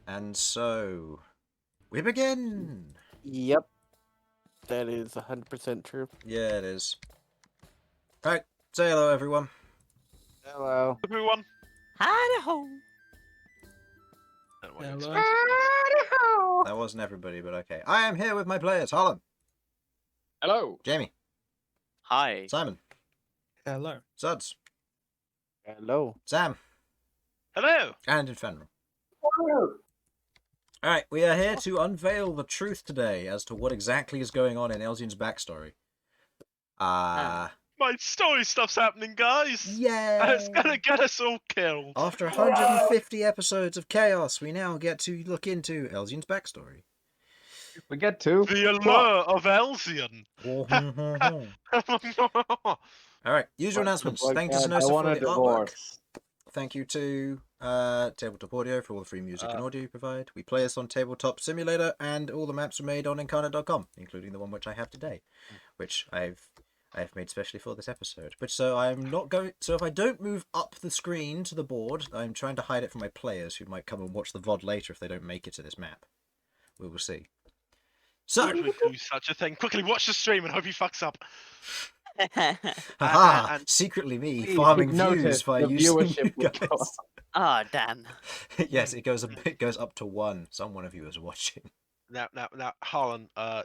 And so, we begin! Yep. That is 100% true. Yeah, it is. Alright, say hello, everyone. Hello. Everyone. Hi-ho! Hello. That wasn't everybody, but okay. I am here with my players, Harlan, Hello. Jamie, Hi. Simon, Hello. Sudz, Hello. Sam, Hello. and Infernal. Alright, we are here to unveil the truth today as to what exactly is going on in Elsyan's backstory. My story stuff's happening, guys. Yeah! It's gonna get us all killed. After 150 episodes of chaos, we now get to look into Elsyan's backstory. We get to The allure of Elsyan. Alright, usual announcements. Boy, Thank you to God, I Nosa want for a the artwork. divorce. Thank you to Tabletop Audio for all the free music and audio you provide. We play this on Tabletop Simulator, and all the maps are made on Incarnate.com, including the one which I have today, which I've made specially for this episode. But so I'm not going. So if I don't move up the screen to the board, I'm trying to hide it from my players who might come and watch the VOD later if they don't make it to this map. We will see. So, Would we do such a thing? Quickly watch the stream and hope he fucks up. haha! and- Secretly me Please farming take notice, views by the using viewership you will go guys. Oh, damn. Yes, it goes up to 1. Someone of you is watching. Now, Harlan. I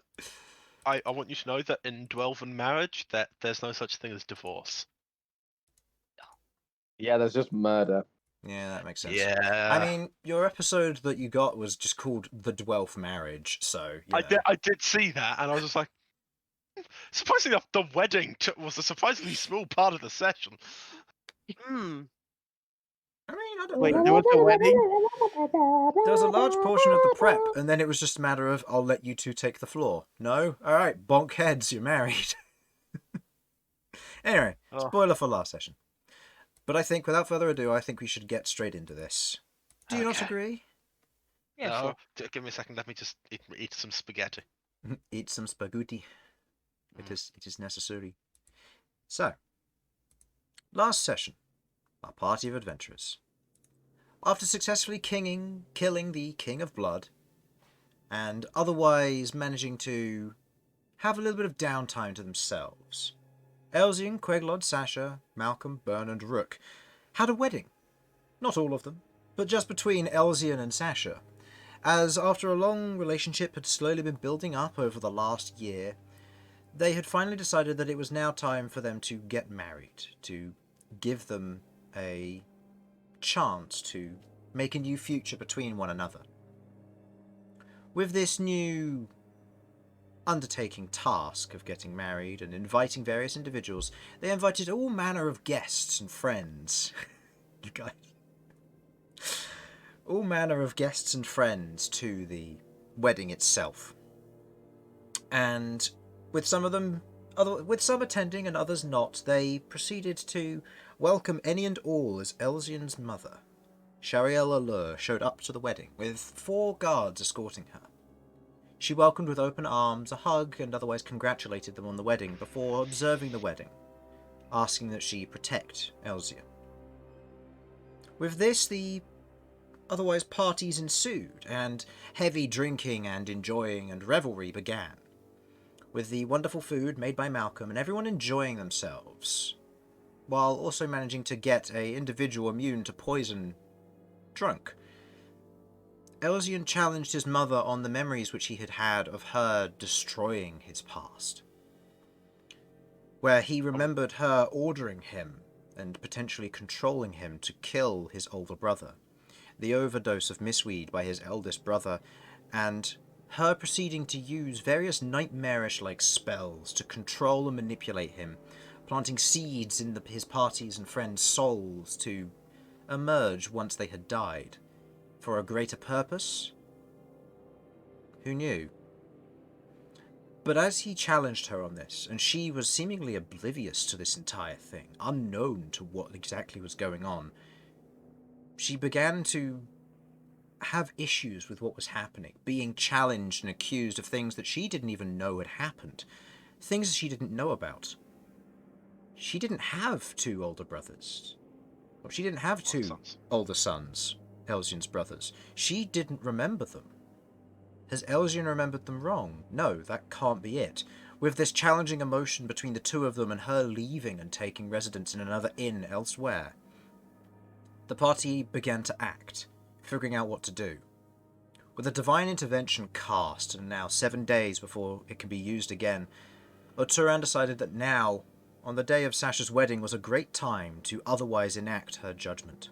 want you to know that in Dwarven marriage, that there's no such thing as divorce. Yeah, there's just murder. Yeah, that makes sense. Yeah. I mean, your episode that you got was just called The Dwarf Marriage, so you know. I did see that, and I was just like, surprisingly enough, the wedding was a surprisingly small part of the session. Hmm. I mean, I don't Wait, know. there was a wedding? There was a large portion of the prep, and then it was just a matter of, I'll let you two take the floor. No? Alright, bonk heads, you're married. Anyway, Oh. spoiler for last session. But I think, without further ado, I think we should get straight into this. Do you not Okay. agree? Yeah, No, sure. give me a second. Let me just eat some spaghetti. Eat some spaghetti. It is necessary. So, last session, our party of adventurers. After successfully killing the King of Blood, and otherwise managing to have a little bit of downtime to themselves, Elsyan, Queglod, Sasha, Malcom, Bern, and Rook had a wedding. Not all of them, but just between Elsyan and Sasha, as after a long relationship had slowly been building up over the last year, they had finally decided that it was now time for them to get married, to give them a chance to make a new future between one another. With this new undertaking task of getting married and inviting various individuals, they invited all manner of guests and friends. You guys. All manner of guests and friends to the wedding itself. And with some of them, with some attending and others not, they proceeded to welcome any and all as Elsyan's mother, Aleuir, showed up to the wedding, with 4 guards escorting her. She welcomed with open arms, a hug, and otherwise congratulated them on the wedding before observing the wedding, asking that she protect Elsyan. With this, the otherwise parties ensued, and heavy drinking and enjoying and revelry began, with the wonderful food made by Malcom and everyone enjoying themselves, while also managing to get an individual immune to poison drunk. Elsyan challenged his mother on the memories which he had had of her destroying his past, where he remembered her ordering him and potentially controlling him to kill his older brother, the overdose of misweed by his eldest brother, and her proceeding to use various nightmarish-like spells to control and manipulate him, planting seeds in his party's and friends' souls to emerge once they had died. For a greater purpose? Who knew? But as he challenged her on this, and she was seemingly oblivious to this entire thing, unknown to what exactly was going on, she began to have issues with what was happening, being challenged and accused of things that she didn't even know had happened, things that she didn't know about. She didn't have 2 older brothers. Well, she didn't have 2 older sons. Elsyan's brothers. She didn't remember them. Has Elsyan remembered them wrong? No, that can't be it. With this challenging emotion between the two of them and her leaving and taking residence in another inn elsewhere, the party began to act, figuring out what to do. With a divine intervention cast, and now 7 days before it can be used again, Oturan decided that now, on the day of Sasha's wedding, was a great time to otherwise enact her judgment.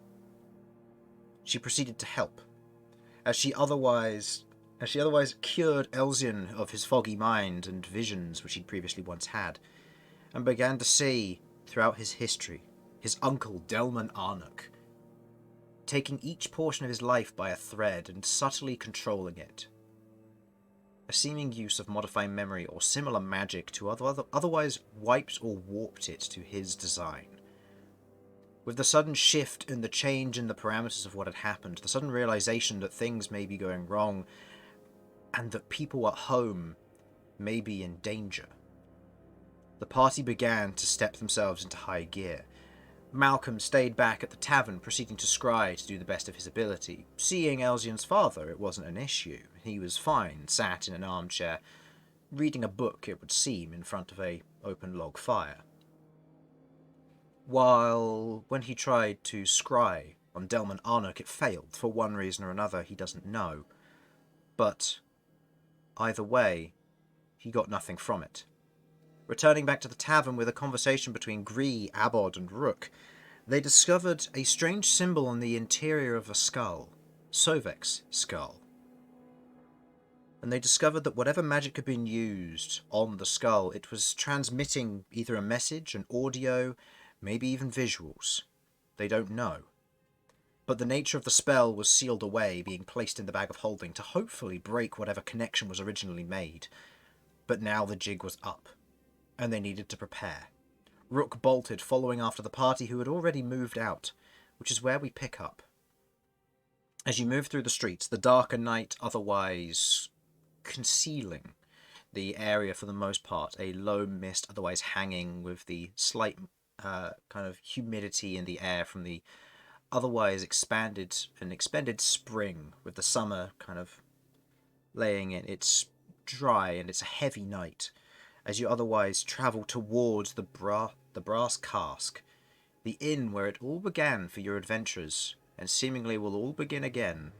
She proceeded to help, as she otherwise cured Elsyan of his foggy mind and visions which he'd previously once had, and began to see, throughout his history, his uncle Delman Arnuk, taking each portion of his life by a thread and subtly controlling it. A seeming use of modifying memory or similar magic to otherwise wiped or warped it to his design. With the sudden shift and the change in the parameters of what had happened, the sudden realization that things may be going wrong, and that people at home may be in danger, the party began to step themselves into high gear. Malcom stayed back at the tavern, proceeding to scry to do the best of his ability. Seeing Elsyan's father, it wasn't an issue. He was fine, sat in an armchair, reading a book, it would seem, in front of a open log fire. While when he tried to scry on Delman Arnuk, it failed, for one reason or another he doesn't know. But either way, he got nothing from it. Returning back to the tavern with a conversation between Gree, Abod, and Rook, they discovered a strange symbol on the interior of a skull, Sovek's skull. And they discovered that whatever magic had been used on the skull, it was transmitting either a message, an audio, maybe even visuals. They don't know. But the nature of the spell was sealed away, being placed in the bag of holding to hopefully break whatever connection was originally made. But now the jig was up, and they needed to prepare. Rook bolted, following after the party who had already moved out, which is where we pick up. As you move through the streets, the darker night otherwise concealing the area for the most part, a low mist otherwise hanging with the slight kind of humidity in the air from the otherwise expended spring, with the summer kind of laying in. It's dry and it's a heavy night as you otherwise travel towards the brass cask, the inn where it all began for your adventures, and seemingly will all begin again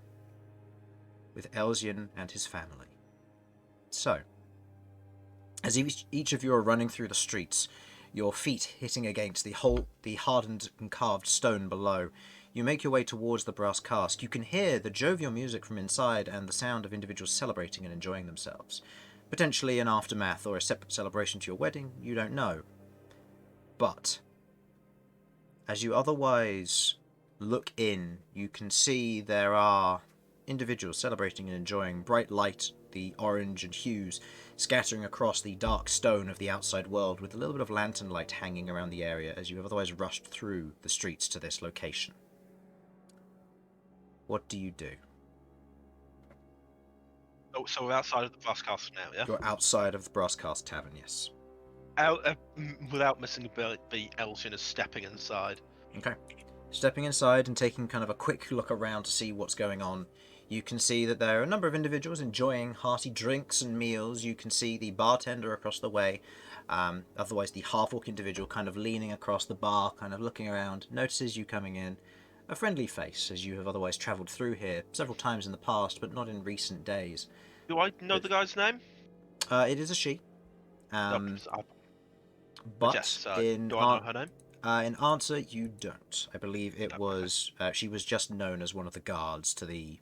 with Elsyan and his family. So, as each of you are running through the streets, your feet hitting against the hardened and carved stone below, you make your way towards the brass cask. You can hear the jovial music from inside and the sound of individuals celebrating and enjoying themselves. Potentially an aftermath or a separate celebration to your wedding, you don't know. But, as you otherwise look in, you can see there are individuals celebrating and enjoying bright light, the orange and hues scattering across the dark stone of the outside world, with a little bit of lantern light hanging around the area as you have otherwise rushed through the streets to this location. What do you do? Oh, so we're outside of the brass castle now, yeah? You're outside of the Brass Cask Tavern, yes. Without missing a beat, Elsyan is stepping inside. Okay. Stepping inside and taking kind of a quick look around to see what's going on, you can see that there are a number of individuals enjoying hearty drinks and meals. You can see the bartender across the way, otherwise the half-orc individual kind of leaning across the bar, kind of looking around, notices you coming in. A friendly face, as you have otherwise travelled through here several times in the past, but not in recent days. Do I know the guy's name? It is a she. No, But yes, in do I know her name? in answer, you don't. I believe it was she was just known as one of the guards to the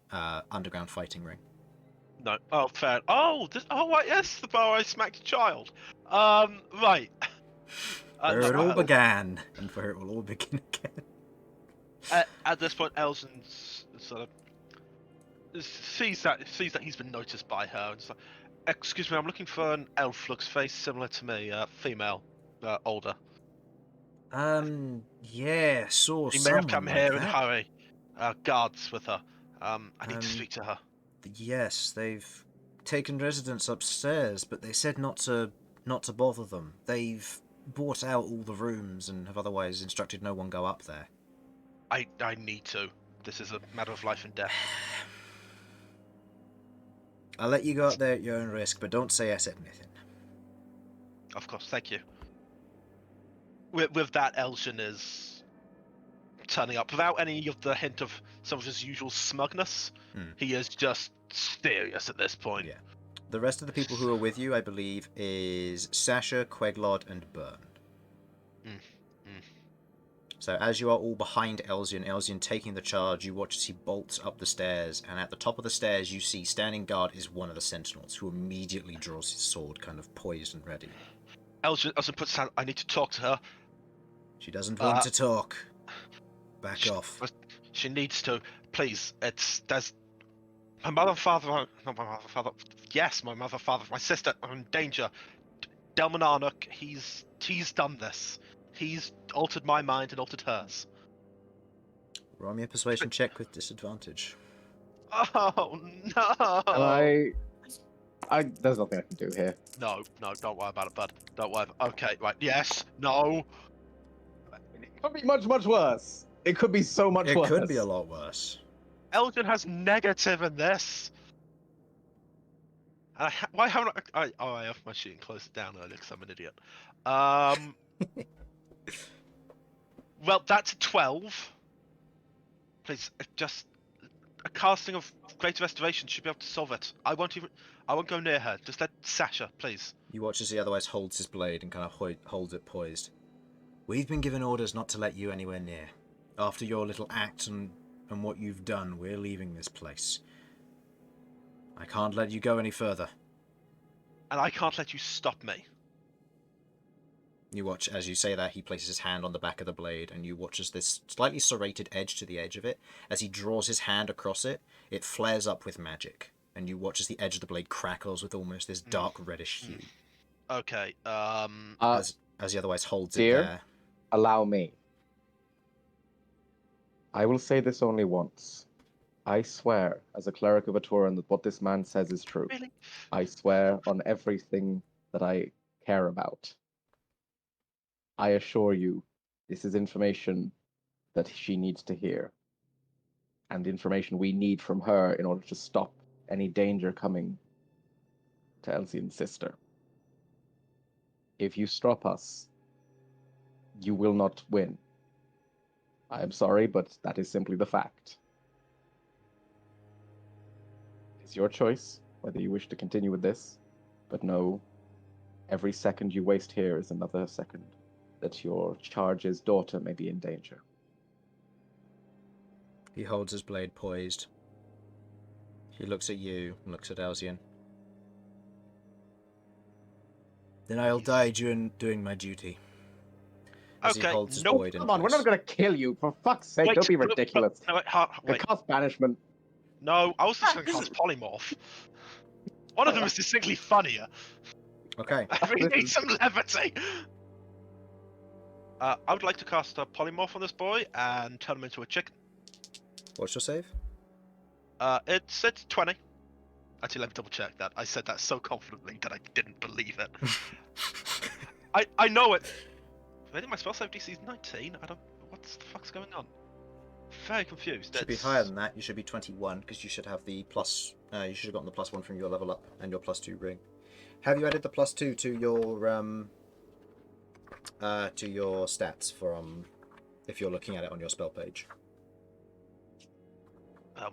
underground fighting ring. No. Oh, fair. Oh, right, yes, the bar I smacked a child. Right. Where it all began, and where it will all begin again. At this point, Elsyan sort of sees that he's been noticed by her, and like, excuse me, I'm looking for an elf. Looks very similar to me, female, older. Yeah, saw She may someone have come like here in a that. hurry. Guards with her. I need to speak to her. Yes, they've taken residence upstairs, but they said not to bother them. They've bought out all the rooms and have otherwise instructed no one go up there. I need to. This is a matter of life and death. I'll let you go out there at your own risk, but don't say I said anything. Of course, thank you. With that, Elsyan is turning up without any of the hint of some of his usual smugness. He is just serious at this point. Yeah. The rest of the people who are with you, I believe, is Sasha, Queglod, and Bern. So as you are all behind Elsyan taking the charge, you watch as he bolts up the stairs, and at the top of the stairs you see standing guard is one of the sentinels, who immediately draws his sword, kind of poised and ready. Elsyan puts his hand, I need to talk to her. She doesn't want to talk. Back off. She needs to. Please, there's... My mother, father... Not my mother, father... Yes, my mother, father, my sister are in danger. Delmanarnock, he's done this. He's altered my mind and altered hers. Roll me a persuasion check with disadvantage. Oh, no! There's nothing I can do here. No, don't worry about it, bud. Don't worry. Okay, right. Yes, no. It could be much, much worse. It could be so much worse. It could be a lot worse. Elsyan has negative in this. Why haven't I have my sheet and closed it down earlier because I'm an idiot. Well, that's a 12. Please, just a casting of Greater Restoration should be able to solve it. I won't go near her. Just let Sasha, please. You watch as he otherwise holds his blade and kind of holds it poised. We've been given orders not to let you anywhere near. After your little act and what you've done, we're leaving this place. I can't let you go any further. And I can't let you stop me. You watch as you say that, he places his hand on the back of the blade, and you watch as this slightly serrated edge to the edge of it, as he draws his hand across it, it flares up with magic. And you watch as the edge of the blade crackles with almost this dark reddish hue. Okay, As he otherwise holds it dear, there. allow me. I will say this only once. I swear, as a cleric of Aturan, that what this man says is true. Really? I swear on everything that I care about. I assure you, this is information that she needs to hear. And information we need from her in order to stop any danger coming to Elsyan's sister. If you stop us, you will not win. I am sorry, but that is simply the fact. It's your choice whether you wish to continue with this, but know, every second you waste here is another second that your charge's daughter may be in danger. He holds his blade poised. He looks at you and looks at Elsyan. Then I'll die doing my duty. As he holds his blade in Come on, we're place. not going to kill you. For fuck's sake, don't be ridiculous. No, wait. Cast banishment. No, I was just going to cast polymorph. One of them is distinctly funnier. Okay. We need some levity. I would like to cast a polymorph on this boy and turn him into a chicken. What's your save? It's 20. Actually, let me double check that. I said that so confidently that I didn't believe it. I know it. I think my spell save DC is 19. What the fuck's going on? Very confused. Should be higher than that. You should be 21 because you should have the plus. You should have gotten the +1 from your level up and your +2 ring. Have you added the +2 to your stats from if you're looking at it on your spell page?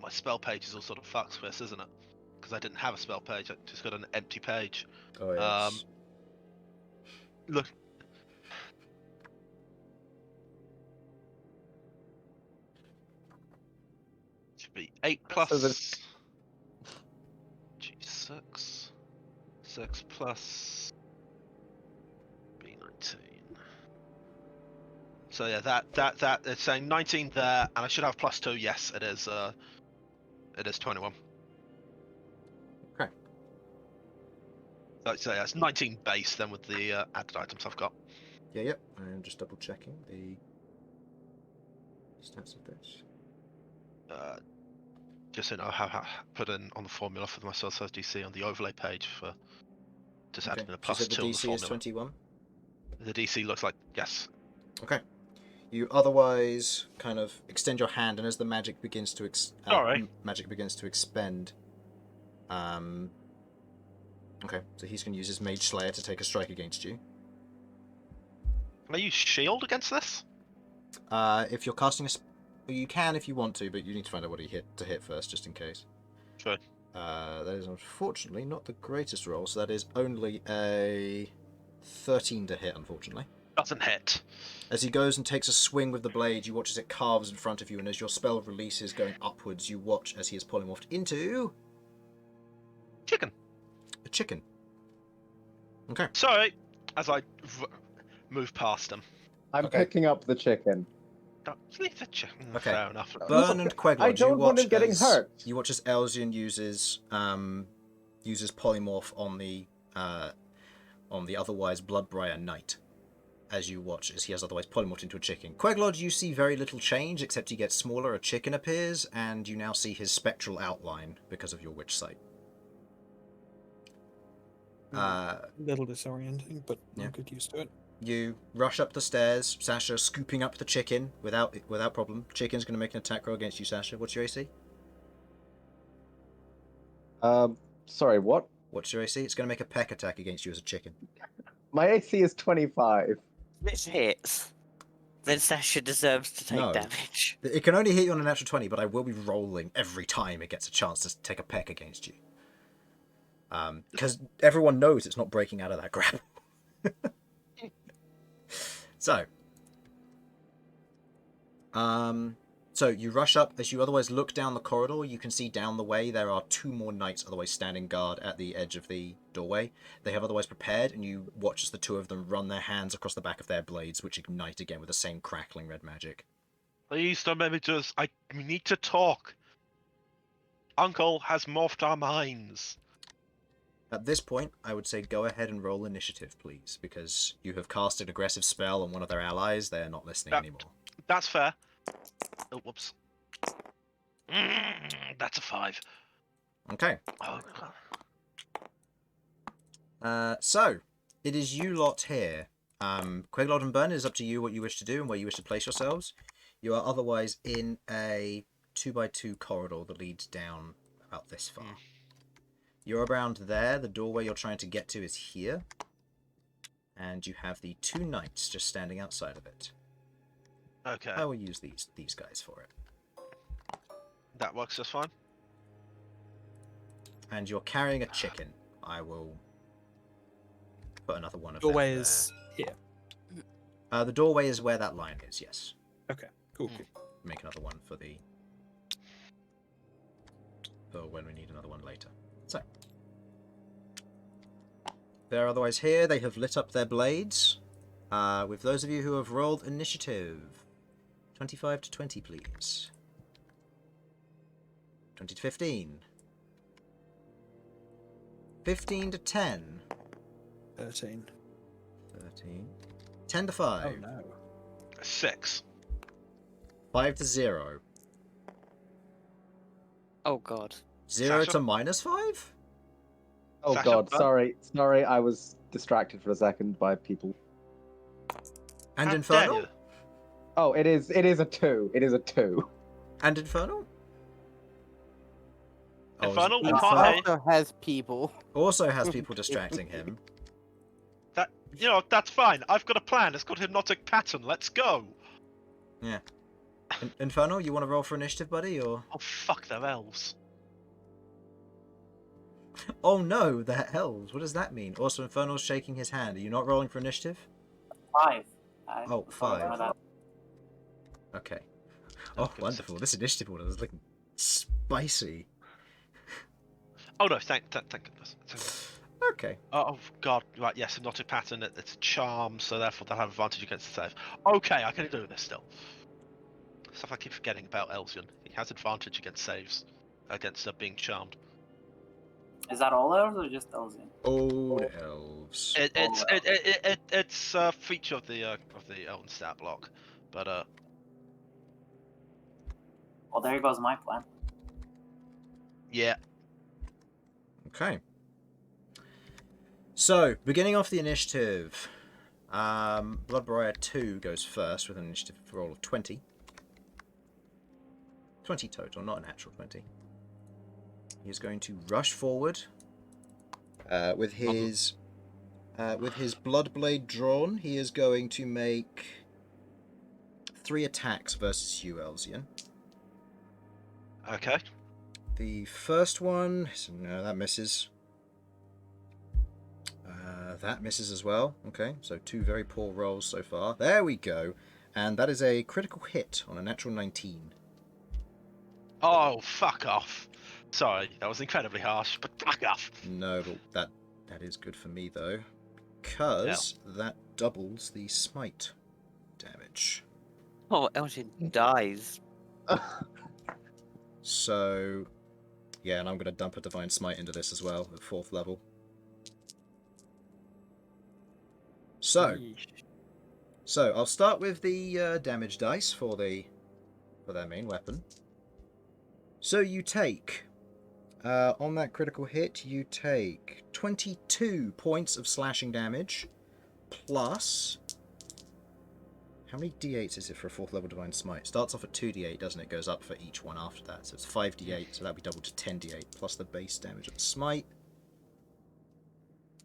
My spell page is all sort of fucked for this, isn't it? Because I didn't have a spell page. I just got an empty page. Oh yes. Look. Should be 8 plus. So there's- G6. 6 plus. B19. So yeah, that it's saying 19 there, and I should have +2. Yes, it is. It is 21. Okay. So yeah, it's 19 base then with the added items I've got. Yeah, yep. I'm just double checking the stats of this. Just so you know, I put in on the formula for my Sorcerer's DC on the overlay page for just adding in a So you said +2 the on the DC is formula. 21. The DC looks like yes. Okay. You otherwise kind of extend your hand, and as the magic begins to expend. Okay, so he's going to use his Mage Slayer to take a strike against you. Can I use shield against this? If you're casting you can if you want to, but you need to find out what he hit first, just in case. Sure. That is unfortunately not the greatest roll, so that is only a 13 to hit, unfortunately. Doesn't hit. As he goes and takes a swing with the blade, you watch as it carves in front of you, and as your spell releases going upwards, you watch as he is polymorphed into... Chicken. A chicken. Okay. Sorry, as I move past him. I'm Okay. picking up the chicken. Don't leave the chicken. Okay. Fair enough. Bern and Queglod, I don't want him getting hurt. You watch as Elsyan uses polymorph on the otherwise Bloodbriar Knight. As you watch as he has otherwise polymorphed into a chicken. Queglod, you see very little change, except he gets smaller, a chicken appears, and you now see his spectral outline because of your witch sight. A little disorienting, but Yeah. I'll get used to it. You rush up the stairs, Sasha scooping up the chicken without problem. Chicken's going to make an attack roll against you, Sasha. What's your AC? Sorry, what? What's your AC? It's going to make a peck attack against you as a chicken. My AC is 25. This hits. Then Sasha deserves to take No. damage. It can only hit you on a natural 20, but I will be rolling every time it gets a chance to take a peck against you. Because everyone knows it's not breaking out of that grapple. So you rush up. As you otherwise look down the corridor, you can see down the way there are 2 more knights otherwise standing guard at the edge of the doorway. They have otherwise prepared, and you watch as the 2 of them run their hands across the back of their blades, which ignite again with the same crackling red magic. Please don't make me just. We need to talk. Uncle has morphed our minds. At this point, I would say go ahead and roll initiative, please, because you have cast an aggressive spell on one of their allies. They're not listening anymore. That's fair. Oh, whoops. That's a 5. Okay. Oh, So, it is you lot here. Queglod and Bern, it is up to you what you wish to do and where you wish to place yourselves. You are otherwise in a 2x2 corridor that leads down about this far. You're around there. The doorway you're trying to get to is here. And you have the 2 knights just standing outside of it. okay. I will use these guys for it. That works just fine. And you're carrying a chicken. I will put another one of Doorway them is here. there. The doorway is where that line is, yes. Okay, cool. Make another one for when we need another one later. So. They're otherwise here. They have lit up their blades. With those of you who have rolled initiative. 25 to 20, please. 20 to 15. 15 to 10. 13. 13. 10 to 5. Oh no. 6. 5 to 0. Oh god. 0 Sasha? to minus 5? Oh Sasha, god, Bern? sorry, I was distracted for a second by people. And How Infernal? dare you? Oh, it is a 2. It is a 2. And Infernal? Oh, Infernal, we Infernal can't Also has people. also has people distracting him. That's fine. I've got a plan. It's called hypnotic pattern. Let's go. Yeah. Infernal, you want to roll for initiative, buddy, or? Oh fuck, they're elves. Oh no, they're elves. What does that mean? Also, Infernal's shaking his hand. Are you not rolling for initiative? 5. Oh, 5. That. Okay. Oh, wonderful. This initiative order is looking spicy. Oh no, thank goodness. Okay. Oh god, right, yes, hypnotic pattern, it's a charm, so therefore they'll have advantage against the save. Okay, I can do this still. Stuff I keep forgetting about Elsyan. He has advantage against saves, against being charmed. Is that all elves or just Elsyan? Old elves. It's a feature of the Elven stat block, but Well, there goes my plan. yeah. Okay. So, beginning off the initiative, Bloodbriar 2 goes first with an initiative roll of 20. 20 total, not an actual 20. He's going to rush forward with his Bloodblade drawn. He is going to make 3 attacks versus you, Elsyan. Okay. The first one, no, that misses. That misses as well. Okay, so 2 very poor rolls so far. There we go. And that is a critical hit on a natural 19. Oh, fuck off. Sorry, that was incredibly harsh, but fuck off. No, but that is good for me, though. Because that doubles the smite damage. Oh, Elsyan dies. So, yeah, and I'm going to dump a Divine Smite into this as well, at 4th level. So I'll start with the damage dice for their main weapon. So you take, on that critical hit, you take 22 points of slashing damage, plus... How many d8s is it for a 4th level Divine Smite? Starts off at 2d8, doesn't it? Goes up for each one after that. So it's 5d8, so that'll be doubled to 10d8, plus the base damage of the Smite.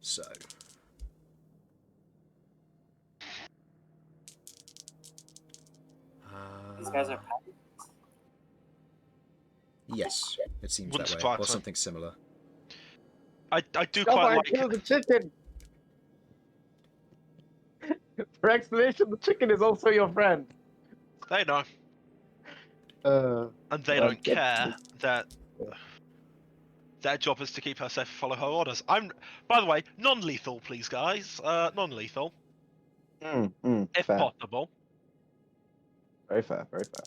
So... These guys are pets. Yes, it seems Wouldn't that way. surprise Or me. something similar. I do quite like kill the chicken! For explanation, the chicken is also your friend. They know, and they well, don't care that their job is to keep her safe and follow her orders. By the way, non-lethal, please, guys. Non-lethal, if fair. possible. Very fair, very fair.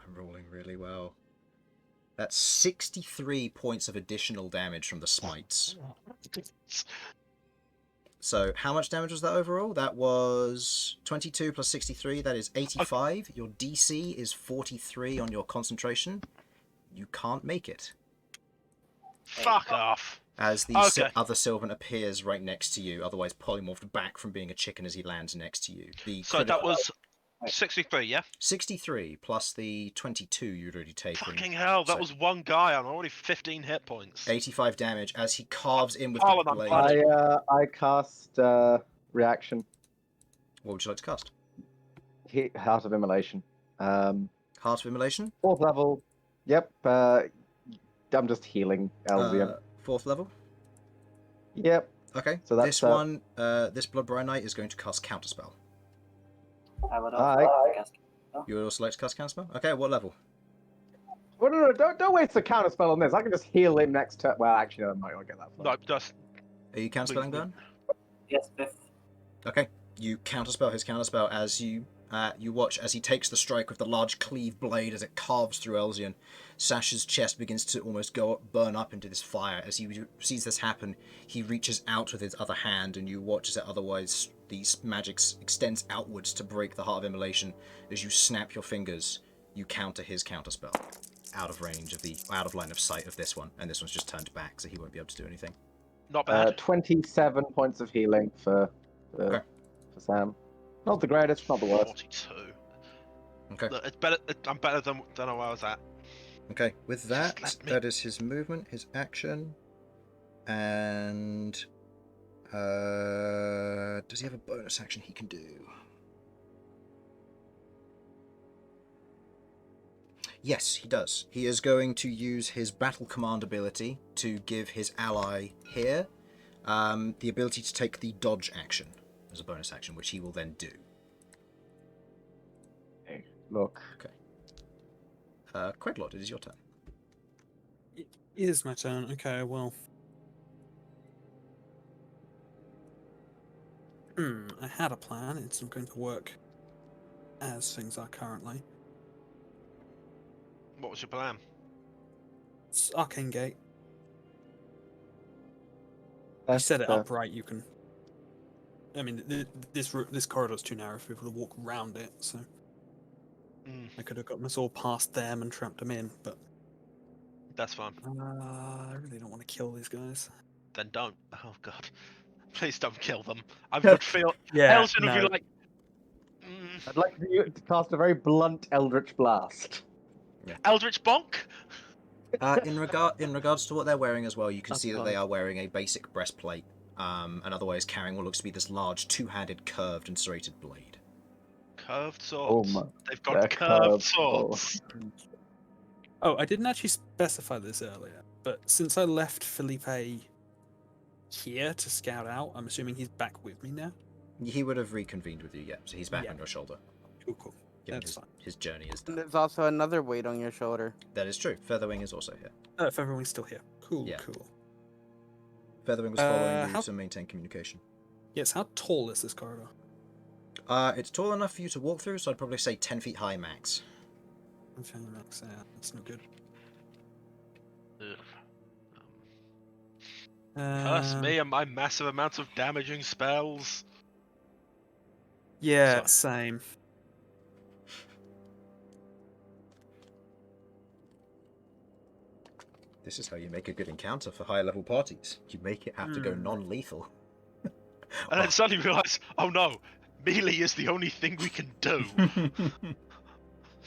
I'm rolling really well. That's 63 points of additional damage from the smites. So how much damage was that overall? That was 22 plus 63. That is 85. Your DC is 43 on your concentration. You can't make it. Fuck off. As the Okay. other Sylvan appears right next to you, otherwise polymorphed back from being a chicken as he lands next to you. So that was 63, yeah? 63 plus the 22 you'd already taken. Fucking hell, that So- was one guy on already 15 hit points. 85 damage as he carves in with Harlan, the I'm blade. punching. I cast reaction. What would you like to cast? Heart of Immolation. Heart of Immolation? 4th level. Yep. I'm just healing Elsyan. 4th level? Yep. Okay. So that's, this one, this Bloodbriar Knight is going to cast Counterspell. I would Alright. also guess. You would also like to cast Counterspell? Okay, what level? Well, no, don't waste the counter spell on this. I can just heal him next turn. Well, actually, no, I'm not going to get that far. No, just Are you counterspelling, Bern? Yes, 5th. Okay. You counterspell his counterspell as you watch as he takes the strike with the large cleave blade as it carves through Elsyan. Sasha's chest begins to almost burn up into this fire. As he sees this happen, he reaches out with his other hand, and you watch as it otherwise these magics extends outwards to break the Heart of Immolation. As you snap your fingers, you counter his counterspell. Out of range of out of line of sight of this one, and this one's just turned back, so he won't be able to do anything. not bad. 27 points of healing for Sam. Not the greatest, not the worst. 42. Okay. Look, it's better. I'm better than where I was at. Okay. With that, let me- that is his movement, his action, and does he have a bonus action he can do? Yes, he does. He is going to use his Battle Command ability to give his ally here the ability to take the dodge action as a bonus action, which he will then do. Hey, look. Queglod, it is your turn. It is my turn. Okay, well. I had a plan. It's not going to work as things are currently. What was your plan? It's Arcane Gate. I That's set it fair. up right. You can. I mean, this corridor's too narrow for people to walk around it, so I could have gotten us all past them and trapped them in. But That's fine. I really don't want to kill these guys. Then don't. Oh god. Please don't kill them. I would feel. Yeah, Elsyan would be like. I'd like you to cast a very blunt Eldritch Blast. Eldritch Bonk? In regards to what they're wearing as well, you can That's see that fun. they are wearing a basic breastplate, and otherwise carrying what looks to be this large two-handed, curved, and serrated blade. Curved Oh swords. my. They've They're got curved curved swords. Oh, I didn't actually specify this earlier, but since I left Felipe here to scout out, I'm assuming he's back with me now. He would have reconvened with you, yeah, so he's back Yeah. on your shoulder. Cool. Given That's fine. his journey is And done. there's also another weight on your shoulder. That is true. Featherwing is also here. If everyone's still here. Cool. Yeah. Cool. Featherwing was following you how- to maintain communication. Yes, how tall is this corridor? It's tall enough for you to walk through, so I'd probably say 10 feet high max. I'm feeling max. Yeah, that's not good. Ugh. Curse me and my massive amounts of damaging spells. Yeah, Sorry. same. This is how you make a good encounter for higher level parties. You make it have to go non-lethal. And then suddenly realise, oh no, melee is the only thing we can do.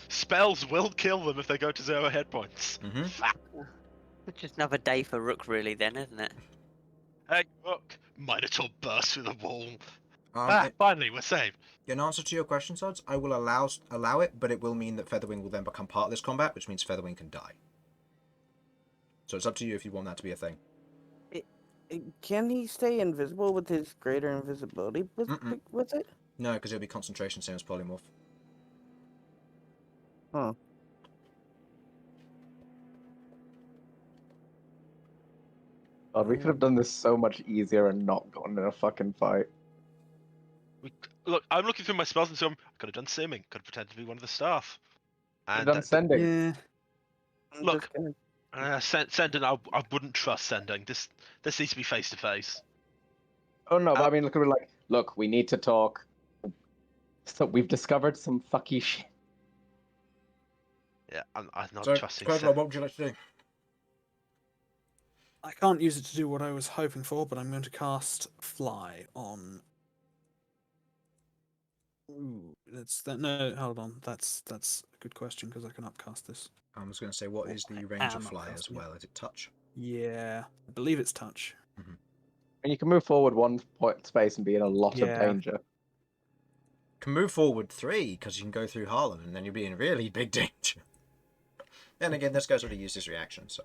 Spells will kill them if they go to 0 hit points. It's just another day for Rook, really, then, isn't it? Hey, look, Minotaur bursts through the wall. It- Finally, we're saved. In answer to your question, Sudz, I will allow it, but it will mean that Featherwing will then become part of this combat, which means Featherwing can die. So it's up to you if you want that to be a thing. Can he stay invisible with his greater invisibility Mm-mm. with it? No, because it'll be concentration, same as polymorph. Huh. God, we could have done this so much easier and not gotten in a fucking fight. Look, I'm looking through my spells and so I could have done simming, could have pretended to be one of the staff. We've And done sending. Yeah. I'm Look. just gonna- sending, I wouldn't trust sending. This needs to be face to face. Oh no, but I mean, look, we need to talk. So we've discovered some fucky shit. Yeah, I'm not So, trusting. Queglod, what would you like to do? I can't use it to do what I was hoping for, but I'm going to cast Fly on. Ooh, that's that. No, hold on. That's a good question because I can upcast this. I was going to say, what is the range of fly as well? Is it touch? Yeah, I believe it's touch. And you can move forward 1 point space and be in a lot of Yeah. danger. Can move forward 3 because you can go through Harlan, and then you'll be in really big danger. And again, this guy's already used his reaction, so.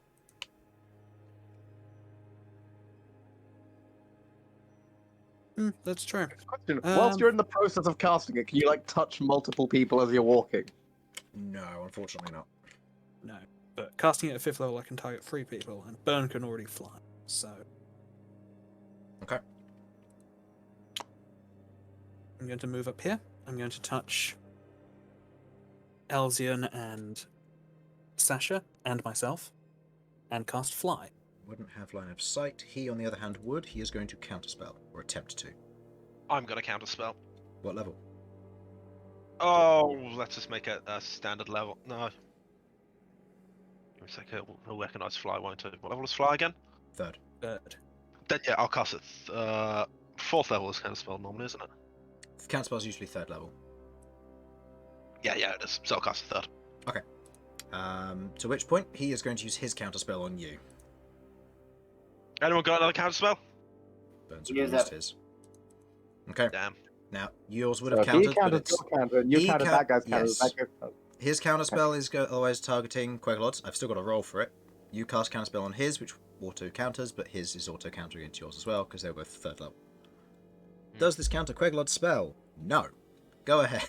That's true. Question: whilst Um, you're in the process of casting it, can you touch multiple people as you're walking? No, unfortunately not. No, but casting it at 5th level, I can target 3 people, and Bern can already fly. So. Okay. I'm going to move up here. I'm going to touch Elsyan and Sasha and myself, and cast Fly. Wouldn't have line of sight. He, on the other hand, would. He is going to counterspell, or attempt to. I'm gonna counter spell. What level? Oh, let's just make it a standard level. No. Looks like he'll recognise fly, won't it? What level is fly again? 3rd. Third. Then yeah, I'll cast it. 4th level is counter spell normally, isn't it? Counterspell's usually 3rd level. Yeah, it is. So I'll cast it 3rd. To which point, he is going to use his counterspell on you. Anyone got another counter spell? Burns Use used it. his. Okay. Damn. Now, yours would So have if he countered, but countered it's... your counter, and you he countered that guy's counter, yes. that guy's counter. His counterspell is otherwise targeting Queglod. I've still got a roll for it. You cast counterspell on his, which auto counters, but his is auto countering into yours as well, because they're both 3rd level. Does this counter Queglod's spell? No. Go ahead.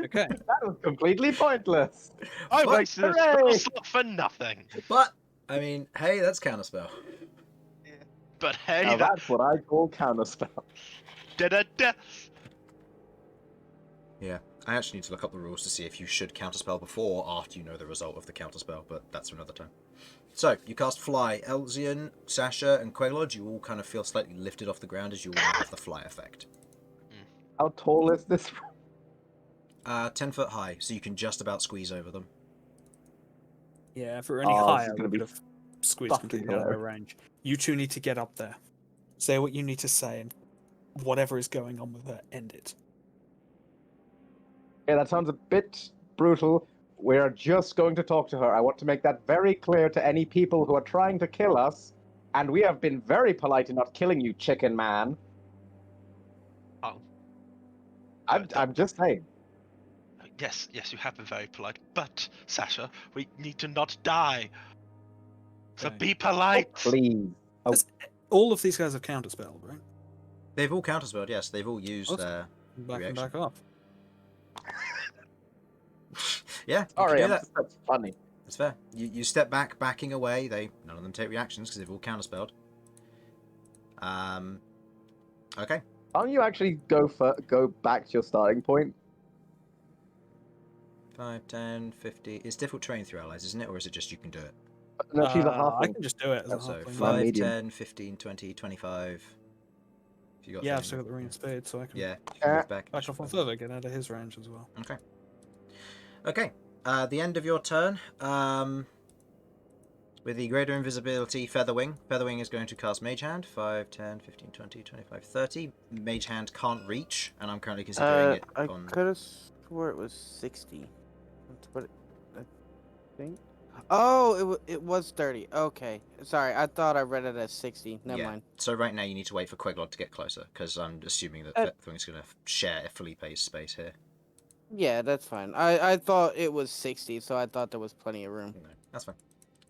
Okay. That was completely pointless. I But- wasted a hooray! spell slot for nothing. But, I mean, hey, that's counterspell. But hey, Now that's what I call counterspell. da-da-da. Yeah, I actually need to look up the rules to see if you should counterspell before or after you know the result of the counterspell, but that's for another time. So, you cast Fly. Elsyan, Sasha, and Queglod, you all kind of feel slightly lifted off the ground as you all have the fly effect. How tall is this? 10 foot high, so you can just about squeeze over them. Yeah, if we're any Oh, this is higher, gonna we be could have squeezed fucking completely out of their hilarious. range. You two need to get up there. Say what you need to say, and whatever is going on with her, end it. Yeah, that sounds a bit brutal. We're just going to talk to her. I want to make that very clear to any people who are trying to kill us. And we have been very polite in not killing you, chicken man. Oh. I'm just saying. Yes, you have been very polite, but Sasha, we need to not die. So Okay. be Oh, polite. please. Oh. All of these guys have counterspelled, right? They've all counterspelled, yes. They've all used Awesome. their Back reaction. and back off. Yeah, you Sorry, can do that. that's funny. That's fair. You step back, backing away. None of them take reactions because they've all counterspelled. Okay. Can't you actually go back to your starting point? 5, 10, 50. It's difficult terrain through allies, isn't it? Or is it just you can do it? No, she's a I halfling. can just do it as a So halfling. 5, medium. 10, 15, 20, 25. If you got Yeah, I've 30, still got the ring of spades, so I can Yeah, you can move back. back off on further, get out of his range as well. Okay. Okay. The end of your turn. With the greater invisibility, Featherwing. Featherwing is going to cast Mage Hand. 5, 10, 15, 20, 25, 30. Mage Hand can't reach, and I'm currently considering it I on... could have swore it was 60. That's what I think. Oh, it was 30. Okay. Sorry, I thought I read it as 60. Never mind. So right now you need to wait for Queglod to get closer, because I'm assuming that Featherwing's going to share Felipe's space here. Yeah, that's fine. I thought it was 60, so I thought there was plenty of room. No, that's fine.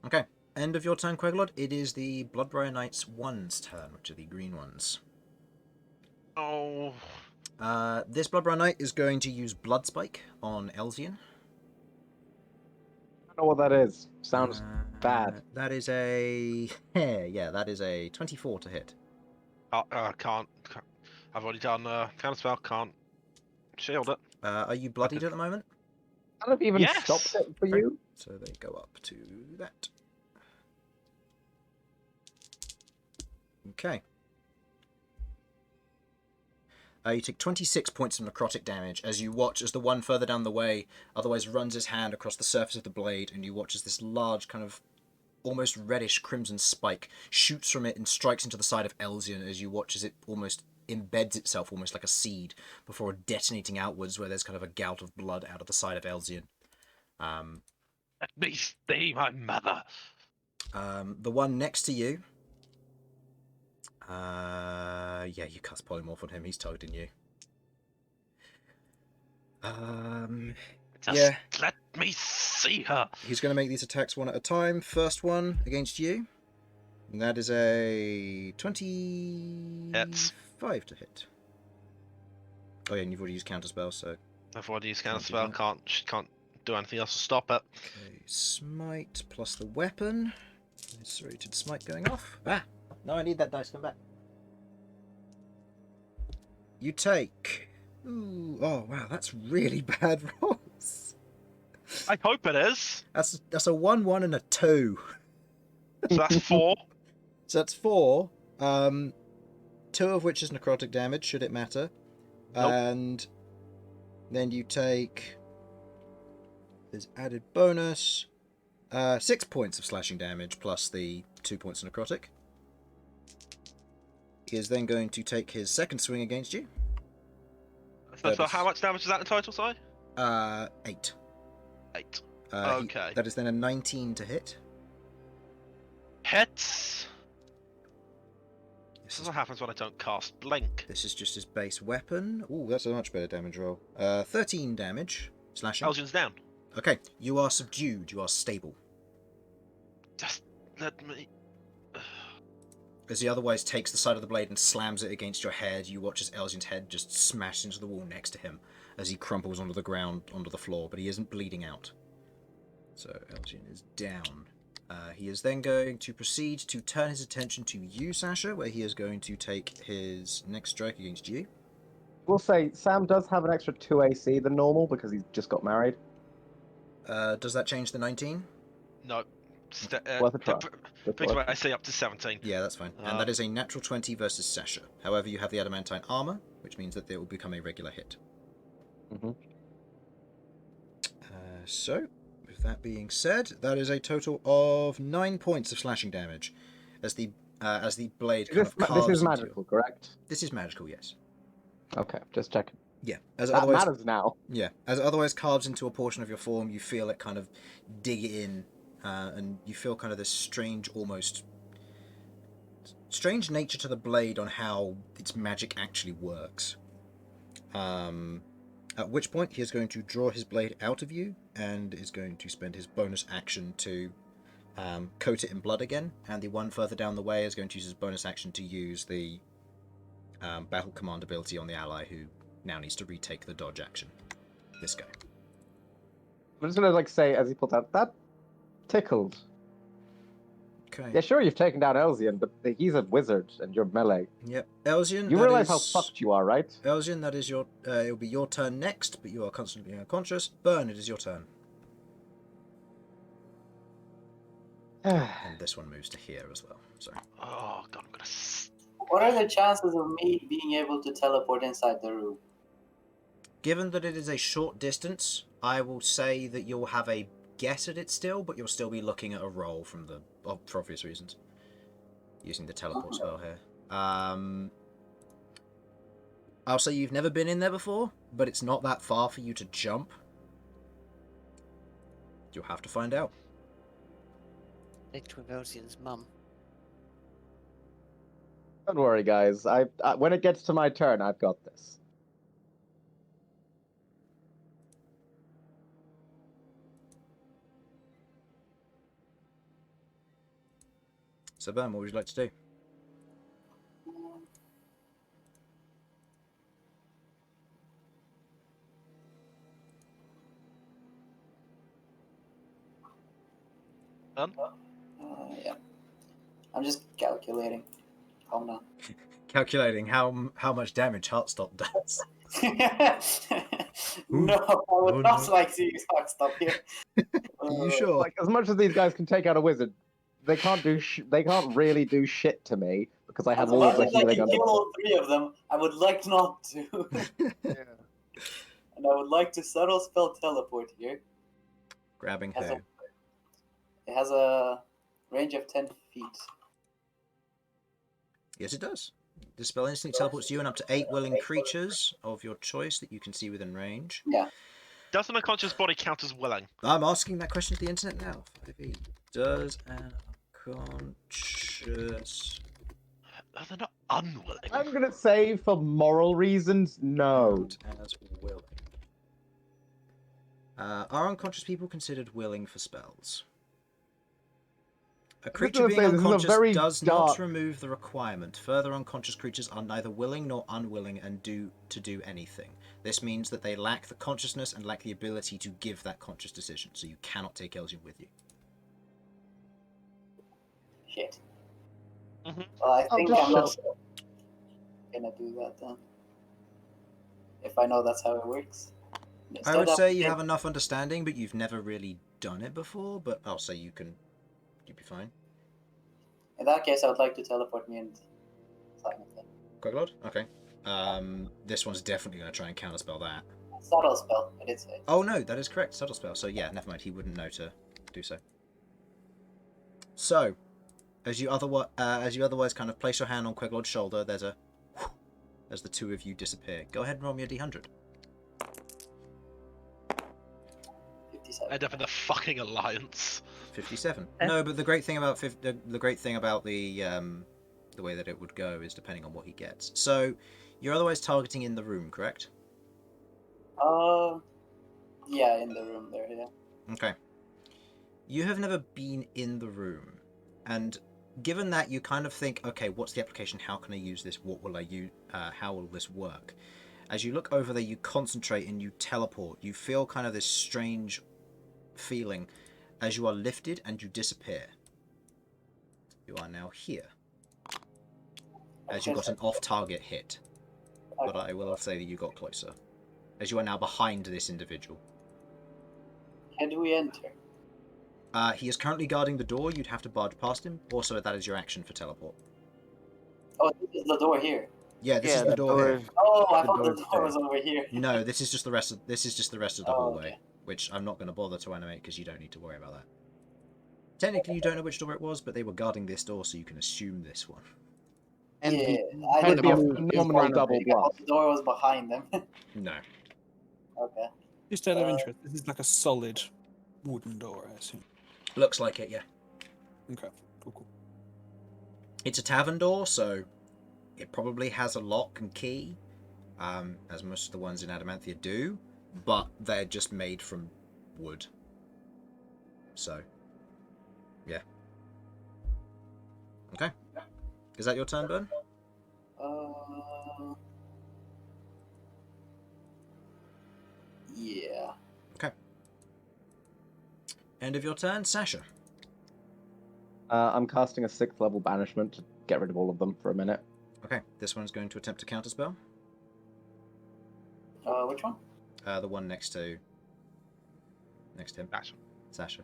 Okay. End of your turn, Queglod. It is the Bloodbriar Knights 1's turn, which are the green ones. Oh. This Bloodbriar Knight is going to use Bloodspike on Elsyan. I don't know what that is. Sounds bad. That is a... yeah, that is a 24 to hit. Can't. I've already done counterspell. Can't shield it. Are you bloodied at the moment? Kind of even Yes! stopped it for you. So they go up to that. Okay. You take 26 points of necrotic damage as you watch as the one further down the way otherwise runs his hand across the surface of the blade, and you watch as this large kind of almost reddish crimson spike shoots from it and strikes into the side of Elsyan, as you watch as it almost embeds itself almost like a seed before detonating outwards, where there's kind of a gout of blood out of the side of Elsyan. Let me stay, my mother. The one next to you... yeah, you cast Polymorph on him. He's targeting you. Just yeah. let me see her. He's going to make these attacks one at a time. First one against you. And that is a 25 to hit. Oh yeah, and you've already used Counterspell, so... I've already used Can't do counterspell. that. She can't do anything else to stop it. Okay, Smite plus the weapon. Serrated Smite going off. Ah! No, I need that dice. Come back. You take... Ooh, oh wow, that's really bad rolls. I hope it is. That's a 1, 1 and a 2. So that's 4. So that's 4. 2 of which is necrotic damage, should it matter. Nope. And then you take... There's added bonus. 6 points of slashing damage plus the 2 points of necrotic. He is then going to take his second swing against you. So how much damage is that in total, sorry? 8. 8. Uh, Okay. That is then a 19 to hit. Hits. This This is is, what happens when I don't cast Blink. this is just his base weapon. Ooh, that's a much better damage roll. 13 damage. Slashing. Elsyan's down. Okay, you are subdued. You are stable. Just let me... As he otherwise takes the side of the blade and slams it against your head, you watch as Elsyan's head just smash into the wall next to him as he crumples onto the ground, onto the floor, but he isn't bleeding out. So Elsyan is down. He is then going to proceed to turn his attention to you, Sasha, where he is going to take his next strike against you. We'll say Sam does have an extra 2 AC than normal because he's just got married. Does that change the 19? No. Worth a try. Brings my AC up to 17. Yeah, that's fine. And that is a natural 20 versus Sasha. However, you have the adamantine armor, which means that it will become a regular hit. Mm-hmm. So, with that being said, that is a total of 9 points of slashing damage. As the as the blade Is kind this, of carves this is into magical, correct? This is magical, yes. Okay, just checking. Yeah, as That otherwise, matters now. yeah, as it otherwise carves into a portion of your form, you feel it kind of dig in, and you feel kind of this strange, almost strange nature to the blade on how its magic actually works. At which point he is going to draw his blade out of you and is going to spend his bonus action to coat it in blood again, and the one further down the way is going to use his bonus action to use the battle command ability on the ally who now needs to retake the dodge action. This guy. I'm just gonna say as he pulls out that tickled. Okay. Yeah, sure, you've taken down Elsyan, but he's a wizard and you're melee. Yep. Elsyan, You that realize is... how fucked you are, right? Elsyan, that is your... it'll be your turn next, but you are constantly unconscious. Bern, it is your turn. And this one moves to here as well. Sorry. Oh god, I'm gonna. What are the chances of me being able to teleport inside the room? Given that it is a short distance, I will say that you'll have a guess at it still, but you'll still be looking at a roll from the... for obvious reasons. Using the teleport spell here. I'll say you've never been in there before, but it's not that far for you to jump. You'll have to find out. Linked with Elsyan's mum. Don't worry, guys. I when it gets to my turn, I've got this. So, Ben, what would you like to do? Yeah. I'm just calculating. Calm down. Calculating how much damage Heartstop does. No, I would Oh, not no. like seeing Heartstop here. Are you sure? Like, as much as these guys can take out a wizard, they can't do. They can't really do shit to me because I have As all much of the as I healing can under. kill all three of them, I would like not to. Yeah. And I would like to subtle spell teleport here. Grabbing Has who? It has a range of 10 feet. Yes, it does. The spell instantly teleports you and up to 8 willing creatures of your choice that you can see within range. Yeah. Does an unconscious body count as willing? I'm asking that question to the internet now. 5e. Does an unconscious... Oh, they're not unwilling. I'm gonna say, for moral reasons, no. count as willing? Are unconscious people considered willing for spells? A creature gonna being say, this is a unconscious very does not dark- remove the requirement. Further, unconscious creatures are neither willing nor unwilling and do anything. This means that they lack the consciousness and lack the ability to give that conscious decision, so you cannot take Elsyan with you. Shit. Mhm. Well, I think just I'm not show- gonna do that then. If I know that's how it works. I would Instead, say you have enough understanding, but you've never really done it before, but I'll say you'd be fine. In that case, I would like to teleport me in silently. Queglod? Okay. This one's definitely going to try and counterspell that. Subtle spell, I did say. Oh no, that is correct. Subtle spell. So yeah, never mind. He wouldn't know to do so. So, as you otherwise kind of place your hand on Queglod's shoulder, there's a as the two of you disappear. Go ahead and roll me a d100. 57. End up in the fucking alliance. 57. No, but the great thing about the way that it would go is depending on what he gets. So, you're otherwise targeting in the room, correct? Yeah, in the room there, yeah. Okay. You have never been in the room, and given that, you kind of think, okay, what's the application? How can I use this? What will I use? How will this work? As you look over there, you concentrate and you teleport. You feel kind of this strange feeling as you are lifted and you disappear. You are now here. As you got an off-target hit, but I will say that you got closer. As you are now behind this individual. Can we enter? He is currently guarding the door. You'd have to barge past him. Also, that is your action for teleport. Oh, this is the door here. Yeah, this is Yeah, the door here. Oh, I The thought the door's door was over here. No, this is just the rest of the Oh, hallway, okay. which I'm not going to bother to animate because you don't need to worry about that. Technically, you don't know which door it was, but they were guarding this door, so you can assume this one. And Yeah, the I Would didn't be a know. phenomenal double I thought bluff. the door was behind them. No. Okay. Just out of interest, this is like a solid wooden door, I assume. Looks like it, yeah. Okay, cool. It's a tavern door, so it probably has a lock and key, as most of the ones in Adamanthia do, but they're just made from wood. So, yeah. Okay. Is that your turn, Bern? Yeah. Okay. End of your turn, Sasha. I'm casting a 6th level banishment to get rid of all of them for a minute. Okay, this one's going to attempt to counterspell. Which one? The one next to him. Sasha. Sasha.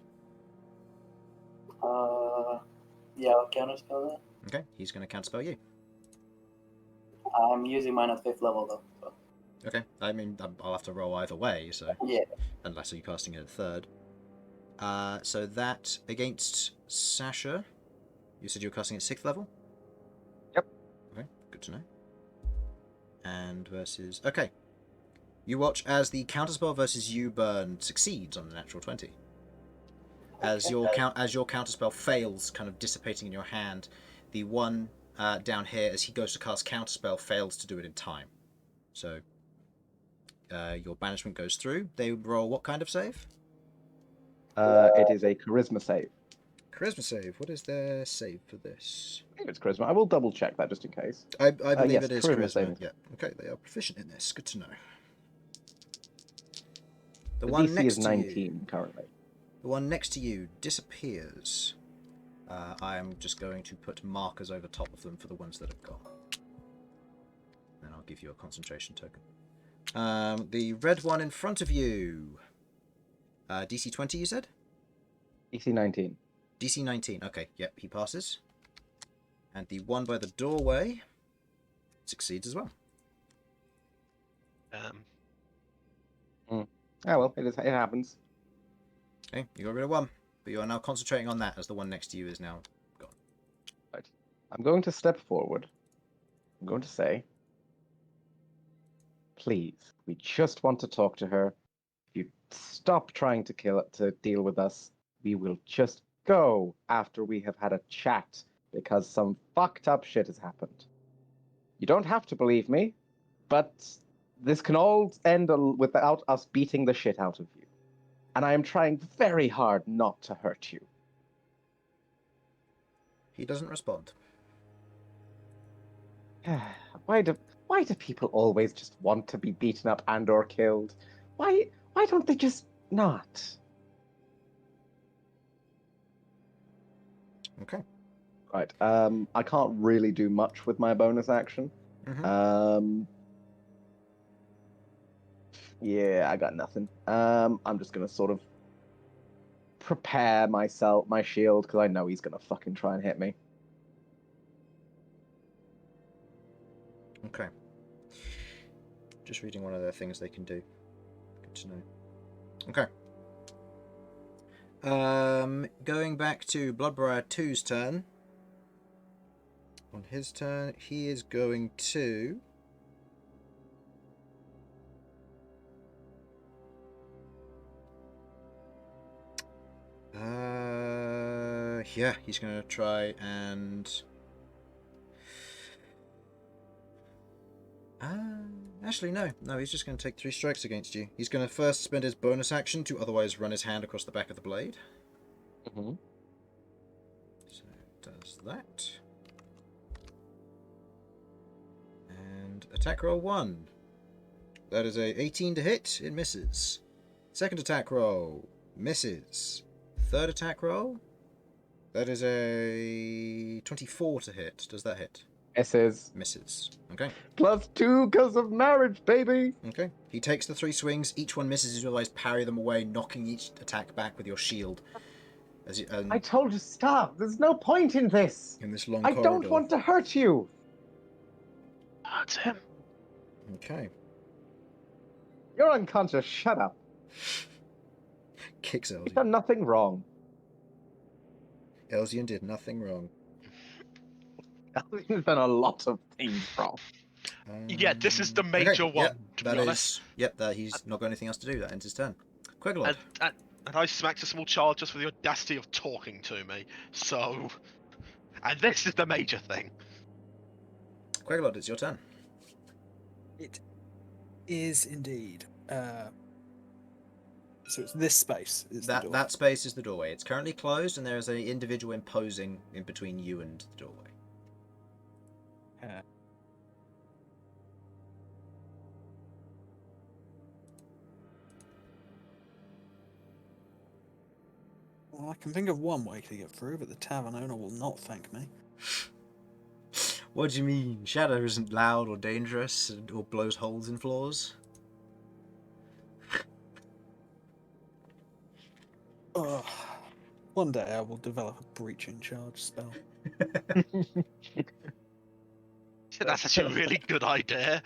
Yeah, I'll counterspell that. Okay, he's going to counterspell you. I'm using mine at 5th level though. So. Okay, I mean, I'll have to roll either way, so... Yeah. Unless you're casting it at 3rd. So that against Sasha, you said you were casting at 6th level? Yep. Okay, good to know. And versus... Okay. You watch as the counterspell versus you, Bern, succeeds on the natural 20. As your counterspell fails, kind of dissipating in your hand, the one down here, as he goes to cast counterspell, fails to do it in time. So your banishment goes through. They roll what kind of save? It is a charisma save. Charisma save. What is their save for this? I think it's charisma. I will double check that just in case. I believe yes, it is charisma charisma. saving. Yeah. Okay, they are proficient in this. Good to know. The one DC next is to 19 you. currently. The one next to you disappears. I am just going to put markers over top of them for the ones that have gone. Then I'll give you a concentration token. The red one in front of you. DC 20, you said? DC 19. DC 19. Okay, yep, he passes. And the one by the doorway succeeds as well. Oh well, it happens. Okay, you got rid of one. But you are now concentrating on that as the one next to you is now gone. Right. I'm going to step forward. I'm going to say, please, we just want to talk to her. If you stop trying to deal with us, we will just go after we have had a chat because some fucked up shit has happened. You don't have to believe me, but this can all end without us beating the shit out of you. And I am trying very hard not to hurt you. He doesn't respond. Why do people always just want to be beaten up and or killed? Why don't they just not? Okay. Right. I can't really do much with my bonus action. Mm-hmm. Yeah, I got nothing. I'm just gonna sort of prepare my shield because I know he's gonna fucking try and hit me. Okay. Just reading one of their things they can do. Good to know. Okay. Going back to Bloodbriar 2's turn. On his turn, he is going to... yeah, he's going to try and... actually, no, he's just going to take 3 strikes against you. He's going to first spend his bonus action to otherwise run his hand across the back of the blade. Mm-hmm. So, does that. And attack roll 1. That is a 18 to hit, it misses. Second attack roll, misses. Third attack roll, that is a 24 to hit. Does that hit? Misses. Okay. +2 because of marriage, baby! Okay. He takes the 3 swings. Each one misses. You otherwise parry them away, knocking each attack back with your shield. I told you stop. There's no point in this. In this long I corridor. don't want to hurt you. That's him. Okay. You're unconscious. Shut up. Kicks You've Elsyan. done nothing wrong. Elsyan did nothing wrong. He's done a lot of things wrong. Yeah, this is the major okay, one, yep, to that be honest. is. Yep, that he's not got anything else to do. That ends his turn. Queglod. And I smacked a small child just for the audacity of talking to me. So, and this is the major thing. Queglod, it's your turn. It is indeed. So it's this space. Is the door. That space is the doorway. It's currently closed, and there is an individual imposing in between you and the doorway. Well, I can think of one way to get through, but the tavern owner will not thank me. What do you mean? Shadow isn't loud or dangerous or blows holes in floors? Ugh. One day I will develop a breaching charge spell. That's actually a really good idea.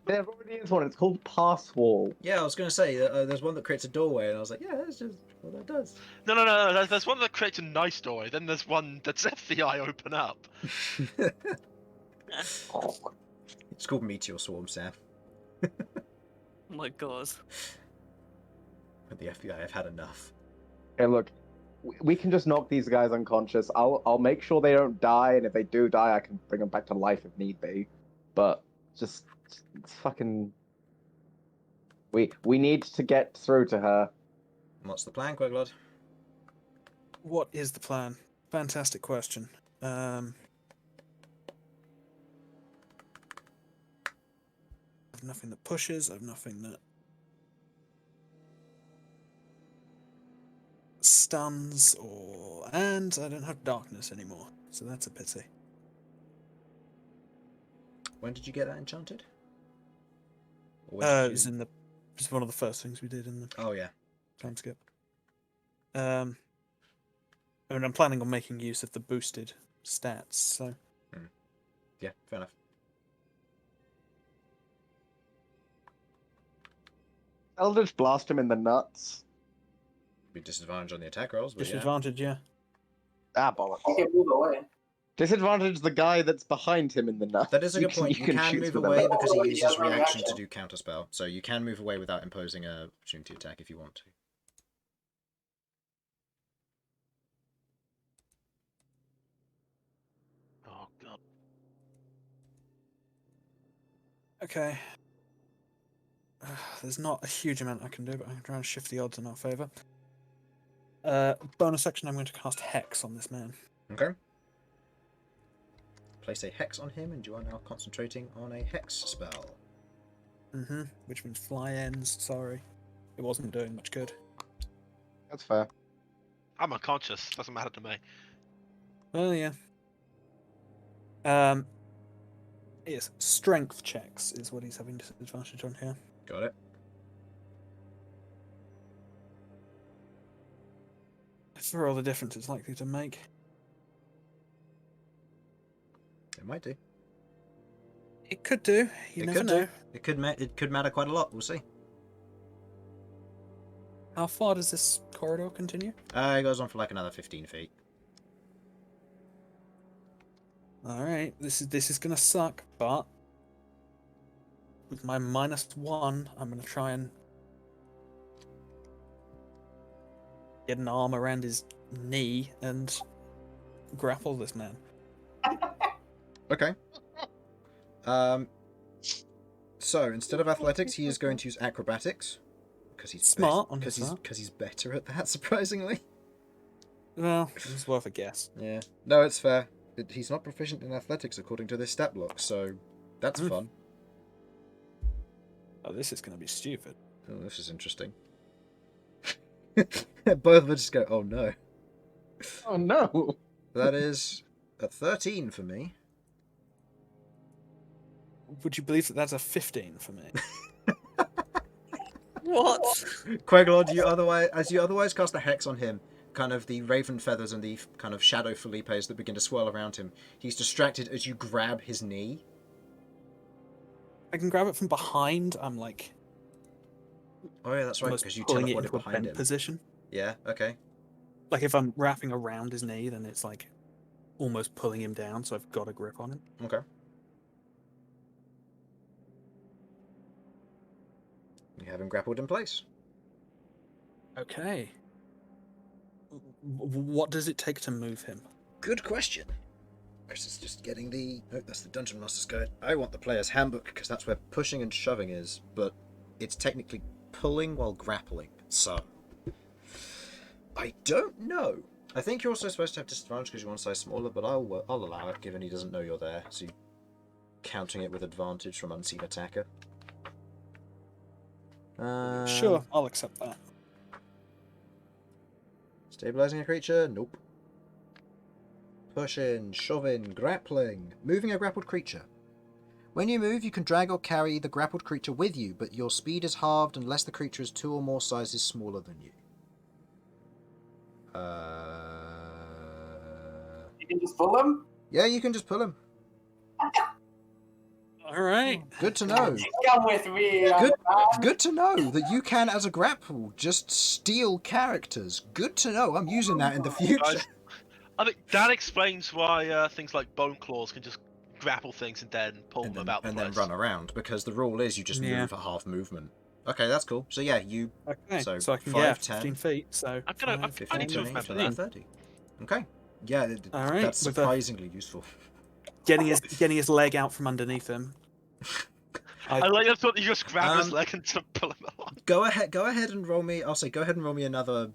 There already is one. It's called Pass Wall. Yeah, I was going to say, there's one that creates a doorway, and I was like, yeah, that's just what that does. No. There's one that creates a nice doorway. Then there's one that's FBI open up. It's called Meteor Swarm, Sam. Oh my god. But the FBI have had enough. Hey, look, we can just knock these guys unconscious. I'll make sure they don't die, and if they do die, I can bring them back to life if need be. But just it's fucking. We need to get through to her. What's the plan, Queglod? What is the plan? Fantastic question. I've nothing that pushes. I've nothing that stuns, and I don't have darkness anymore, so that's a pity. When did you get that enchanted? Or when did It was one of the first things we did in the Oh yeah. time skip. I mean, I'm planning on making use of the boosted stats, so Yeah, fair enough. Eldritch blast him in the nuts. Be disadvantage on the attack rolls, but disadvantage, yeah. Ah, bollocks. You can move away. Disadvantage the guy that's behind him in the nuts. That is a good point. You can shoot move with away a- because he Oh, uses yeah, reaction to reaction. do counterspell. So you can move away without imposing a opportunity attack if you want to. Oh god. Okay. There's not a huge amount I can do, but I can try and shift the odds in our favour. Bonus action, I'm going to cast Hex on this man. Okay. Place a hex on him, and you are now concentrating on a hex spell. Which means fly ends, sorry. It wasn't doing much good. That's fair. I'm unconscious. Doesn't matter to me. Well, yeah. Yes, strength checks is what he's having disadvantage on here. Got it. For all the difference it's likely to make. It might do. It could do. You It never could know. do. It could matter quite a lot. We'll see. How far does this corridor continue? It goes on for like another 15 feet. Alright, this is gonna suck, but with my -1, I'm gonna try and get an arm around his knee and grapple this man. Okay. So instead of athletics, he is going to use acrobatics because he's Smart on his because he's better at that. Surprisingly. Well, it's worth a guess. Yeah. No, it's fair. He's not proficient in athletics according to this stat block, so that's fun. Oh, this is gonna be stupid. Oh, this is interesting. Both of us just go, oh no. Oh no! That is a 13 for me. Would you believe that that's a 15 for me? What? Queglod, as you otherwise cast a hex on him, kind of the raven feathers and the kind of shadow Felipes that begin to swirl around him, he's distracted as you grab his knee. I can grab it from behind. I'm like Oh yeah, that's right, almost because you pulling it teleported into a behind bent him. position. Yeah, okay. like if I'm wrapping around his knee, then it's like almost pulling him down, so I've got a grip on him. Okay. You have him grappled in place. Okay. What does it take to move him? Good question. Chris is just getting the... Oh, that's the Dungeon Master's Guide. I want the player's handbook, because that's where pushing and shoving is, but it's technically pulling while grappling, so... I don't know. I think you're also supposed to have disadvantage because you're one size smaller, but I'll allow it, given he doesn't know you're there, so you're counting it with advantage from unseen attacker. Sure, I'll accept that. Stabilizing a creature? Nope. Pushing, shoving, grappling. Moving a grappled creature. When you move, you can drag or carry the grappled creature with you, but your speed is halved unless the creature is 2 or more sizes smaller than you. You can just pull him? Yeah, you can just pull him. Alright. Good to know. Come with me. Good to know that you can, as a grapple, just steal characters. Good to know. I'm using that in the future. I think that explains why things like bone claws can just grapple things and then pull them about the and place. then run around, because the rule is you just move at half movement. Okay, that's cool. So yeah, you... Okay, So, so I can 5, get 10, 15 feet, so... I'm gonna- 5, I need to 10, remember 15. that. 30. Okay. Yeah, Alright, that's with a- surprisingly useful. Getting his leg out from underneath him. I like I thought you just grab his leg and to pull him along. Go ahead and roll me... I'll say go ahead and roll me another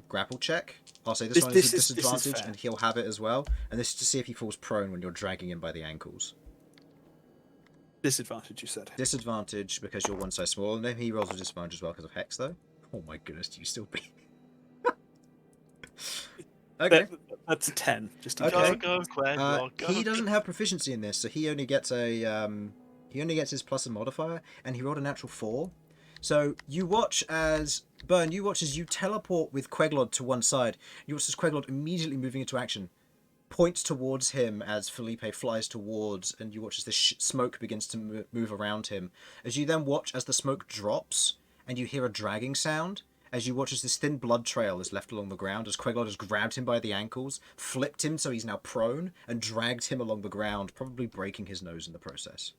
grapple check. I'll say this one is a disadvantage, and he'll have it as well. And this is to see if he falls prone when you're dragging him by the ankles. Disadvantage, you said. Disadvantage because you're one size smaller than him. He rolls a disadvantage as well because of Hex, though. Oh my goodness, do you still be... Okay. That's a 10. Just in Okay. case. Go, Queglod, go. He doesn't have proficiency in this, so he only gets a he only gets his plus and modifier, and he rolled a natural 4. So you watch as Bern, you watch as you teleport with Queglod to one side. You watch as Queglod immediately moving into action, points towards him as Felipe flies towards, and you watch as the smoke begins to move around him. As you then watch as the smoke drops, and you hear a dragging sound. As you watch as this thin blood trail is left along the ground, as Queglod has grabbed him by the ankles, flipped him so he's now prone, and dragged him along the ground, probably breaking his nose in the process.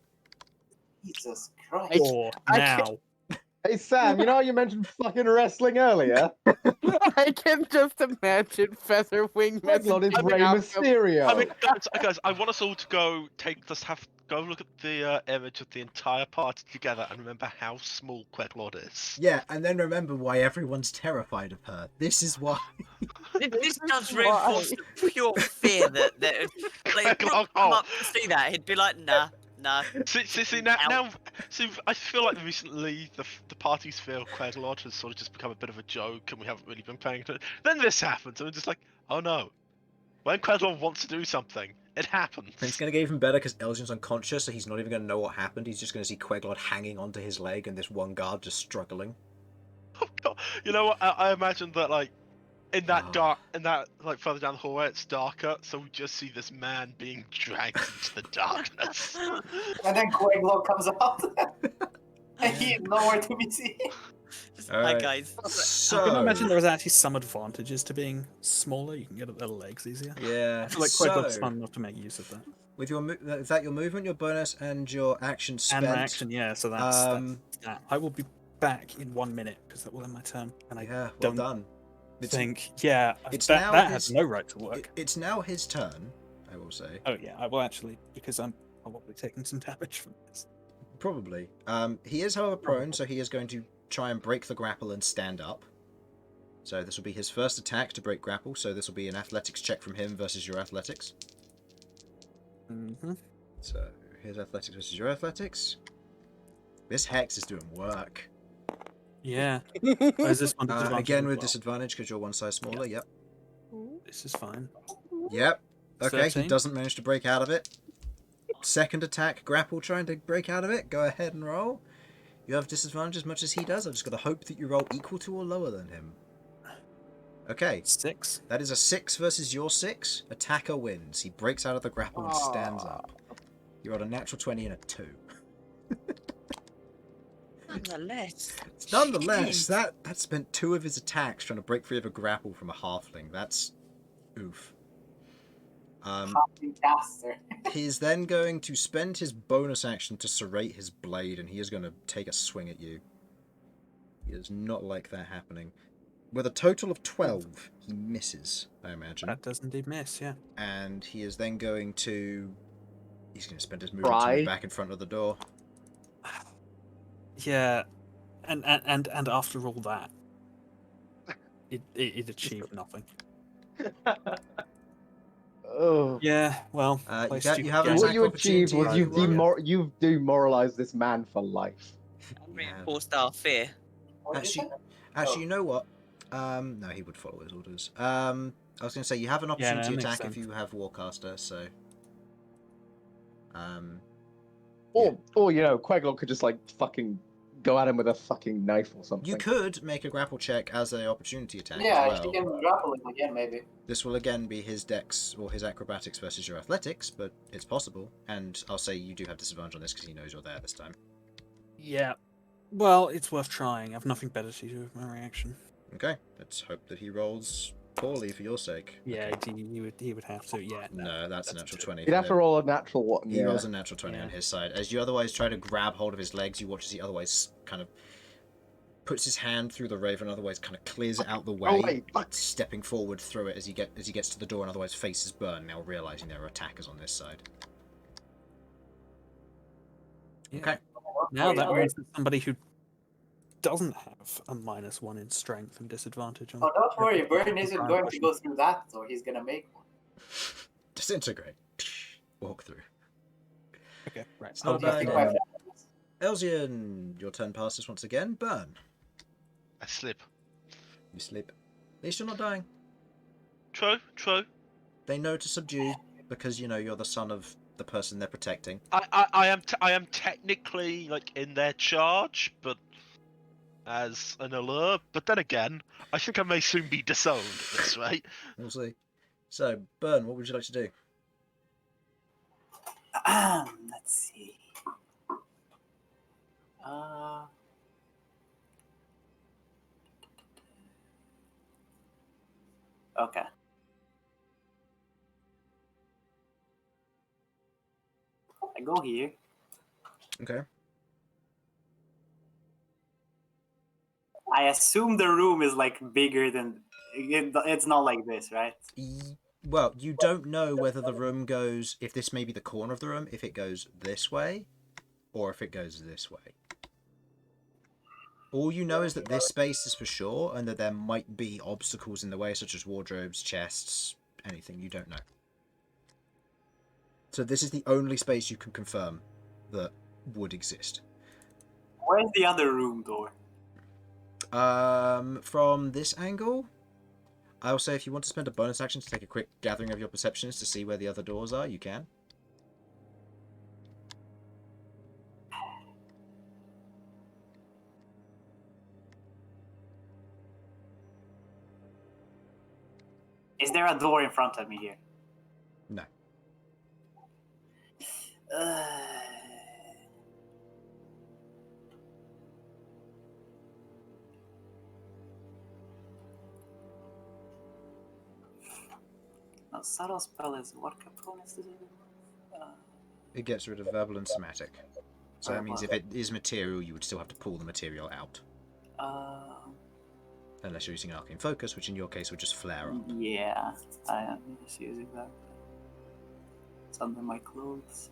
Jesus Christ. Or now. Hey Sam, you know how you mentioned fucking wrestling earlier? I can just imagine Featherwing Queglod is Rey Mysterio. I mean, guys, I want us all to go look at the image of the entire party together and remember how small Queglod is. Yeah, and then remember why everyone's terrified of her. This is why. This does reinforce the pure fear that like, Rook would come up to see that, he'd be like, nah. See now, I feel like recently the party's fear of Queglod has sort of just become a bit of a joke, and we haven't really been paying attention. Then this happens, and we're just like, oh no. When Queglod wants to do something, it happens. And it's going to get even better because Elsyan's unconscious, so he's not even going to know what happened. He's just going to see Queglod hanging onto his leg and this one guard just struggling. Oh god! You know what? I imagine that like in that like further down the hallway, it's darker, so we just see this man being dragged into the darkness. And then Queglod comes out. And he is nowhere to be seen. Hi guys. So, I can imagine there was actually some advantages to being smaller. You can get at their legs easier. yeah. I feel like Queglod's smart enough to make use of that. With your is that your movement, your bonus, and your action spent? And my action, yeah. So that's that. I will be back in 1 minute because that will end my turn. And I Yeah, well don't done. think, yeah, it's that, now that his- has no right to work. It's now his turn, I will say. Oh yeah, I will actually, because I'm probably taking some damage from this. Probably. He is, however, prone, so he is going to try and break the grapple and stand up. So this will be his first attack to break grapple, so this will be an athletics check from him versus your athletics. Mm-hmm. So his athletics versus your athletics. This hex is doing work. Yeah. Oh, is this one disadvantage Again as with well? disadvantage because you're one size smaller, yep. This is fine. Yep. Okay, 13. he doesn't manage to break out of it. Second attack, grapple trying to break out of it. Go ahead and roll. You have disadvantage as much as he does. I've just got to hope that you roll equal to or lower than him. Okay, 6. that is a 6 versus your 6. Attacker wins. He breaks out of the grapple and stands up. You rolled a natural 20 and a 2. Nonetheless, that spent 2 of his attacks trying to break free of a grapple from a halfling. That's oof. Halfling caster. He's then going to spend his bonus action to serrate his blade, and he is going to take a swing at you. He does not like that happening. With a total of 12, he misses, I imagine. That does indeed miss, yeah. And he is then going to... He's going to spend his movement to move back in front of the door. Yeah, and after all that, it achieved nothing. Oh. Yeah, well, you have an what attack you opportunity achieved was if you want. you've demoralized this man for life. Reinforced our fear. Actually, you know what? No, he would follow his orders. I was going to say, you have an opportunity attack if you have Warcaster, so... Or you know, Queglod could just like fucking go at him with a fucking knife or something. You could make a grapple check as an opportunity attack Yeah, as I well. should give him grappling again, maybe. This will again be his dex or his acrobatics versus your athletics, but it's possible. And I'll say you do have disadvantage on this because he knows you're there this time. Yeah. Well, it's worth trying. I've nothing better to do with my reaction. Okay, let's hope that he rolls poorly for your sake. Yeah, he would have to. Yeah. No, that's a natural 20. You'd have to roll a natural one. He rolls a natural 20 on his side. As you otherwise try to grab hold of his legs, you watch as he otherwise kind of puts his hand through the raven, otherwise kind of clears it out the way, stepping forward through it as he gets to the door, and otherwise faces Bern, now realizing there are attackers on this side. Yeah. Okay. Now that means that somebody who doesn't have a -1 in strength and disadvantage on. Oh, don't worry, Bern isn't going to go through that, so he's gonna make one. Disintegrate. Walk through. Okay, right. It's not bad. Elsyan, your turn passes once again. Bern. I slip. You slip. At least you're not dying. True. They know to subdue because, you know, you're the son of the person they're protecting. I am technically like in their charge, but as an Aleuir. But then again, I think I may soon be disowned at this rate. We'll see. So, Bern, what would you like to do? Let's see. Okay. I go here. Okay. I assume the room is like bigger than it's not like this, right? Well, you don't know whether the room goes, if this may be the corner of the room, if it goes this way, or if it goes this way. All you know is that this space is for sure, and that there might be obstacles in the way, such as wardrobes, chests, anything. You don't know. So this is the only space you can confirm that would exist. Where's the other room door? From this angle, I'll say if you want to spend a bonus action to take a quick gathering of your perceptions to see where the other doors are, you can. Is there a door in front of me here? No. A subtle spell is what components does it have? It gets rid of verbal and somatic. So that means if it is material, you would still have to pull the material out. Unless you're using arcane focus, which in your case would just flare up. Yeah, I am just using that. It's under my clothes.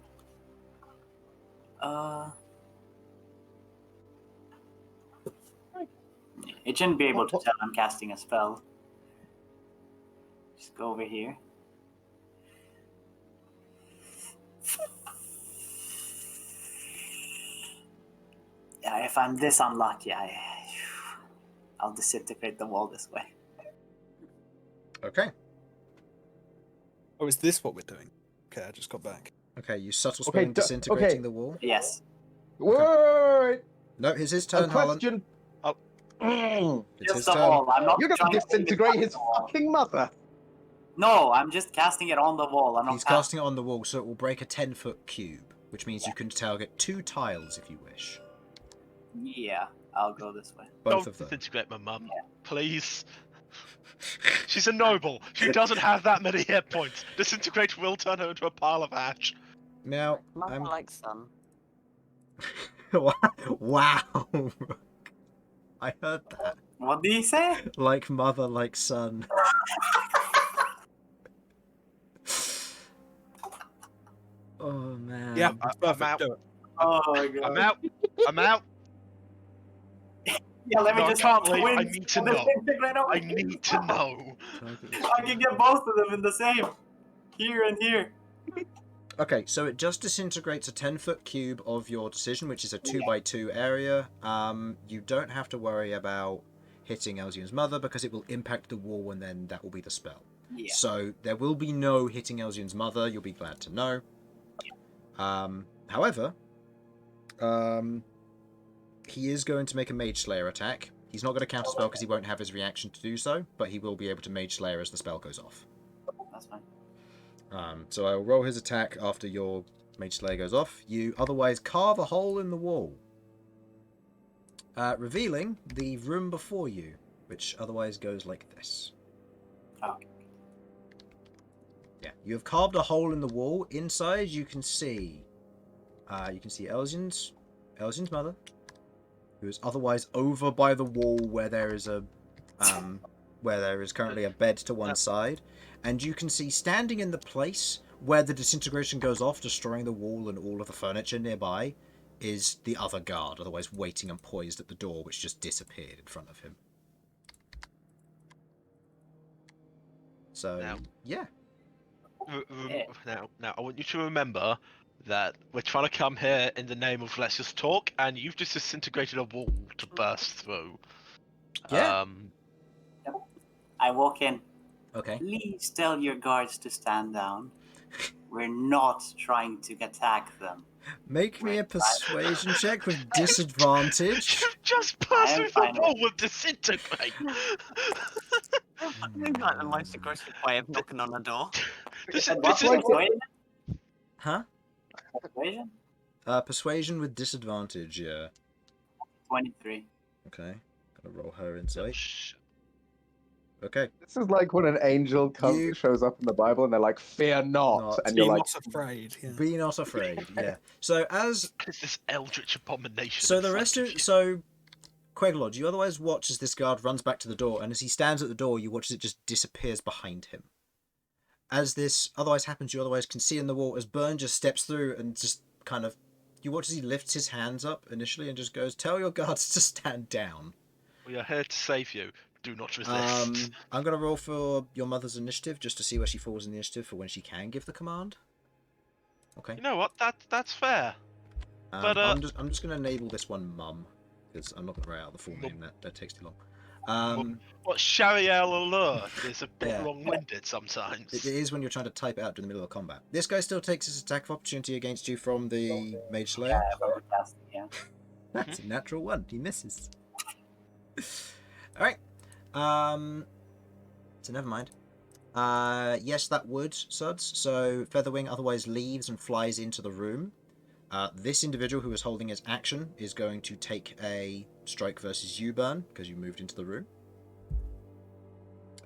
It shouldn't be able to tell I'm casting a spell. Just go over here. Yeah, if I'm this unlucky, I'll disintegrate the wall this way. Okay. Oh, is this what we're doing? Okay, I just got back. Okay, you subtle spelling disintegrating the wall. Yes. Wait! No, it's his turn, Harlan. Question. It's his Just the turn. wall. I'm not You're gonna trying to disintegrate hit his fucking mother. No, I'm just casting it on the wall. I'm not He's casting it on the wall, so it will break a 10-foot cube, which means you can target 2 tiles if you wish. Yeah, I'll go this way. Both Don't of them. disintegrate my mum, Yeah. please. She's a noble. She doesn't have that many hit points. Disintegrate will turn her into a pile of ash. Now, Mother I'm... like son. Wow! I heard that. What did he say? Like mother, like son. Oh man. Yeah, I'm perfect. out. Do it. Oh my god. I'm out. I'm out. Yeah, let me No, I just can't leave. I twins need to on the know. disintegrate over I here. need to know. I can get both of them in the same. Here and here. Okay, so it just disintegrates a 10-foot cube of your decision, which is a 2x2 area. You don't have to worry about hitting Elsyan's mother because it will impact the wall and then that will be the spell. Yeah. So there will be no hitting Elsyan's mother, you'll be glad to know. However, he is going to make a Mage Slayer attack. He's not going to counter spell because he won't have his reaction to do so, but he will be able to Mage Slayer as the spell goes off. That's fine. So I will roll his attack after your Mage Slayer goes off. You otherwise carve a hole in the wall, revealing the room before you, which otherwise goes like this. Okay. Yeah, you have carved a hole in the wall. Inside, you can see Elsyan's mother, who is otherwise over by the wall where there is currently a bed to one side, and you can see standing in the place where the disintegration goes off, destroying the wall and all of the furniture nearby, is the other guard, otherwise waiting and poised at the door, which just disappeared in front of him. So, Now- yeah. Now, I want you to remember that we're trying to come here in the name of let's just talk, and you've just disintegrated a wall to burst through. Yeah. I walk in. Okay. Please tell your guards to stand down. We're not trying to attack them. Make me a persuasion check with disadvantage. You've just burst I'm through fine the wall with disintegrate. I think like the most aggressive way of knocking on a door. This And what is persuasion? Huh? Persuasion? Persuasion with disadvantage, yeah. 23. Okay. Gonna roll her insight. Okay. This is like when an angel shows up in the Bible and they're like, "Fear not," and Be you're like, not afraid. Yeah. Be not afraid, yeah. So as this eldritch abomination. so in the front rest of of you. so Queglod, you otherwise watch as this guard runs back to the door, and as he stands at the door, you watch as it just disappears behind him. As this otherwise happens, you otherwise can see in the wall as Bern just steps through and just kind of you watch as he lifts his hands up initially and just goes, "Tell your guards to stand down." We are here to save you. Do not resist. I'm gonna roll for your mother's initiative just to see where she falls in the initiative for when she can give the command. Okay. You know what? That's fair. But I'm just gonna enable this one Mum because I'm not gonna write out the full name. That takes too long. What Shariel Allure is a bit Yeah. long-winded sometimes. It is when you're trying to type it out in the middle of combat. This guy still takes his attack of opportunity against you from the Mage Slayer. Fantastic, yeah. That's a natural one. He misses. All right. So never mind. Yes, that would, Sudz. So Featherwing otherwise leaves and flies into the room. This individual who is holding his action is going to take a strike versus you, Bern, because you moved into the room.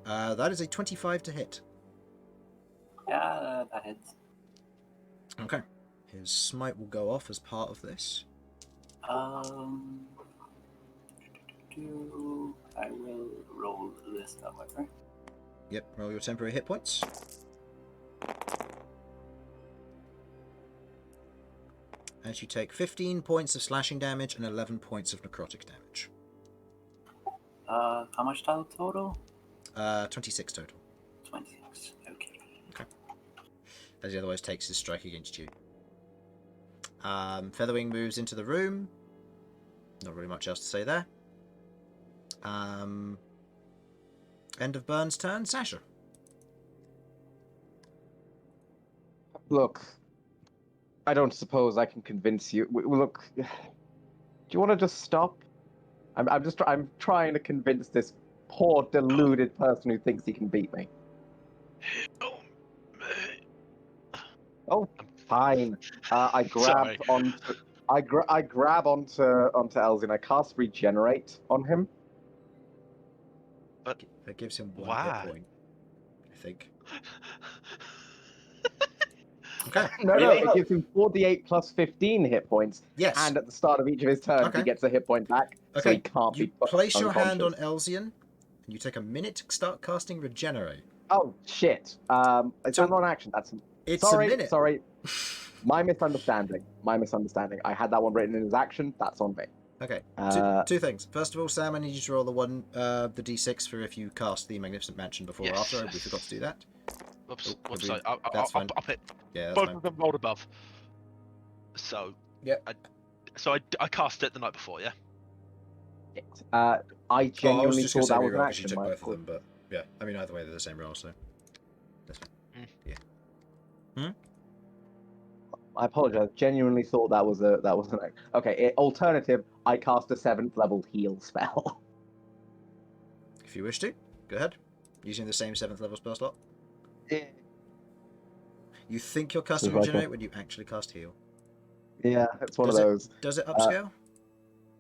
That is a 25 to hit. Yeah, that hits. Okay. His smite will go off as part of this. I will roll this, however. Yep, roll your temporary hit points. As you take 15 points of slashing damage and 11 points of necrotic damage. How much total? 26 total. 26. Okay. As he otherwise takes his strike against you. Featherwing moves into the room. Not really much else to say there. End of Bern's turn. Sasha. "Look, I don't suppose I can convince you. Look, do you want to just stop? I'm trying to convince this poor deluded person who thinks he can beat me. Oh, fine. I grab Sorry. onto I grab onto Elsyan. I cast Regenerate on him. That gives him 1 Wow. hit point, I think. Okay. No, Really? it gives him 4d8 plus 15 hit points. Yes. And at the start of each of his turns, Okay. he gets a hit point back, so Okay. he can't You be put place your hand on unconscious. Elsyan, and you take a minute to start casting Regenerate. Oh, shit. It's So- a non-action. It's Sorry, a minute. sorry. My misunderstanding. I had that one written in his action. That's on me. Okay. Uh, Two things. First of all, Sam, I need you to roll the d6 for if you cast the Magnificent Mansion before or Yes, after. We yes. forgot to do that. Whoops, Oh, whoops, we- sorry. that's fine. I'll hit Yeah, that's both fine. of them rolled above. So, Yep. I cast it the night before, yeah? I Oh, I was genuinely just going thought to say that was an reroll because you action. took My both of fault. them, but yeah, I mean either way they're the same roll, so that's fine. Yeah. I apologize. Genuinely thought that was an action. Okay. Alternative. I cast a 7th level heal spell. If you wish to, go ahead. Using the same 7th level spell slot. Yeah. You think you're casting Does Regenerate when you actually cast Heal. Yeah, it's one Does of it- those. Does it upscale?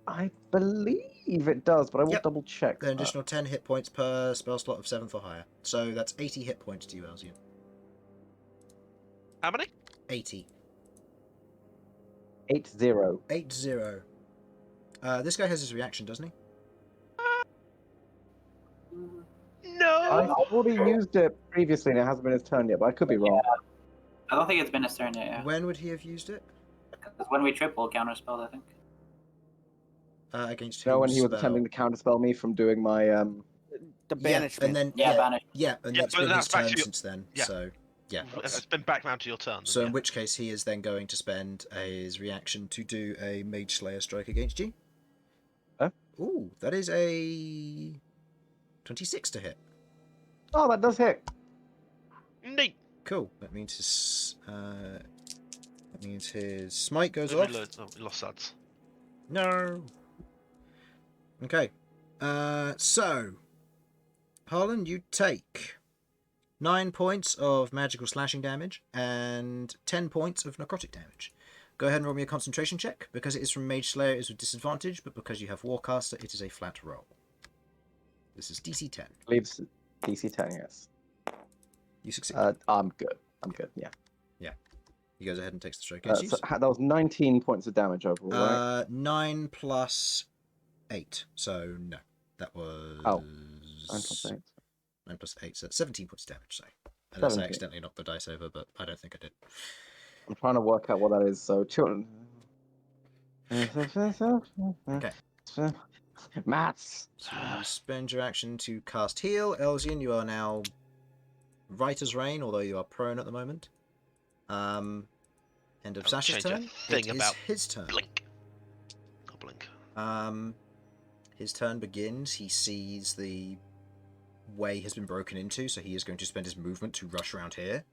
I believe it does, but I will Yep. double check. An additional 10 hit points per spell slot of 7th or higher. So that's 80 hit points to you, Elsyan. How many? 80. 8-0. 8-0. This guy has his reaction, doesn't he? No! I've already used it previously, and it hasn't been his turn yet, but I could be wrong. I don't think it's been his turn yet, yeah. When would he have used it? Because when we triple, counterspell, I think. Against You know, whose when he was spell? attempting to counterspell me from doing my The Yeah, banishment. and then Yeah, banish. yeah, and Yeah, that's but been his that's back turn to you. since then. Yeah. So yeah. It's been back round to your turn. So then, in which case he is then going to spend his reaction to do a Mage Slayer strike against you. Huh? Ooh, that is a 26 to hit. Oh, that does hit. yeah. Neat! Cool. That means his smite goes We off. lost Sudz. No. Okay. So Harlan, you take 9 points of magical slashing damage and 10 points of necrotic damage. Go ahead and roll me a concentration check. Because it is from Mage Slayer, it is with disadvantage, but because you have Warcaster, it is a flat roll. This is DC 10. Leaves DC 10, yes. You succeed. I'm good. Yeah. He goes ahead and takes the strike. So that was 19 points of damage overall, right? 9 plus 8. So, no. That was... 9 plus 8. 9 plus 8, so that's 17 points of damage, so... Unless I 17. accidentally knocked the dice over, but I don't think I did. I'm trying to work out what that is, so... Okay. Maths! So you spend your action to cast Heal. Elsyan, you are now right as rain, although you are prone at the moment. End of I'll Sasha's change a turn. thing It is about his turn. Blink. Not blink. His turn begins. He sees the way has been broken into, so he is going to spend his movement to rush around here.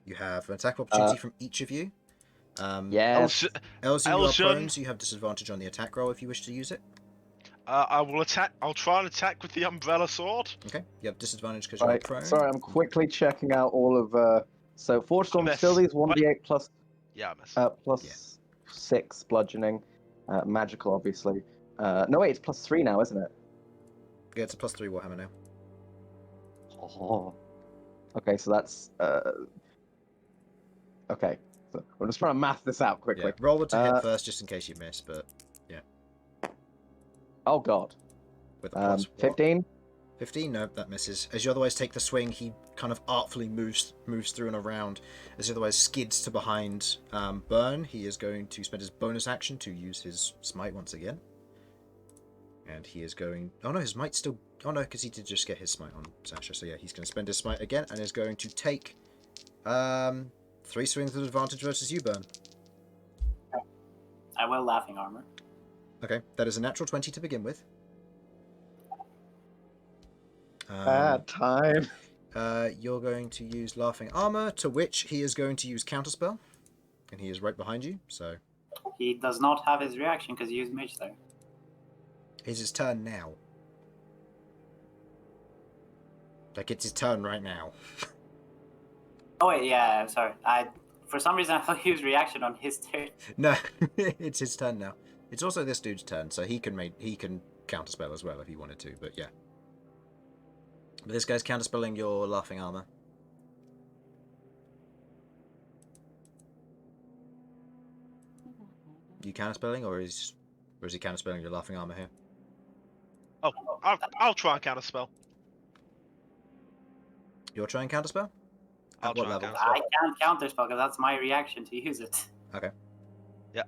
You have an attack opportunity from each of you. Yes. Elsyan, you are Elsyan. prone, so you have disadvantage on the attack roll if you wish to use it. I will attack. I'll try and attack with the umbrella sword. Okay, you have disadvantage because you are Right, prone. sorry, I'm quickly checking out all of... So, Forge Storm Miss. still leaves 1d8 plus, Yeah, I miss. plus 6 bludgeoning. Magical, obviously. No, wait, it's plus 3 now, isn't it? Yeah, it's a +3 Warhammer now. Oh. Okay, so that's... Okay, so I'm just trying to math this out quickly. Yeah, roll it to hit first, just in case you miss, but Oh, God. with a plus what? 15? 15? No, that misses. As you otherwise take the swing, he kind of artfully moves through and around. As he otherwise skids to behind Bern, he is going to spend his bonus action to use his smite once again. And he is going... Oh no, his smite's still... Oh no, because he did just get his smite on Sasha. So yeah, he's going to spend his smite again and is going to take 3 swings with advantage versus you, Bern. I will laughing armor. Okay, that is a natural 20 to begin with. Bad time. You're going to use Laughing Armor, to which he is going to use Counterspell. And he is right behind you, so... He does not have his reaction because he used Mage Slayer. It's his turn now. Like, it's his turn right now. Oh wait, yeah, sorry. For some reason, I thought he was reaction on his turn. No, it's his turn now. It's also this dude's turn, so he can counterspell as well if he wanted to. But yeah, but this guy's counterspelling your laughing armor. You counterspelling, or is he counterspelling your laughing armor here? Oh, I'll try and counterspell. You're trying counterspell? I'll At what try and level? counterspell. I can't counterspell because that's my reaction to use it. Okay. Yeah,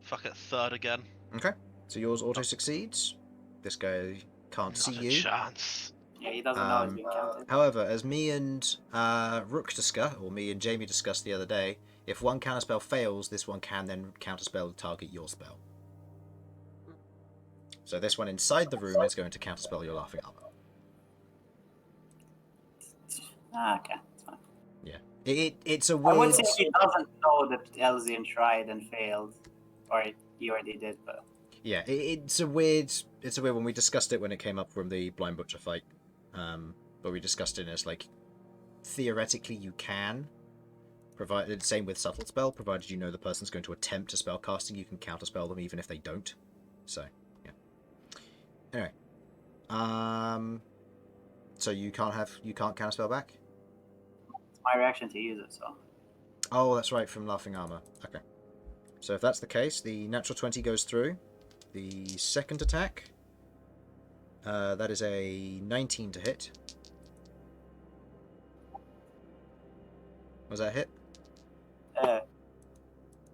fuck it, third again. Okay. So yours auto succeeds. This guy can't Not see a you. chance. Yeah, he doesn't know it's being counted. However, as me and Rook discussed, or me and Jamie discussed the other day, if one counterspell fails, this one can then counterspell to target your spell. So this one inside the room is going to counterspell your laughing armor. Okay, that's fine. Yeah. It's a I weird... would say he doesn't know that Elsyan tried and failed. Or he already did, but... Yeah, it's a weird one. We discussed it when it came up from the Blind Butcher fight. But we discussed it as, like, theoretically you can. Provided, same with Subtle Spell, provided you know the person's going to attempt to spell casting, you can counterspell them even if they don't. So, yeah. Anyway. So you can't counterspell back? It's my reaction to use it, so... Oh, that's right, from Laughing Armor. Okay. So if that's the case, the natural 20 goes through. The second attack, that is a 19 to hit. Was that a hit?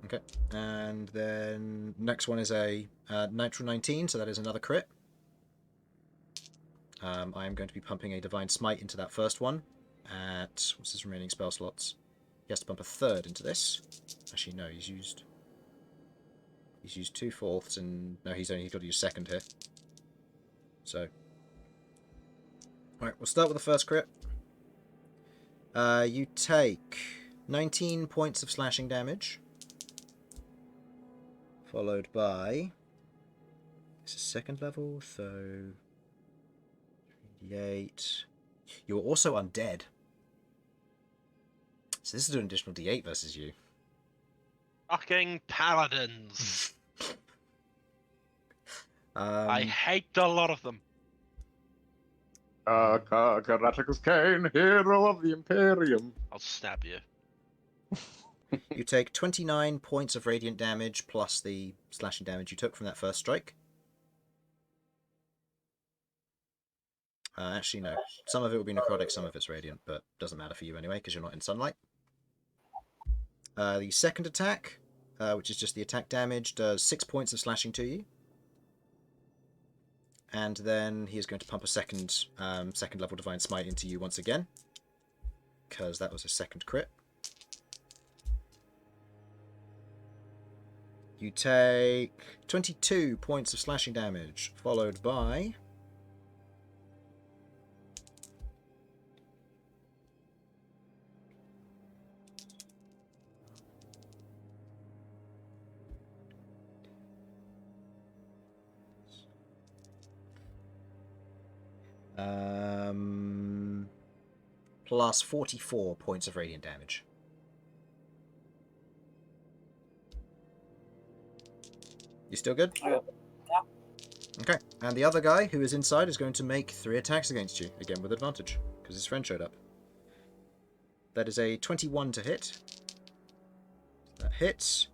Okay. And then next one is a natural 19, so that is another crit. I am going to be pumping a Divine Smite into that first one at... what's his remaining spell slots? He has to pump a third into this. Actually, no, he's used 2/4, and no, he's got to use second here. So, alright, we'll start with the first crit. You take 19 points of slashing damage, followed by... it's a second level, so 3d8. You're also undead. So this is an additional d8 versus you. Fucking paladins. I hate a lot of them. Karaticus Kane, hero of the Imperium. I'll stab you. You take 29 points of radiant damage plus the slashing damage you took from that first strike. Actually, no. Some of it will be necrotic, some of it's radiant, but doesn't matter for you anyway because you're not in sunlight. The second attack, which is just the attack damage, does 6 points of slashing to you. And then he is going to pump a second level Divine Smite into you once again, because that was a second crit. You take 22 points of slashing damage, followed by... plus 44 points of radiant damage. You still good? Yeah. Okay, and the other guy who is inside is going to make 3 attacks against you, again with advantage, because his friend showed up. That is a 21 to hit. That hits.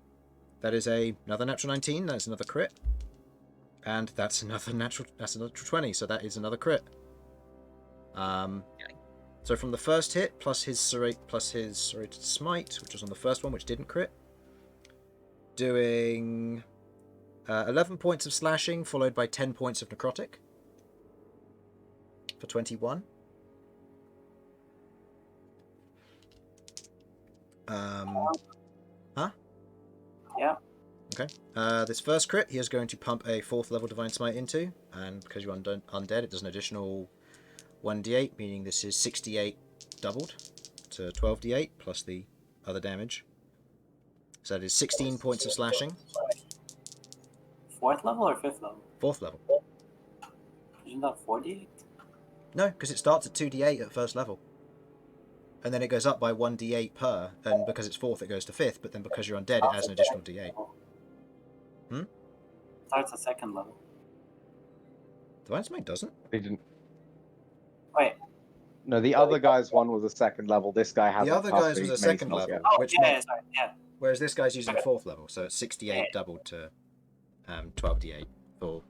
That is another natural 19, that's another crit. And that's another natural 20, so that is another crit. So from the first hit, plus his serrated smite, which was on the first one, which didn't crit, doing 11 points of slashing, followed by 10 points of necrotic, for 21. Huh? Yeah. Okay. This first crit, he is going to pump a 4th level Divine Smite into, and because you're undead, it does an additional 1d8, meaning this is 68 doubled to 12d8 plus the other damage. So that is 16 points of slashing. 4th level or 5th level? 4th level. Isn't that 48? No, because it starts at 2d8 at first level. and then it goes up by 1d8 per, and because it's 4th it goes to 5th, but then because you're undead it has an additional d8. Starts at 2nd level. Divine Smite doesn't? They didn't. Wait. No, the other guy's one was a 2nd level. This guy hasn't. The other guy's was a made 2nd spells level, yet. Oh, which yeah, meant, sorry, yeah. whereas this guy's using 4th level, so it's 68 doubled to 12d8 for...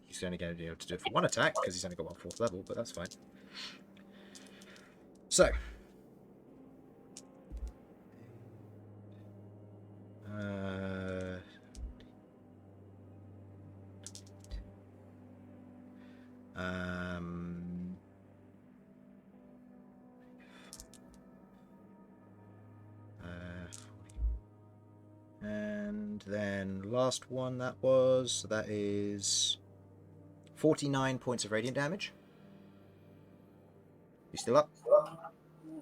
He's only going to be able to do it for 1 attack, because he's only got 1 4th level, but that's fine. So... and then last one that is 49 points of radiant damage. You still up?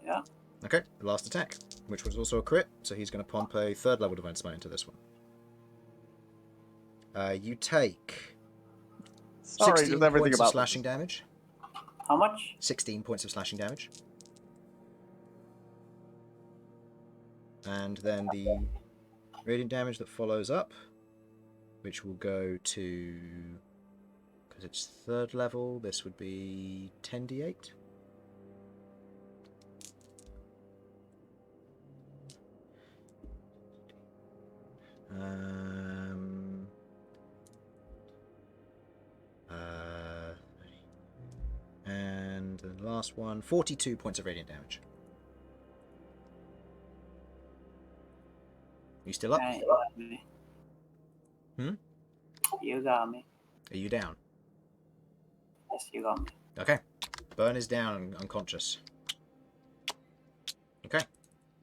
Yeah. Okay, the last attack, which was also a crit, so he's going to pump a 3rd level Divine Smite into this one. You take 16 points of slashing damage. How much? 16 points of slashing damage. And then the radiant damage that follows up, which will go to... because it's 3rd level, this would be 10d8. And the last one, 42 points of radiant damage. You still up? Yeah, you got me. Hmm? You got me. Are you down? Yes, you got me. Okay. Bern is down and unconscious. Okay,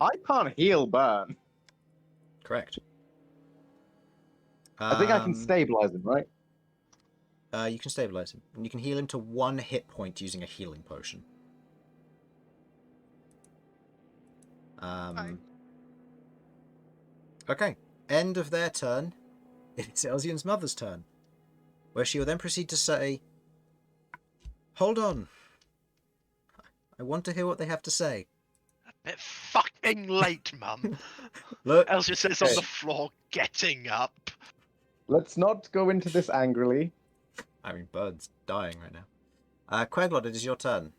I can't heal Bern. correct. I think I can stabilize him, right? You can stabilize him. And you can heal him to 1 hit point using a healing potion. Okay. End of their turn. It's Elsyan's mother's turn, where she will then proceed to say, "Hold on. I want to hear what they have to say." A bit fucking late, Mum. Look, Elsyan says on the floor, getting up. Let's not go into this angrily. I mean, Bird's dying right now. Queglod, it is your turn.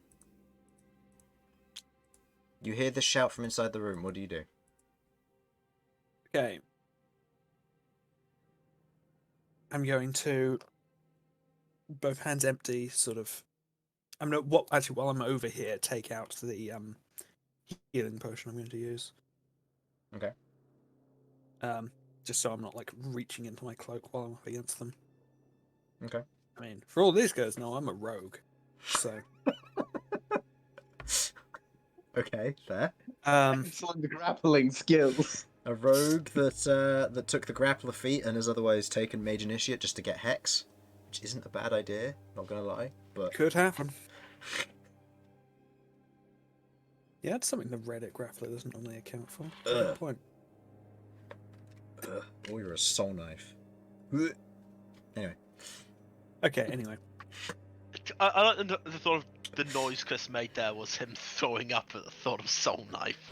You hear this shout from inside the room. What do you do? Okay. I'm going to, both hands empty, sort of. I'm gonna while I'm over here, take out the healing potion I'm going to use. Okay. Just so I'm not like reaching into my cloak while I'm up against them. Okay. I mean, for all these guys know, I'm a rogue, so. Okay, fair. Excellent grappling skills. A rogue that took the grappler feat and has otherwise taken Mage Initiate just to get Hex, which isn't a bad idea, not gonna lie, but... Could happen. Yeah, it's something the Reddit grappler doesn't normally account for. Good point. Oh, you're a soul knife. Anyway. Okay, anyway. I like the thought of the noise Chris made there was him throwing up at the thought of soul knife.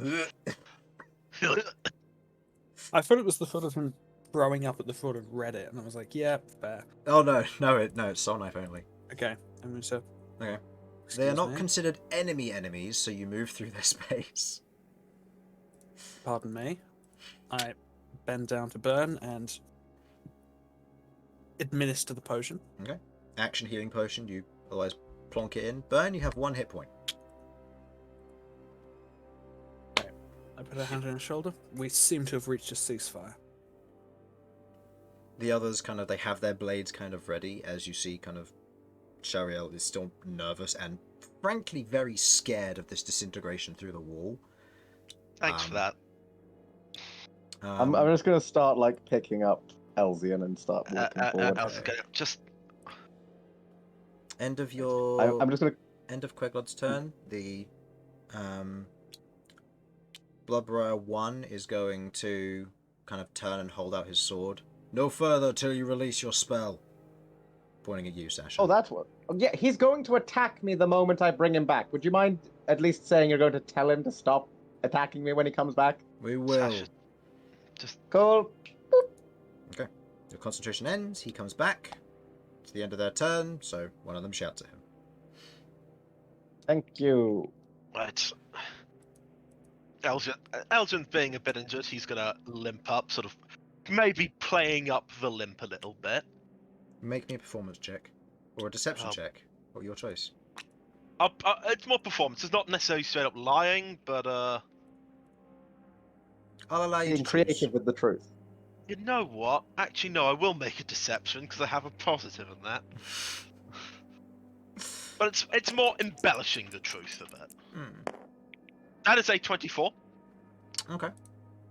I thought it was the thought of him throwing up at the thought of Reddit, and I was like, yeah, fair. Oh no, it's soul knife only. Okay, I'm going to... Okay. They are not me. considered enemies, so you move through their space. Pardon me. I bend down to Bern and administer the potion. Okay. Action healing potion, you otherwise plonk it in. Bern, you have 1 hit point. I put a hand on his shoulder. We seem to have reached a ceasefire. The others they have their blades kind of ready, as you see Shariel is still nervous and frankly very scared of this disintegration through the wall. Thanks for that. I'm just going to start picking up Elsyan and start walking forward. Just end of your... I'm just going to... End of Queglod's turn. The Bloodbriar 1 is going to turn and hold out his sword. No further till you release your spell. pointing at you, Sasha. Oh, that's what. Oh, yeah, he's going to attack me the moment I bring him back. Would you mind at least saying you're going to tell him to stop attacking me when he comes back? We will. Sasha, just Cool. Okay. Your concentration ends. He comes back. It's the end of their turn, so one of them shouts at him. Thank you. right. Elsyan being a bit injured, he's gonna limp up, sort of, maybe playing up the limp a little bit. Make me a performance check. Or a deception Oh. check. Or your choice. It's more performance. It's not necessarily straight up lying, but I'll allow you Being to creative choose. with the truth. you know what? Actually, no. I will make a deception because I have a positive in that. But it's more embellishing the truth of it. That is a 24. Okay.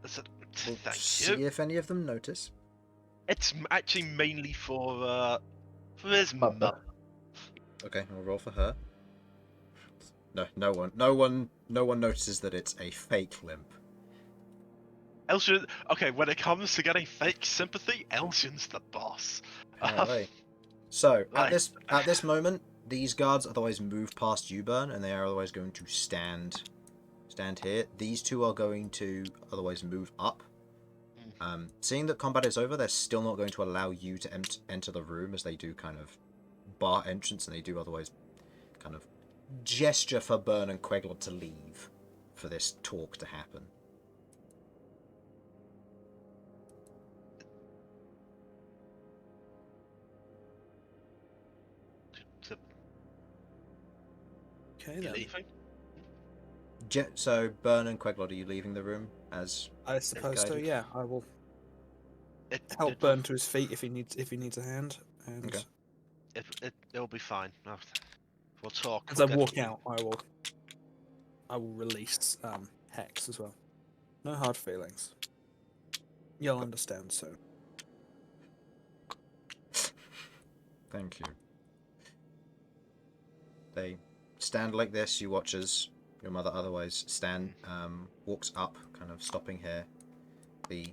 That's a, We'll thank see you. if any of them notice. It's actually mainly for his Mother. mother. Okay, I'll roll for her. No one notices that it's a fake limp. Elsyan, okay, when it comes to getting fake sympathy, Elsyan's the boss. Apparently. So Right. at this moment, these guards otherwise move past you, Bern, and they are otherwise going to stand here. These two are going to otherwise move up. Seeing that combat is over, they're still not going to allow you to enter the room, as they do kind of bar entrance, and they do otherwise kind of gesture for Bern and Queglod to leave for this talk to happen. Okay, You then. leaving? So Bern and Queglod, are you leaving the room as I suppose so. guided? Yeah, I will It, help it, Bern to his feet if he needs a hand. And Okay. It'll be fine. We'll talk. as We'll I get walk through. out, I will release Hex as well. No hard feelings. You'll understand soon. Thank you. They stand like this. You watch as your mother otherwise walks up, kind of stopping here. The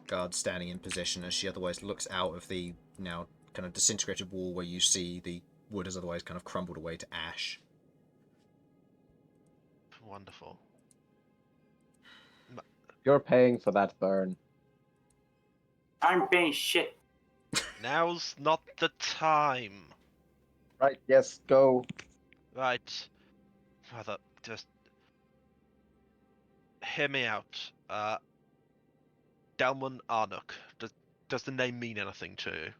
guard standing in position as she otherwise looks out of the now kind of disintegrated wall where you see the wood has otherwise kind of crumbled away to ash. Wonderful. You're paying for that, Bern. I'm paying shit. Now's not the time. Right, yes, go. Right. Rather, just hear me out. Delman Arnuk. Does the name mean anything to you?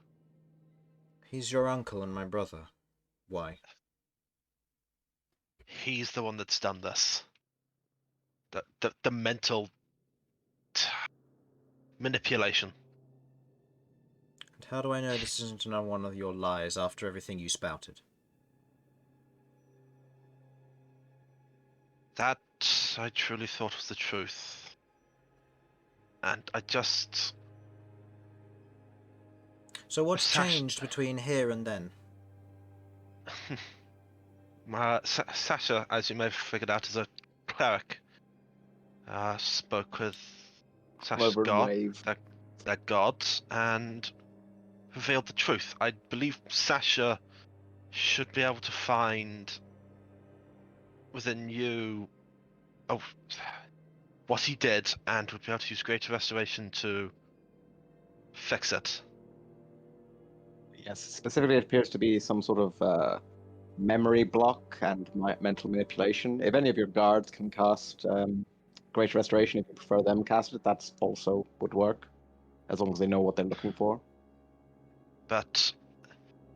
He's your uncle and my brother. Why? He's the one that's done this. The mental manipulation. And how do I know this isn't another one of your lies after everything you spouted? That I truly thought was the truth. And I just... So what's Sasha- changed between here and then? Sasha, as you may have figured out, is a cleric. Spoke with Sasha's Clever god, knave. their gods, and revealed the truth. I believe Sasha should be able to find within you what he did, and would be able to use Greater Restoration to fix it. Yes, specifically it appears to be some sort of memory block and mental manipulation. If any of your guards can cast Great Restoration, if you prefer them cast it, that's also would work, as long as they know what they're looking for. But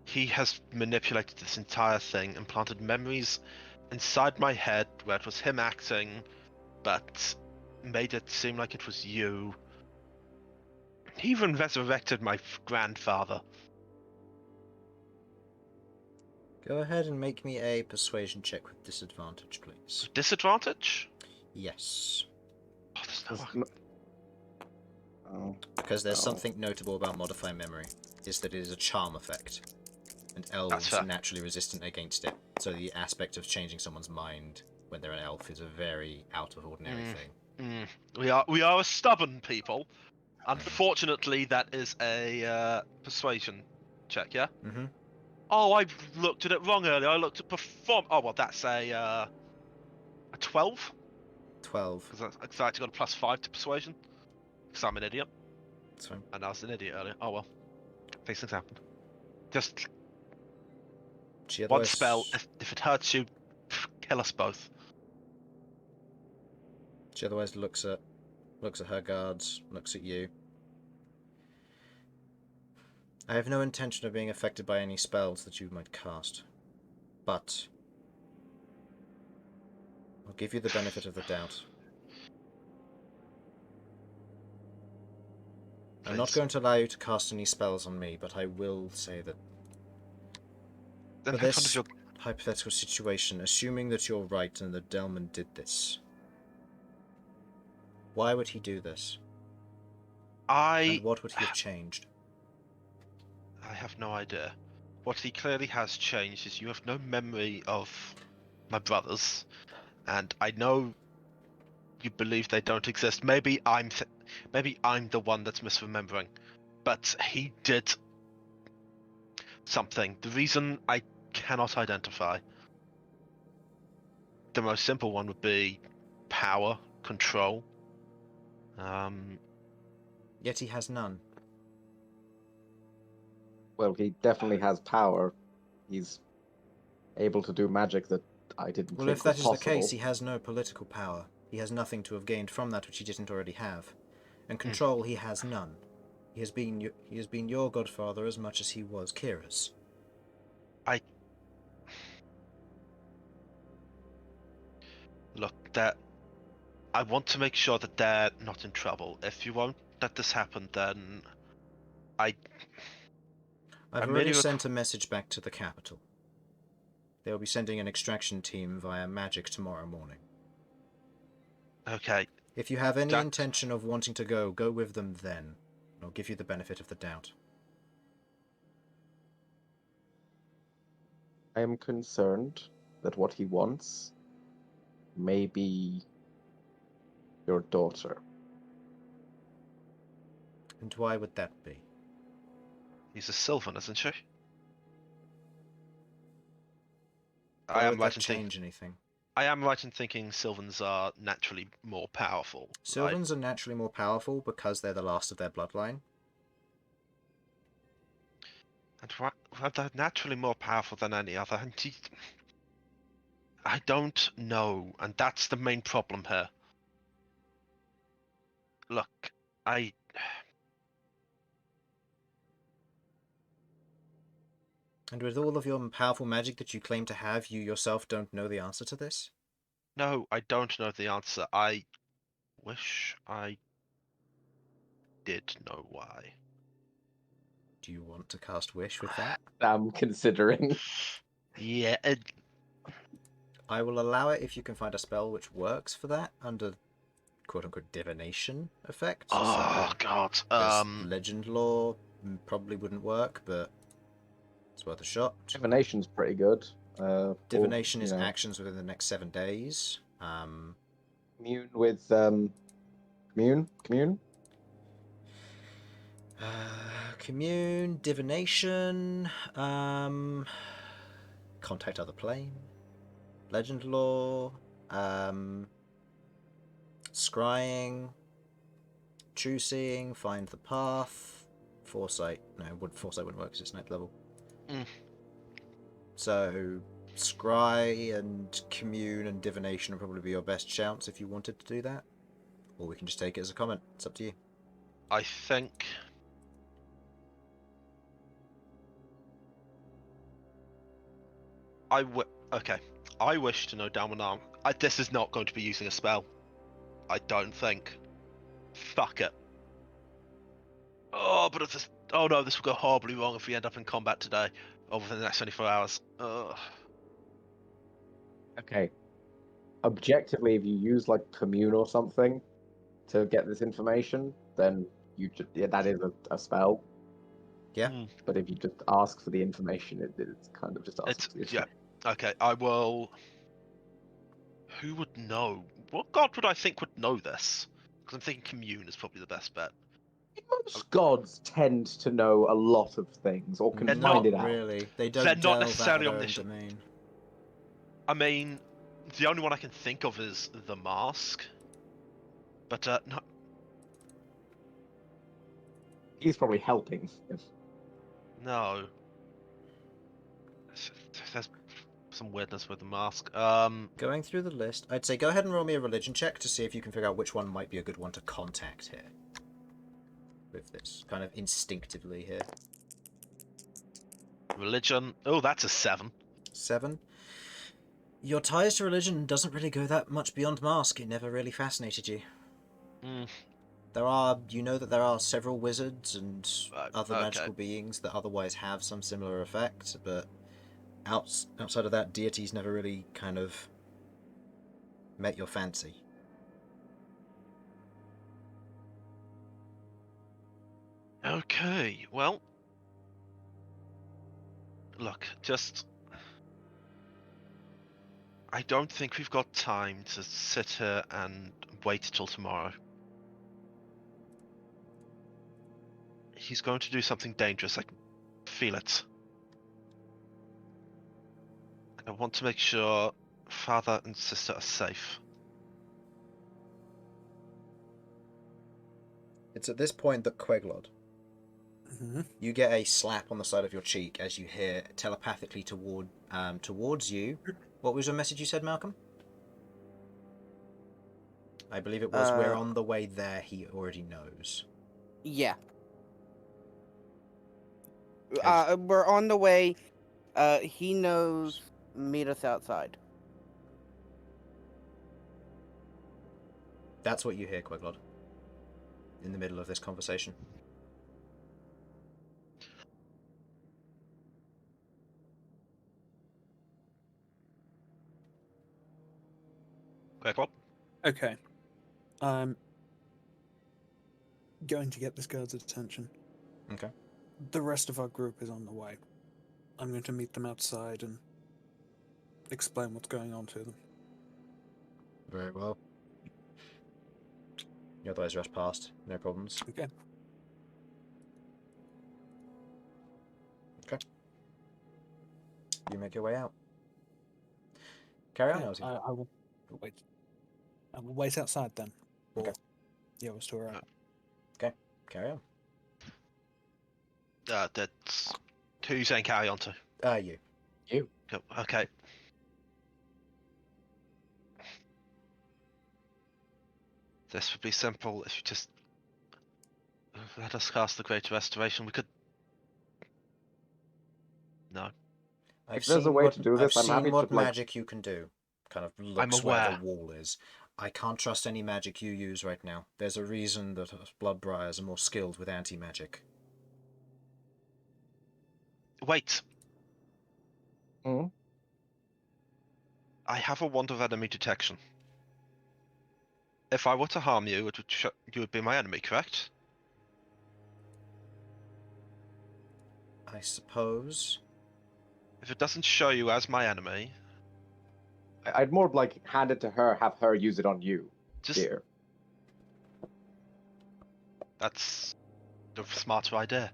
he has manipulated this entire thing and planted memories inside my head where it was him acting, but made it seem like it was you. He even resurrected my grandfather. Go ahead and make me a persuasion check with disadvantage, please. Disadvantage? Yes. Oh, there's There's no... Oh. Because there's Oh. something notable about Modify Memory, is that it is a charm effect. And elves fair. are naturally resistant against it, so the aspect of changing someone's mind when they're an elf is a very out of ordinary thing. We are a stubborn people. Unfortunately, that is a persuasion check, yeah? Mm-hmm. Oh, I looked at it wrong earlier. I looked at perform. Oh, well, that's a 12. 12. Because I actually got a +5 to persuasion. Because I'm an idiot. That's fine. And I was an idiot earlier. Oh, well. These things happen. Just She one otherwise... spell. If it hurts you, kill us both. She otherwise looks at her guards, looks at you. I have no intention of being affected by any spells that you might cast, but I'll give you the benefit of the doubt. I'm not Please. going to allow you to cast any spells on me, but I will say that Then for make fun of this your... hypothetical situation, assuming that you're right and that Delman did this, why would he do this? And what would he have changed? I have no idea. What he clearly has changed is you have no memory of my brothers, and I know you believe they don't exist. Maybe I'm the one that's misremembering, but he did something. The reason I cannot identify. The most simple one would be power, control. Yet he has none. Well, he definitely has power. He's able to do magic that I didn't Well, think if that was is possible. the case, he has no political power. He has nothing to have gained from that which he didn't already have. And control he has none. He has been your godfather as much as he was Kira's. Look, I want to make sure that they're not in trouble. If you won't let this happen, then I've I'm already really sent a message back to the capital. They'll be sending an extraction team via magic tomorrow morning. okay. If you have any intention of wanting to go with them then. I'll give you the benefit of the doubt. I am concerned that what he wants may be your daughter. And why would that be? He's a Sylvan, isn't she? Why would that change anything? I am right in thinking Sylvans are naturally more powerful. Sylvans are naturally more powerful because they're the last of their bloodline. And they're naturally more powerful than any other. And I don't know, and that's the main problem here. Look, And with all of your powerful magic that you claim to have, you yourself don't know the answer to this? No, I don't know the answer. I wish I did know why. Do you want to cast Wish with that? I'm considering. Yeah. I will allow it if you can find a spell which works for that under quote-unquote divination effect. Oh, God. Legend lore probably wouldn't work, but it's worth a shot. Divination's pretty good. Divination is actions within the next 7 days. Commune with commune. Commune, divination, contact other plane, legend lore, scrying, true seeing, find the path, foresight. No, foresight wouldn't work because it's 9th level. So scry and commune and divination would probably be your best chance if you wanted to do that, or we can just take it as a comment. It's up to you. I think okay. I wish to know Dalmanar. This is not going to be using a spell. I don't think. Fuck it. Oh, but if this... Oh no, this will go horribly wrong if we end up in combat today, or within the next 24 hours. Okay. Objectively, if you use like commune or something to get this information, then that is a spell. Yeah. But if you just ask for the information, it's kind of just asking. Yeah. Okay, I will... Who would know? What god would I think would know this? Because I'm thinking commune is probably the best bet. Most gods tend to know a lot of things, or can They're find not it out. Really, they They're don't not delve out of necessarily their own omniscient. domain. I mean, the only one I can think of is the mask. But no, He's probably helping. no. There's some weirdness with the mask. Going through the list, I'd say go ahead and roll me a religion check to see if you can figure out which one might be a good one to contact here. With this, kind of instinctively here. Religion. Oh, that's a 7. 7. Your ties to religion doesn't really go that much beyond mask. It never really fascinated you. You know that there are several wizards and other magical beings that otherwise have some similar effect, but outside of that, deities never really kind of met your fancy. Okay, well, look, I don't think we've got time to sit here and wait till tomorrow. He's going to do something dangerous, I can feel it. I want to make sure father and sister are safe. It's at this point that Queglod, you get a slap on the side of your cheek as you hear telepathically towards you. What was your message you said, Malcom? I believe it was, we're on the way there, he already knows. Yeah. We're on the way. He knows. Meet us outside. That's what you hear, Queglod, in the middle of this conversation. Queglod? Okay. I'm going to get this guard's attention. Okay. The rest of our group is on the way. I'm going to meet them outside and explain what's going on to them. Very well. You otherwise rush past, no problems. Okay. Okay. You make your way out. Carry on, Elsyan. I will wait. I will wait outside then. Okay. Yeah, we'll still around. Okay, carry on. That's who you saying carry on to? You. You. Go- Okay. This would be simple if you just let us cast the Great Restoration. We could. No. I've If there's a seen way what, to do I've this, I'm seen happy what to, like- magic you can do. Kind of I'm looks where the aware. wall is. I can't trust any magic you use right now. There's a reason that Bloodbriars are more skilled with anti-magic. Wait. Hmm? I have a wand of enemy detection. If I were to harm you, you would be my enemy, correct? I suppose. If it doesn't show you as my enemy, I'd more like hand it to her, have her use it on you. just Dear. that's the smarter idea.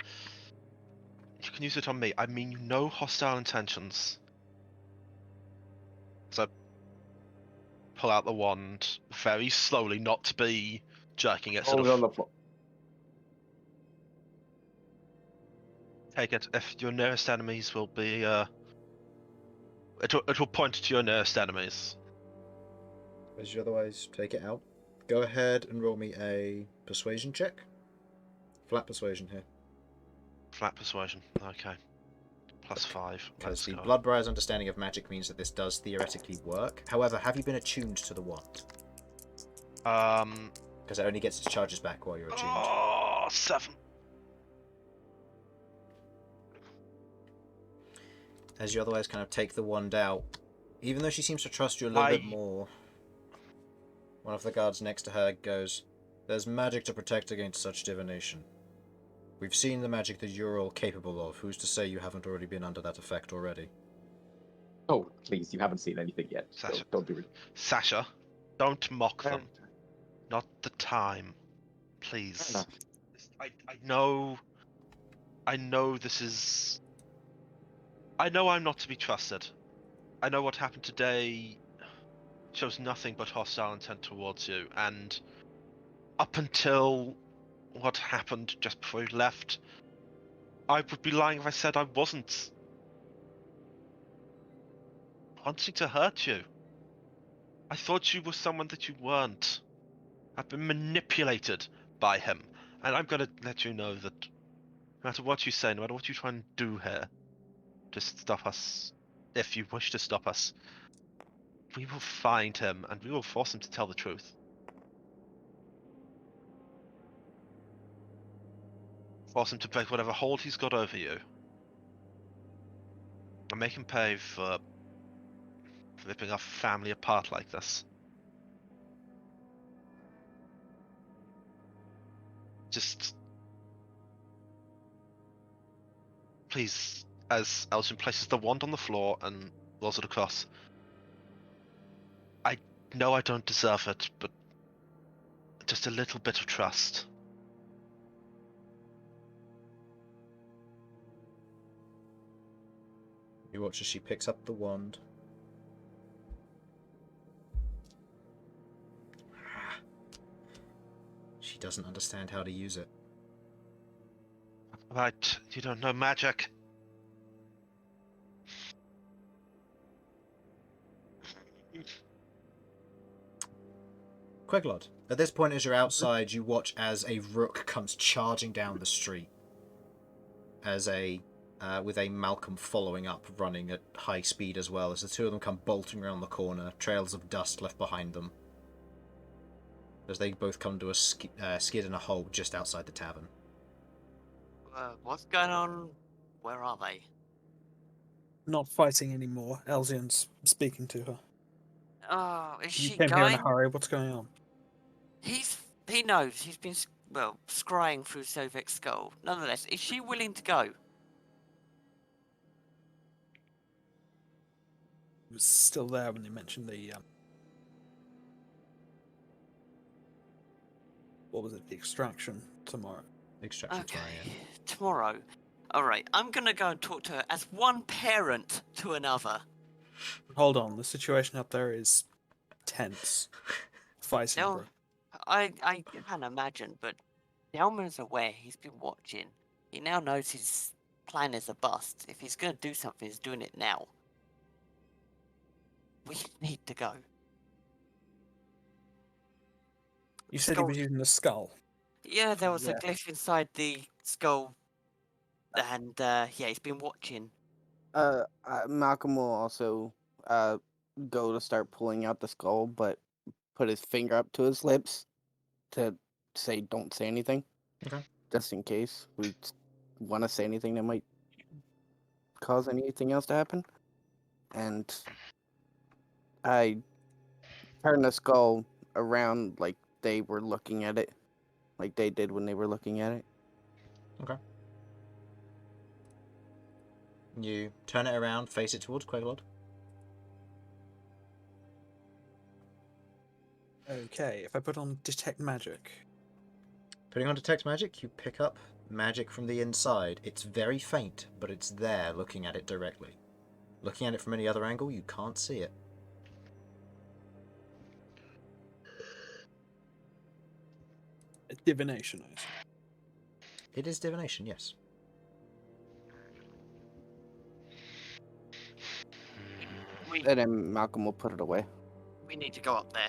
You can use it on me. I mean, no hostile intentions. So pull out the wand very slowly, not to be jerking it. Sort Hold it on of the floor. take it. If your nearest enemies will be, it will point to your nearest enemies. As you otherwise take it out, go ahead and roll me a persuasion check. Flat persuasion here. Flat persuasion. Okay. +5. Because Let's the go. Bloodbriar's understanding of magic means that this does theoretically work. However, have you been attuned to the wand? Because it only gets its charges back while you're attuned. Oh, 7. As you otherwise kind of take the wand out, even though she seems to trust you a little bit more, one of the guards next to her goes, "There's magic to protect against such divination. We've seen the magic that you're all capable of. Who's to say you haven't already been under that effect already?" Oh, please, you haven't seen anything yet. Sasha. Don't be rude. Sasha, don't mock Fair them. Not the time. Fair Please. enough. I know this is... I know I'm not to be trusted. I know what happened today shows nothing but hostile intent towards you, and up until what happened just before you left, I would be lying if I said I wasn't wanting to hurt you. I thought you were someone that you weren't. I've been manipulated by him, and I'm gonna let you know that no matter what you say, no matter what you try and do here to stop us, if you wish to stop us, we will find him and we will force him to tell the truth. Force him to break whatever hold he's got over you. And make him pay for ripping our family apart like this. Just... Please, as Elsyan places the wand on the floor and rolls it across. I know I don't deserve it, but just a little bit of trust. You watch as she picks up the wand. She doesn't understand how to use it. Right, you don't know magic. Queglod, at this point as you're outside, you watch as a rook comes charging down the street. As with a Malcom following up, running at high speed as well, as the two of them come bolting around the corner, trails of dust left behind them. As they both come to a skid and a halt just outside the tavern. What's going on? Where are they? Not fighting anymore. Elsyan's speaking to her. Oh, is You she came here in a going? hurry. What's going on? He knows. He's been, scrying through Sovik's skull. Nonetheless, is she willing to go? It was still there when you mentioned the what was it? The extraction tomorrow. Extraction tomorrow, yeah. Tomorrow. All right. I'm gonna go and talk to her as one parent to another. Hold on. The situation out there is tense. Fighting, bro. I can imagine, but Delman's aware. He's been watching. He now knows his plan is a bust. If he's gonna do something, he's doing it now. We need to go. You said he was using the skull. Yeah, there was a Yeah. glyph inside the skull, and yeah, he's been watching. Malcolm will also go to start pulling out the skull, but put his finger up to his lips to say, "Don't say anything." Okay. Just in case we want to say anything that might cause anything else to happen. And I turned the skull around like they were looking at it, like they did when they were looking at it. Okay. You turn it around, face it towards Queglod. Okay, if I put on detect magic. Putting on detect magic, you pick up magic from the inside. It's very faint, but it's there looking at it directly. Looking at it from any other angle, you can't see it. Divination, I assume. It is divination, yes. And then Malcolm will put it away. We need to go up there.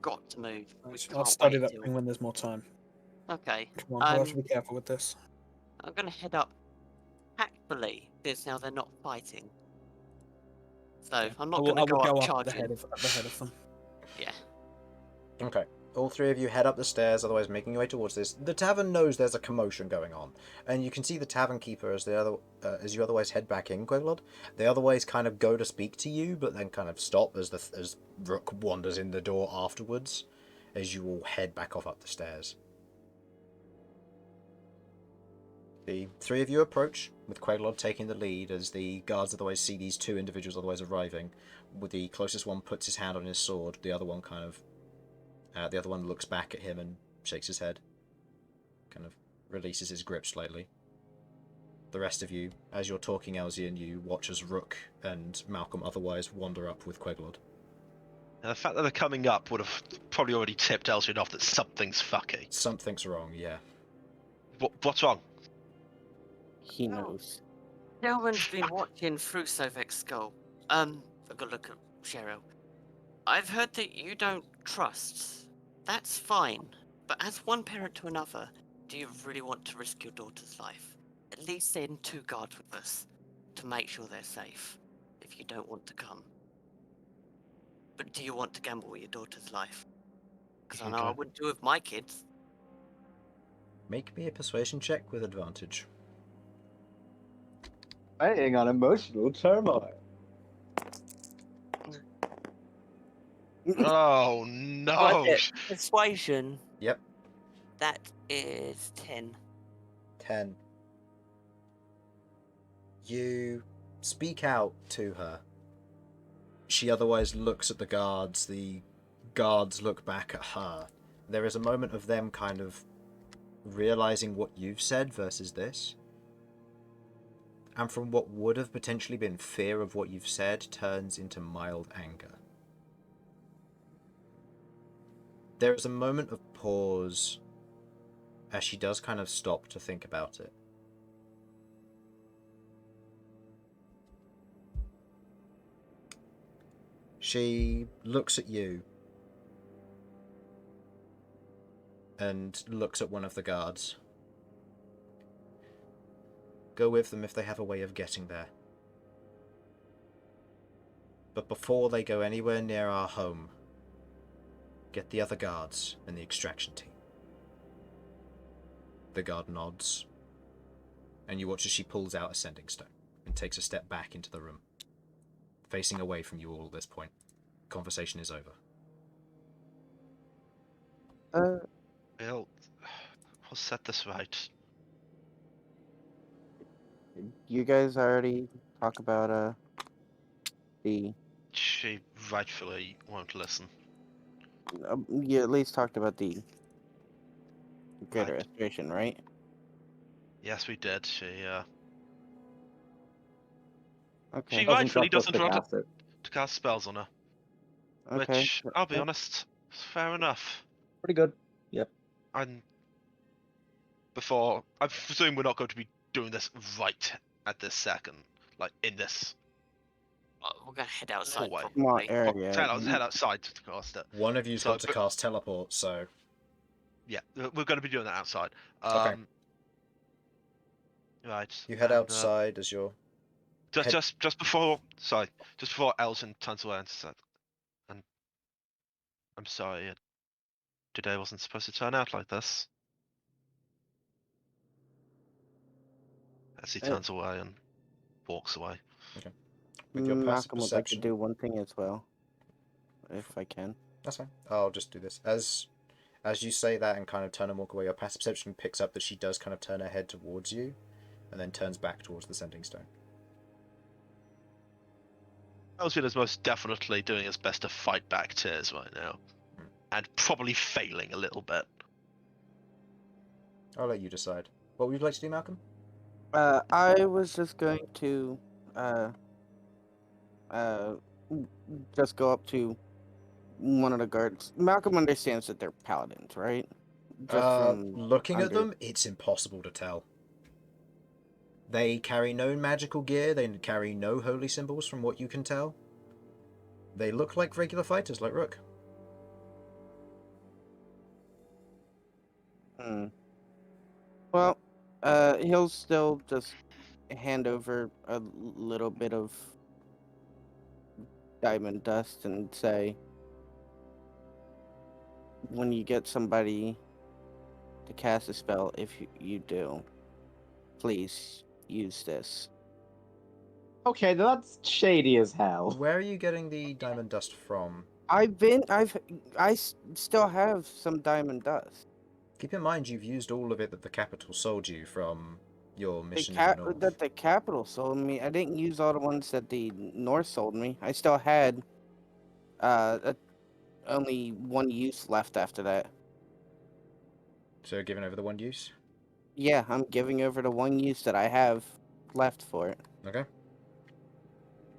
Got to move. We I'll can't study wait that till- thing when there's more time. Okay. Come on, we'll have to be careful with this. I'm gonna head up tactfully, because now they're not fighting. So I'm not I gonna will go go up up charging. at the head of them. Yeah. Okay. All three of you head up the stairs, otherwise making your way towards this. The tavern knows there's a commotion going on, and you can see the tavern keeper as as you otherwise head back in, Queglod. They otherwise kind of go to speak to you, but then kind of stop as Rook wanders in the door afterwards, as you all head back off up the stairs. The three of you approach, with Queglod taking the lead as the guards otherwise see these two individuals otherwise arriving. With the closest one puts his hand on his sword, the other one looks back at him and shakes his head. Kind of releases his grip slightly. The rest of you, as you're talking, Elsyan, you watch as Rook and Malcom otherwise wander up with Queglod. And the fact that they're coming up would have probably already tipped Elsyan off that something's fucky. Something's wrong, yeah. What's wrong? He No. knows. Gentleman's been watching through Sovek's skull. I've got to look at Cheryl. I've heard that you don't trust. That's fine. But as one parent to another, do you really want to risk your daughter's life? At least send 2 guards with us to make sure they're safe, if you don't want to come. But do you want to gamble with your daughter's life? Because I know I wouldn't do it with my kids. Make me a persuasion check with advantage. Playing on emotional turmoil. Oh no! Persuasion. Yep. That is 10. 10. You speak out to her. She otherwise looks at the guards look back at her. There is a moment of them kind of realizing what you've said versus this. And from what would have potentially been fear of what you've said turns into mild anger. There is a moment of pause as she does kind of stop to think about it. She looks at you and looks at one of the guards. Go with them if they have a way of getting there. But before they go anywhere near our home, get the other guards and the extraction team. The guard nods, and you watch as she pulls out a sending stone and takes a step back into the room, facing away from you all at this point. Conversation is over. Well, I'll set this right. You guys already talk about the She rightfully won't listen. you at least talked about the greater Right. restoration, right? Yes, we did. She Okay. She Doesn't rightfully just us doesn't to want cast it. to cast spells on her. Okay. Which, I'll be honest, is fair enough. Pretty good. Yep. And I presume we're not going to be doing this right at this second, like in this We're going to head outside, hallway. Small probably. area. Head outside to cast it. One of you's So, got to but- cast teleport, so... Yeah, we're going to be doing that outside. Okay. Right. You head and, outside as you're... head- just before Elsyan turns away and said, "And I'm sorry, today wasn't supposed to turn out like this." As he turns away and walks away. With your passive Malcolm would like to perception... do one thing as well, if I can. That's fine. I'll just do this. As you say that and kind of turn and walk away, your passive perception picks up that she does kind of turn her head towards you, and then turns back towards the sending stone. Elsyan is most definitely doing his best to fight back tears right now. And probably failing a little bit. I'll let you decide. What would you like to do, Malcolm? I was just going to just go up to one of the guards. Malcolm understands that they're paladins, right? Looking at under- them, it's impossible to tell. They carry no magical gear, they carry no holy symbols from what you can tell. They look like regular fighters, like Rook. Well, he'll still just hand over a little bit of diamond dust and say, when you get somebody to cast a spell, if you do, please use this. Okay, that's shady as hell. Where are you getting the diamond dust from? I still have some diamond dust. Keep in mind you've used all of it that the capital sold you from your mission in the north. That the capital sold me. I didn't use all the ones that the north sold me. I still had only one use left after that. So giving over the one use? Yeah, I'm giving over the one use that I have left for it. Okay.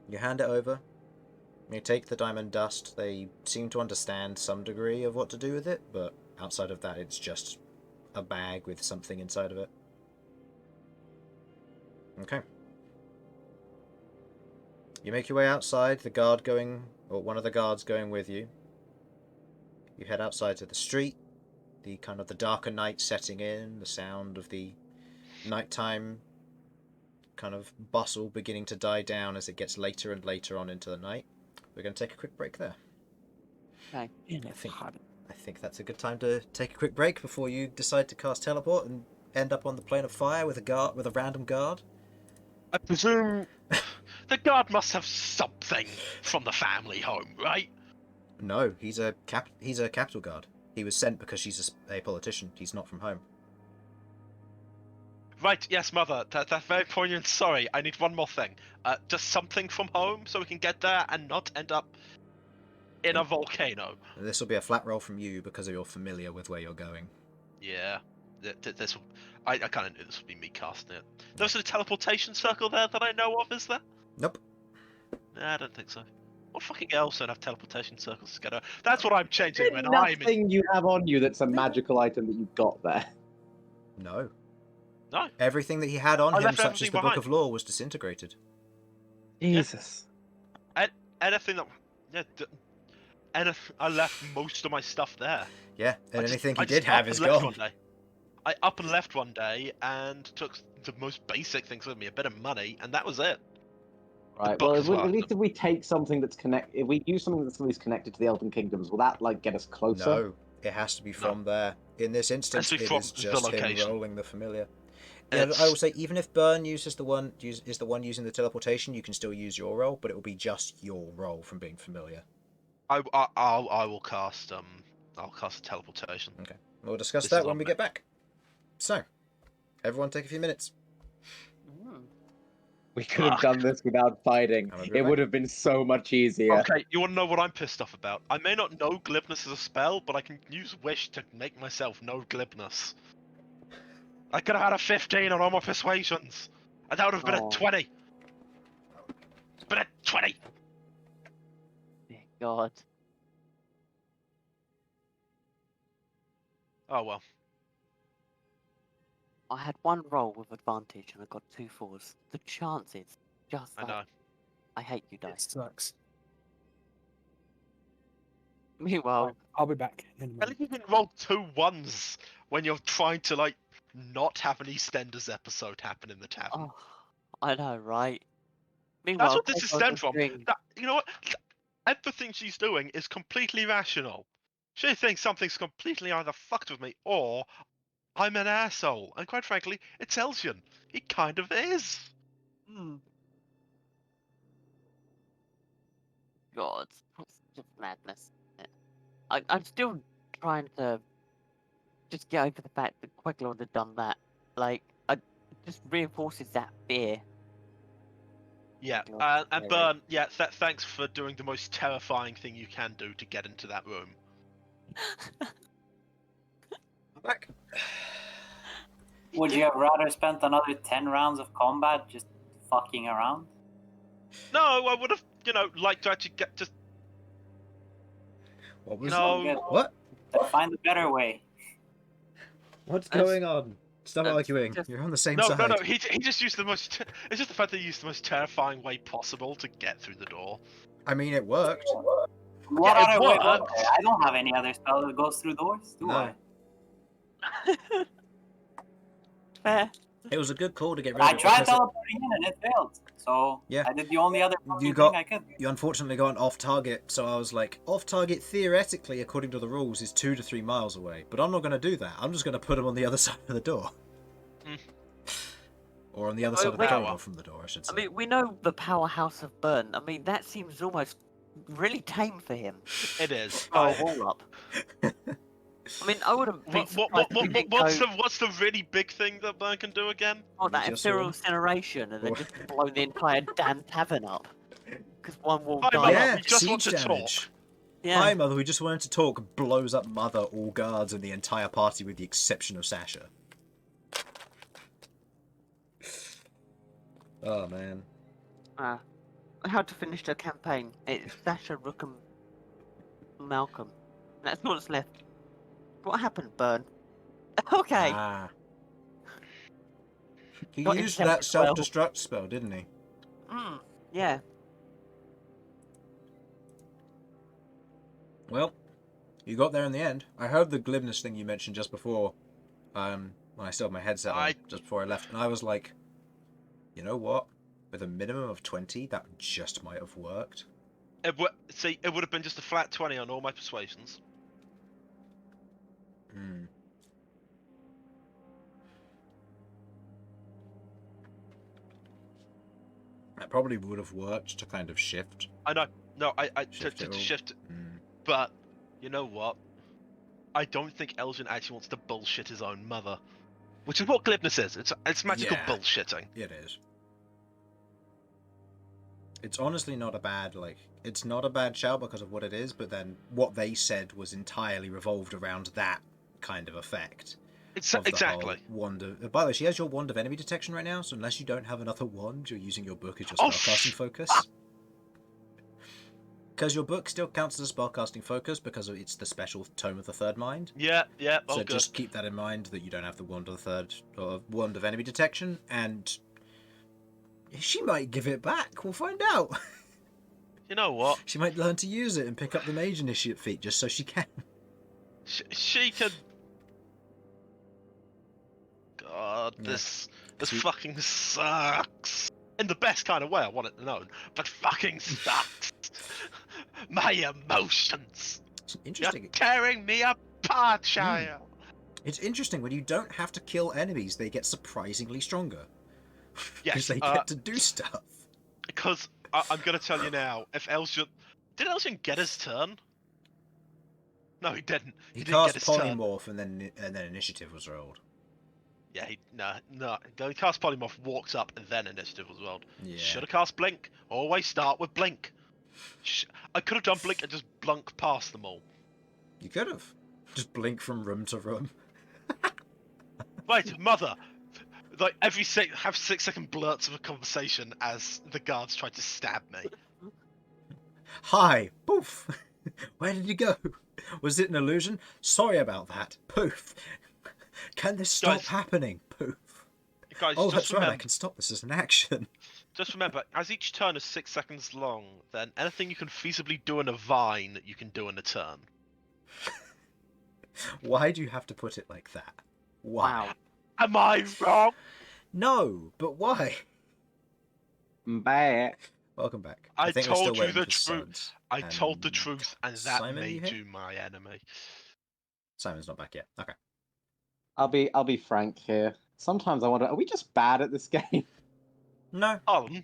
You hand it over. You take the diamond dust. They seem to understand some degree of what to do with it, but outside of that, it's just a bag with something inside of it. Okay. You make your way outside, one of the guards going with you. You head outside to the street, the darker night setting in, the sound of the nighttime kind of bustle beginning to die down as it gets later and later on into the night. We're going to take a quick break there. Okay. I think that's a good time to take a quick break before you decide to cast teleport and end up on the plane of fire with a random guard. I presume the guard must have something from the family home, right? No, he's a capital guard. He was sent because she's a politician. He's not from home. Right, yes, Mother. That's very poignant. Sorry, I need one more thing. Just something from home so we can get there and not end up in a volcano. This will be a flat roll from you because you're familiar with where you're going. Yeah, I kind of knew this would be me casting it. There's a teleportation circle there that I know of, is there? Nope. Nah, I don't think so. What fucking else don't have teleportation circles to get over? That's what I'm changing when Nothing you have on you that's a magical item that you've got there. No. No. Everything that he had on I him, left such as everything the Book behind. of Law, was disintegrated. Jesus. Anything that... Yeah, I left most of my stuff there. Yeah, and anything he I did just have up is and left gone. one day. I up and left one day and took the most basic things with me, a bit of money, and that was it. Right. book Well, as well. at least if we take something that's if we use something that's at least connected to the Elven Kingdoms, will that get us closer? No, it has to be from there. In this instance, Has to it be is from the just him location. rolling the familiar. Yeah, I will It's- say, even if Bern is the one using the teleportation, you can still use your roll, but it will be just your roll from being familiar. I will cast I'll cast teleportation. Okay, we'll discuss This that is when on we me. get back. So, everyone, take a few minutes. We could have Fuck. done this without fighting. I'll be It right would back. have been so much easier. Okay, you want to know what I'm pissed off about? I may not know glibness as a spell, but I can use wish to make myself know glibness. I could have had a 15 on all my persuasions, and that would have been Oh. a 20. It's been a 20. Dear God. Oh well. I had one roll with advantage and I got 2 4s. The chances, just I like... know. I hate you, It dice. sucks. Meanwhile, Right, I'll be back in a At minute. least you didn't roll 2 1s when you're trying to not have an EastEnders episode happen in the tavern. oh, I know, right? That's Meanwhile, what this is Queglod stemmed was from. doing- You know what? Everything she's doing is completely rational. She thinks something's completely either fucked with me or I'm an asshole. And quite frankly, it's Elsyan. He kind of is. God, it's just madness. I'm still trying to just get over the fact that Queglod had done that. It just reinforces that fear. Yeah, Queglod, and very- Bern, yeah, thanks for doing the most terrifying thing you can do to get into that room. I'm back. Would you have rather spent another 10 rounds of combat just fucking around? No, I would have, liked to actually get just, What was No. What? Then find a better way. What's That's- going on? Stop that's arguing. just- You're on the same no, side. no, no. He just used the most. It's just the fact that he used the most terrifying way possible to get through the door. I mean, it worked. What it other way was worked. there? I don't have any other spell that goes through doors, do No. I? Fair. It was a good call to get rid of I it tried because teleporting in and it failed. So Yeah. I did the only other fucking got- thing I could. you unfortunately got an off target, so I was like, off target theoretically, according to the rules, is 2 to 3 miles away. But I'm not going to do that. I'm just going to put him on the other side of the door. Mm. Or on the other Oh, side of the wait. corridor from the door, I should say. I mean, we know the powerhouse of Bern. I mean, that seems almost really tame for him. It is. Oh, wall up. I mean, I would have been surprised if he didn't go What's the really big thing that Bern can do again? for that Use ethereal your sword. incineration and then Or- just blow the entire damn tavern up. Because one will Hi, die. Mother, Yeah, we just want siege to damage. talk. Yeah. Hi, Mother, we just wanted to talk. Blows up Mother, all guards, and the entire party with the exception of Sasha. Oh man. How to finish the campaign. It's Sasha, Rook, and Malcom. That's all that's left. What happened, Bern? Okay. Ah. He Got used himself that as well. self-destruct spell, didn't he? Yeah. Well, you got there in the end. I heard the glibness thing you mentioned just before, when I still had my headset on, just before I left, and I was like, you know what? With a minimum of 20, that just might have worked. It would have been just a flat 20 on all my persuasions. Hmm. That probably would have worked to kind of shift. I know. No, I Shift to it all. shift. Hmm. But you know what? I don't think Elsyan actually wants to bullshit his own mother, which is what glibness is. It's magical Yeah. bullshitting. It is. It's honestly not a bad, it's not a bad shout because of what it is, but then what they said was entirely revolved around that kind of effect. Of the Exactly. whole wand of, by the way, she has your wand of enemy detection right now, so unless you don't have another wand, you're using your book as your spellcasting focus. Because your book still counts as a spellcasting focus because it's the special tome of the third mind. Yeah. So Good. just keep that in mind that you don't have the wand of the third or wand of enemy detection, and she might give it back. We'll find out. You know what? She might learn to use it and pick up the mage initiate feat just so she can. She could. God, Yeah. this fucking sucks. In the best kind of way, I want it known, but fucking sucks. My emotions. It's interesting. You're tearing me apart, child. It's interesting when you don't have to kill enemies; they get surprisingly stronger. Yes, Because they get to do stuff. Because I'm gonna tell you now, if Elsyan did Elsyan get his turn? No, he didn't. He didn't cast get his turn. polymorph, and then initiative was rolled. Yeah, no. He cast polymorph, walked up, and then initiative was rolled. Yeah. Should have cast blink. Always start with blink. I could have done blink and just blunk past them all. You could have just blink from room to room. Right, mother. Like have 6-second blurts of a conversation as the guards try to stab me. Hi, poof. Where did you go? Was it an illusion? Sorry about that. Poof. Can this stop Guys- happening? Poof. Guys, Oh, just that's remember, right. I can stop this as an action. Just remember, as each turn is 6 seconds long, then anything you can feasibly do in a vine, you can do in a turn. Why do you have to put it like that? Why? Wow. Am I wrong? No, but why? Back. Welcome back. I think we're told still you waiting the for truth. Sudz. I told the And truth, and that Simon, you made here? you my enemy. Simon's not back yet. Okay. I'll be frank here. Sometimes I wonder, are we just bad at this game? No, Harlan,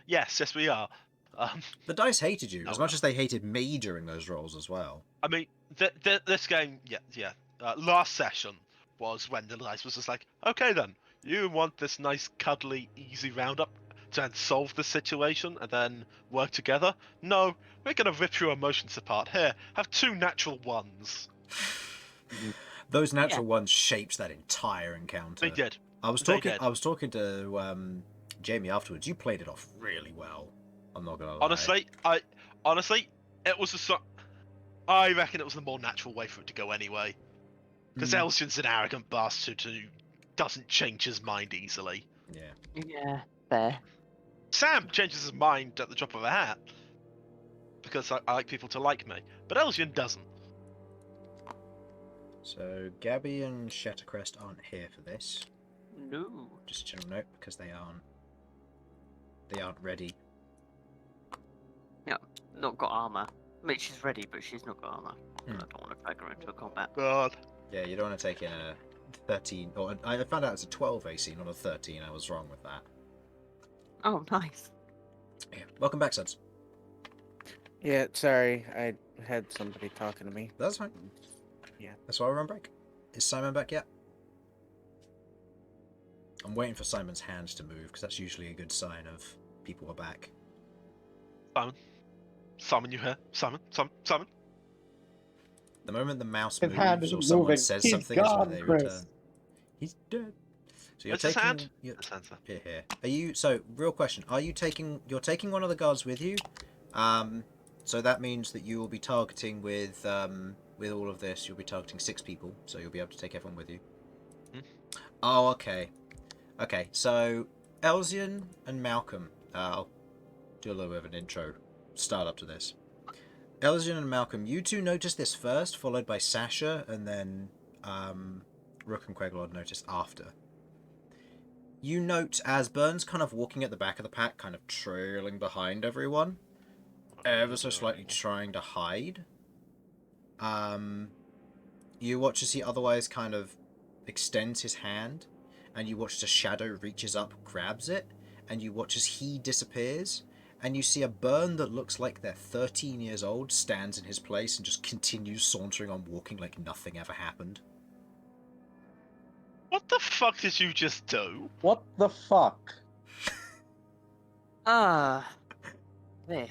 yes, we are. the dice hated you No, as much as they hated me during those rolls as well. I mean, this game, yeah. Last session was when the dice was just like, okay then, you want this nice, cuddly, easy roundup to then solve the situation and then work together? No, we're gonna rip your emotions apart. Here, have 2 natural ones. Those natural ones shaped that entire encounter. They did. I was They talking. did. I was talking to Jamie afterwards. You played it off really well. I'm not gonna lie. Honestly, it was I reckon it was the more natural way for it to go anyway. Because Elsyan's an arrogant bastard who doesn't change his mind easily. Yeah. Yeah, fair. Sam changes his mind at the drop of a hat. Because I like people to like me. But Elsyan doesn't. So Gabby and Shattercrest aren't here for this. No. Just a general note because they aren't ready. Not got armor. I mean, she's ready, but she's not got armor. Hmm. I don't want to drag her into a combat. God. Yeah, you don't want to take in a 13. Or I found out it's a 12 AC, not a 13. I was wrong with that. Oh, nice. Yeah. Welcome back, Sudz. Yeah, sorry, I had somebody talking to me. That's fine. Yeah. That's why we're on break. Is Simon back yet? I'm waiting for Simon's hands to move because that's usually a good sign of people are back. Simon, you here? Simon? The moment the mouse His hand moves or isn't someone moving. says He's something is when gone, they Chris. return. He's dead. So you're Where's his taking. hand? You're, His hand's there. here. Are you? So, real question: are you taking? You're taking one of the guards with you. So that means that you will be targeting with all of this. You'll be targeting 6 people, so you'll be able to take everyone with you. Hmm. Oh, okay. Okay, so Elsyan and Malcom. I'll do a little bit of an intro start up to this. Elsyan and Malcom, you two notice this first, followed by Sasha, and then Rook and Queglod notice after. You note as Bern's kind of walking at the back of the pack, kind of trailing behind everyone, ever so slightly trying to hide. You watch as he otherwise kind of extends his hand, and you watch as a shadow reaches up, grabs it, and you watch as he disappears, and you see a Bern that looks like they're 13 years old stands in his place and just continues sauntering on, walking like nothing ever happened. What the fuck did you just do? What the fuck? Ah, there.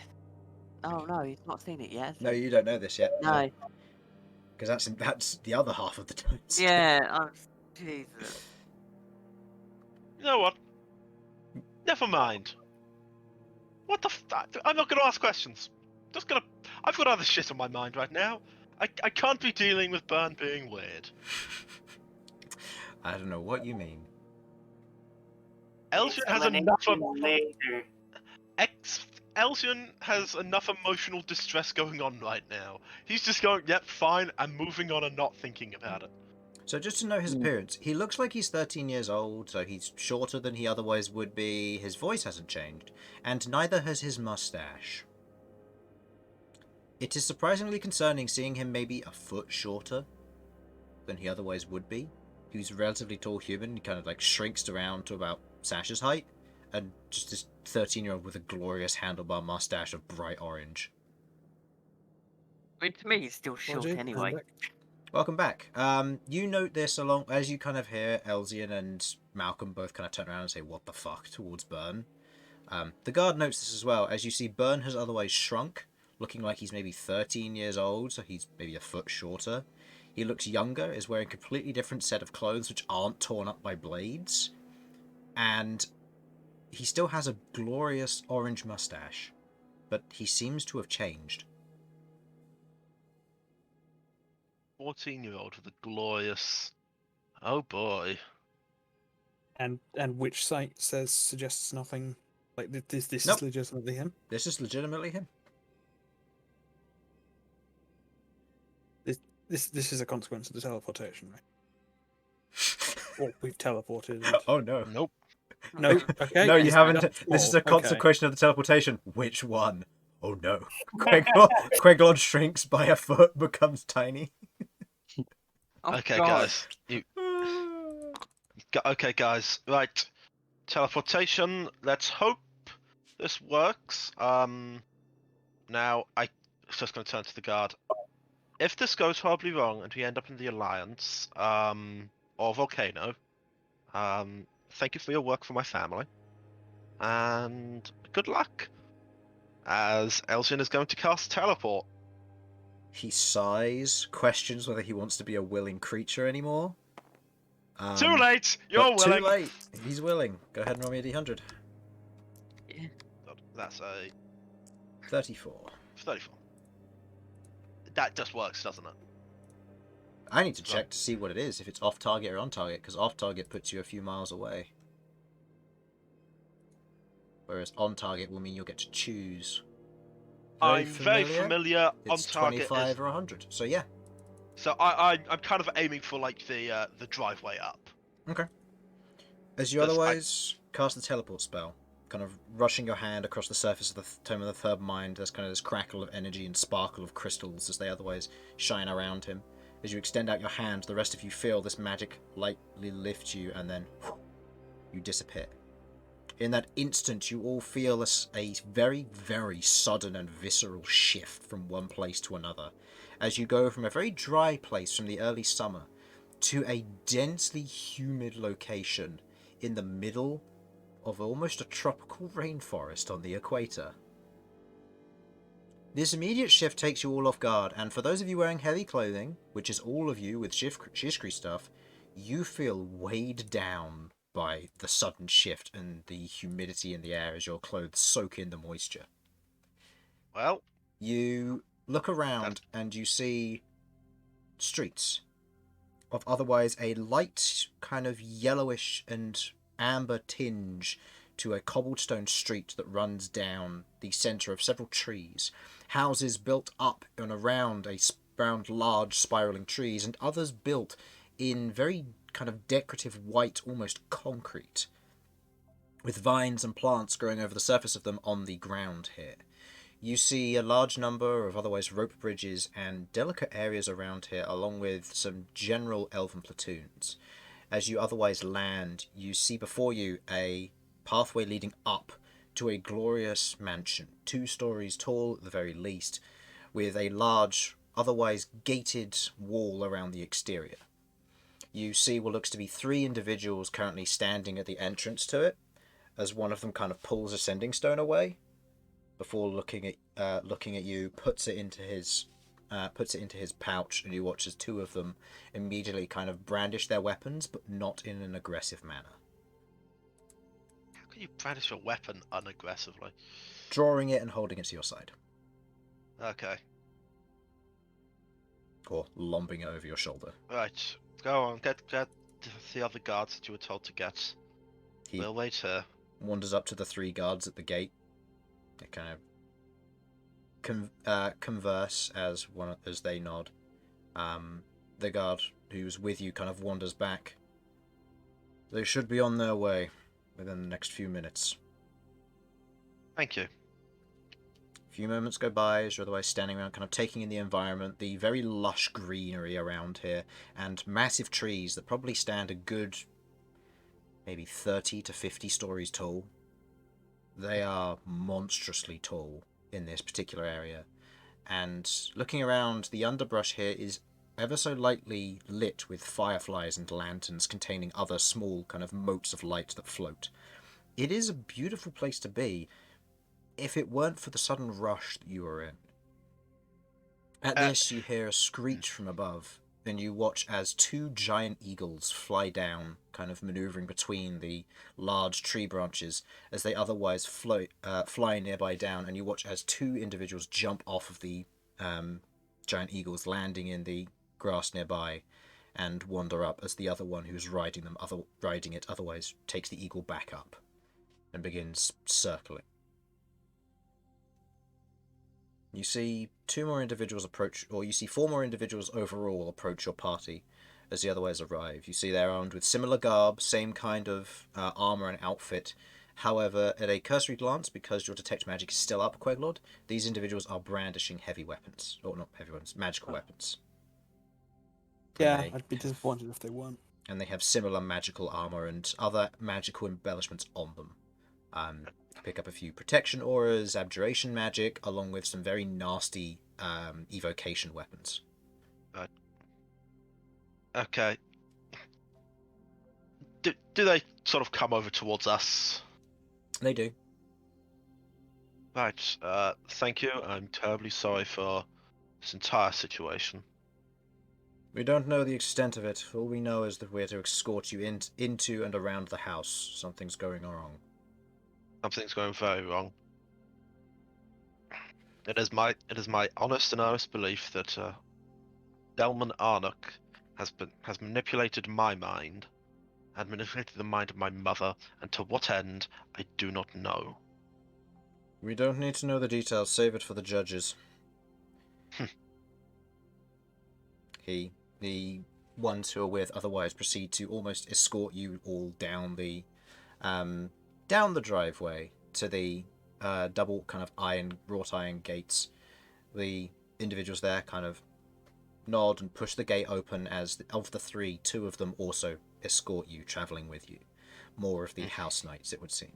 Oh no, he's not seen it yet. has No, he? you don't know this yet. No. Because that's the other half of the toast. Yeah. Oh, Jesus. You know what? Never mind. What the I'm not gonna ask questions. Just gonna. I've got other shit on my mind right now. I can't be dealing with Bern being weird. I don't know what you mean. Elsyan has enough Explanation of later. Elsyan has enough emotional distress going on right now. He's just going, yep, fine, I'm moving on and not thinking about it. So just to know his appearance, he looks like he's 13 years old, so he's shorter than he otherwise would be. His voice hasn't changed, and neither has his mustache. It is surprisingly concerning seeing him maybe a foot shorter than he otherwise would be. He was a relatively tall human. He kind of like shrinks around to about Sasha's height, and just this 13-year-old with a glorious handlebar mustache of bright orange. I mean, to me, he's still short Roger, anyway. I'm back. Welcome back. You note this along as you kind of hear Elsyan and Malcom both kind of turn around and say, "What the fuck?" towards Bern. The guard notes this as well, as you see Bern has otherwise shrunk, looking like he's maybe 13 years old, so he's maybe a foot shorter. He looks younger, is wearing a completely different set of clothes which aren't torn up by blades, and he still has a glorious orange mustache, but he seems to have changed. 14-year-old with a glorious. Oh boy. And which site suggests nothing? Like this Nope. is legitimately him. This is legitimately him. This is a consequence of the teleportation, right? Or we've teleported. And... Oh no. Nope. No, okay. No, you it's haven't. not This is small, a consequence of the teleportation. Which one? Oh no. Queglod shrinks by a foot, becomes tiny. Oh, Okay, God. guys. Okay, guys. Right. Teleportation. Let's hope this works. Now I'm just going to turn to the guard. If this goes horribly wrong and we end up in the Alliance, or Volcano, thank you for your work for my family, and good luck, as Elsyan is going to cast Teleport. He sighs, questions whether he wants to be a willing creature anymore. Too late! You're but willing! Too late. He's willing. Go ahead and roll me a d100. Yeah. That's a 34. 34. That just works, doesn't it? I need to check to see what it is, if it's off target or on target, because off target puts you a few miles away. Whereas on target will mean you'll get to choose. I'm very familiar on It's target 25 is... or 100, so yeah. So I'm kind of aiming for like the driveway up. Okay. As you otherwise cast the teleport spell, kind of rushing your hand across the surface of the Tome of the Third Mind, there's kind of this crackle of energy and sparkle of crystals as they otherwise shine around him. As you extend out your hand, the rest of you feel this magic lightly lift you, and then you disappear. In that instant, you all feel a very, very sudden and visceral shift from one place to another, as you go from a very dry place from the early summer to a densely humid location in the middle of almost a tropical rainforest on the equator. This immediate shift takes you all off guard, and for those of you wearing heavy clothing, which is all of you with Shishkri stuff, you feel weighed down by the sudden shift and the humidity in the air as your clothes soak in the moisture. Well, You look around and you see streets of otherwise a light kind of yellowish and amber tinge to a cobblestone street that runs down the centre of several trees. Houses built up and around large spiralling trees, and others built in very kind of decorative white, almost concrete, with vines and plants growing over the surface of them on the ground here. You see a large number of otherwise rope bridges and delicate areas around here, along with some general elven platoons. As you otherwise land, you see before you a pathway leading up to a glorious mansion, 2 stories tall at the very least, with a large, otherwise gated wall around the exterior. You see what looks to be 3 individuals currently standing at the entrance to it, as one of them kind of pulls a sending stone away, before looking at you, puts it into his pouch, and you watch as 2 of them immediately kind of brandish their weapons, but not in an aggressive manner. how can you brandish a weapon unaggressively? Drawing it and holding it to your side, Okay, or lombing it over your shoulder. right. Go on, get the other guards that you were told to get. He We'll wait here. wanders up to the 3 guards at the gate. They kind of converse as they nod. The guard who's with you kind of wanders back. They should be on their way within the next few minutes. Thank you. A few moments go by as you're otherwise standing around, kind of taking in the environment, the very lush greenery around here, and massive trees that probably stand a good maybe 30 to 50 stories tall. They are monstrously tall in this particular area. And looking around, the underbrush here is ever so lightly lit with fireflies and lanterns containing other small kind of motes of light that float. It is a beautiful place to be, if it weren't for the sudden rush that you were in. At this, you hear a screech from above, and you watch as 2 giant eagles fly down, kind of maneuvering between the large tree branches as they otherwise fly nearby down, and you watch as 2 individuals jump off of the giant eagles, landing in the grass nearby, and wander up as the other one who's riding it otherwise takes the eagle back up and begins circling. You see 2 more individuals approach, or you see 4 more individuals overall approach your party as the otherwise arrive. You see they're armed with similar garb, same kind of armor and outfit. However, at a cursory glance, because your detect magic is still up, Queglod, these individuals are brandishing heavy weapons. Or not heavy weapons, magical weapons. Yeah, And I'd be disappointed if they weren't. and they have similar magical armor and other magical embellishments on them. Pick up a few protection auras, abjuration magic, along with some very nasty evocation weapons. Okay. Do they sort of come over towards us? They do. Right. Thank you. I'm terribly sorry for this entire situation. We don't know the extent of it. All we know is that we're to escort you into and around the house. Something's going wrong. Something's going very wrong. It is my honest and earnest belief that Delman Arnuk has manipulated my mind, and manipulated the mind of my mother, and to what end I do not know. We don't need to know the details. Save it for the judges. The ones who are with otherwise proceed to almost escort you all down the driveway to the double kind of wrought iron gates. The individuals there kind of nod and push the gate open as of the 3, 2 of them also escort you, travelling with you. More of the house knights, it would seem.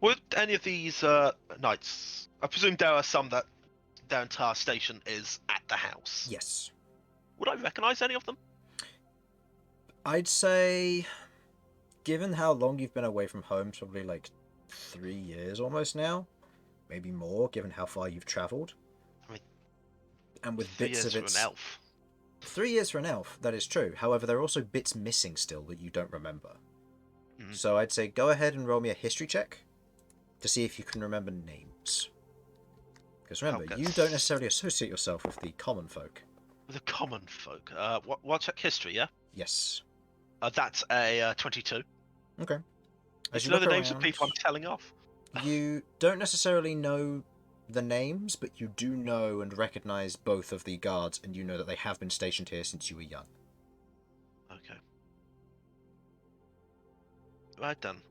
Would any of these knights? I presume there are some that their entire station is at the house. Yes. Would I recognise any of them? I'd say, given how long you've been away from home, probably like 3 years almost now, maybe more, given how far you've travelled. I mean, and with 3 bits years of for its an elf. 3 years for an elf, that is true. However, there are also bits missing still that you don't remember. Mhm. So I'd say go ahead and roll me a history check to see if you can remember names. Because remember, Okay. you don't necessarily associate yourself with the common folk. The common folk. What check history? Yeah. Yes. That's a 22. Okay. Need As to you know look the names of around, people I'm telling off. you don't necessarily know the names, but you do know and recognize both of the guards, and you know that they have been stationed here since you were young. Okay. Right then.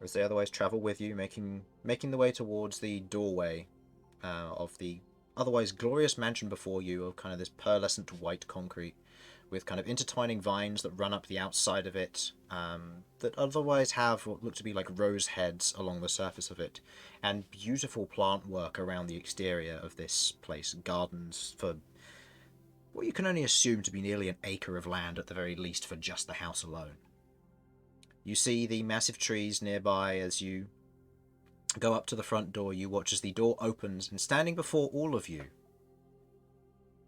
As they otherwise travel with you, making the way towards the doorway of the otherwise glorious mansion before you, of kind of this pearlescent white concrete, with kind of intertwining vines that run up the outside of it, that otherwise have what look to be like rose heads along the surface of it, and beautiful plant work around the exterior of this place, gardens for what you can only assume to be nearly an acre of land at the very least for just the house alone. You see the massive trees nearby as you go up to the front door. You watch as the door opens, and standing before all of you,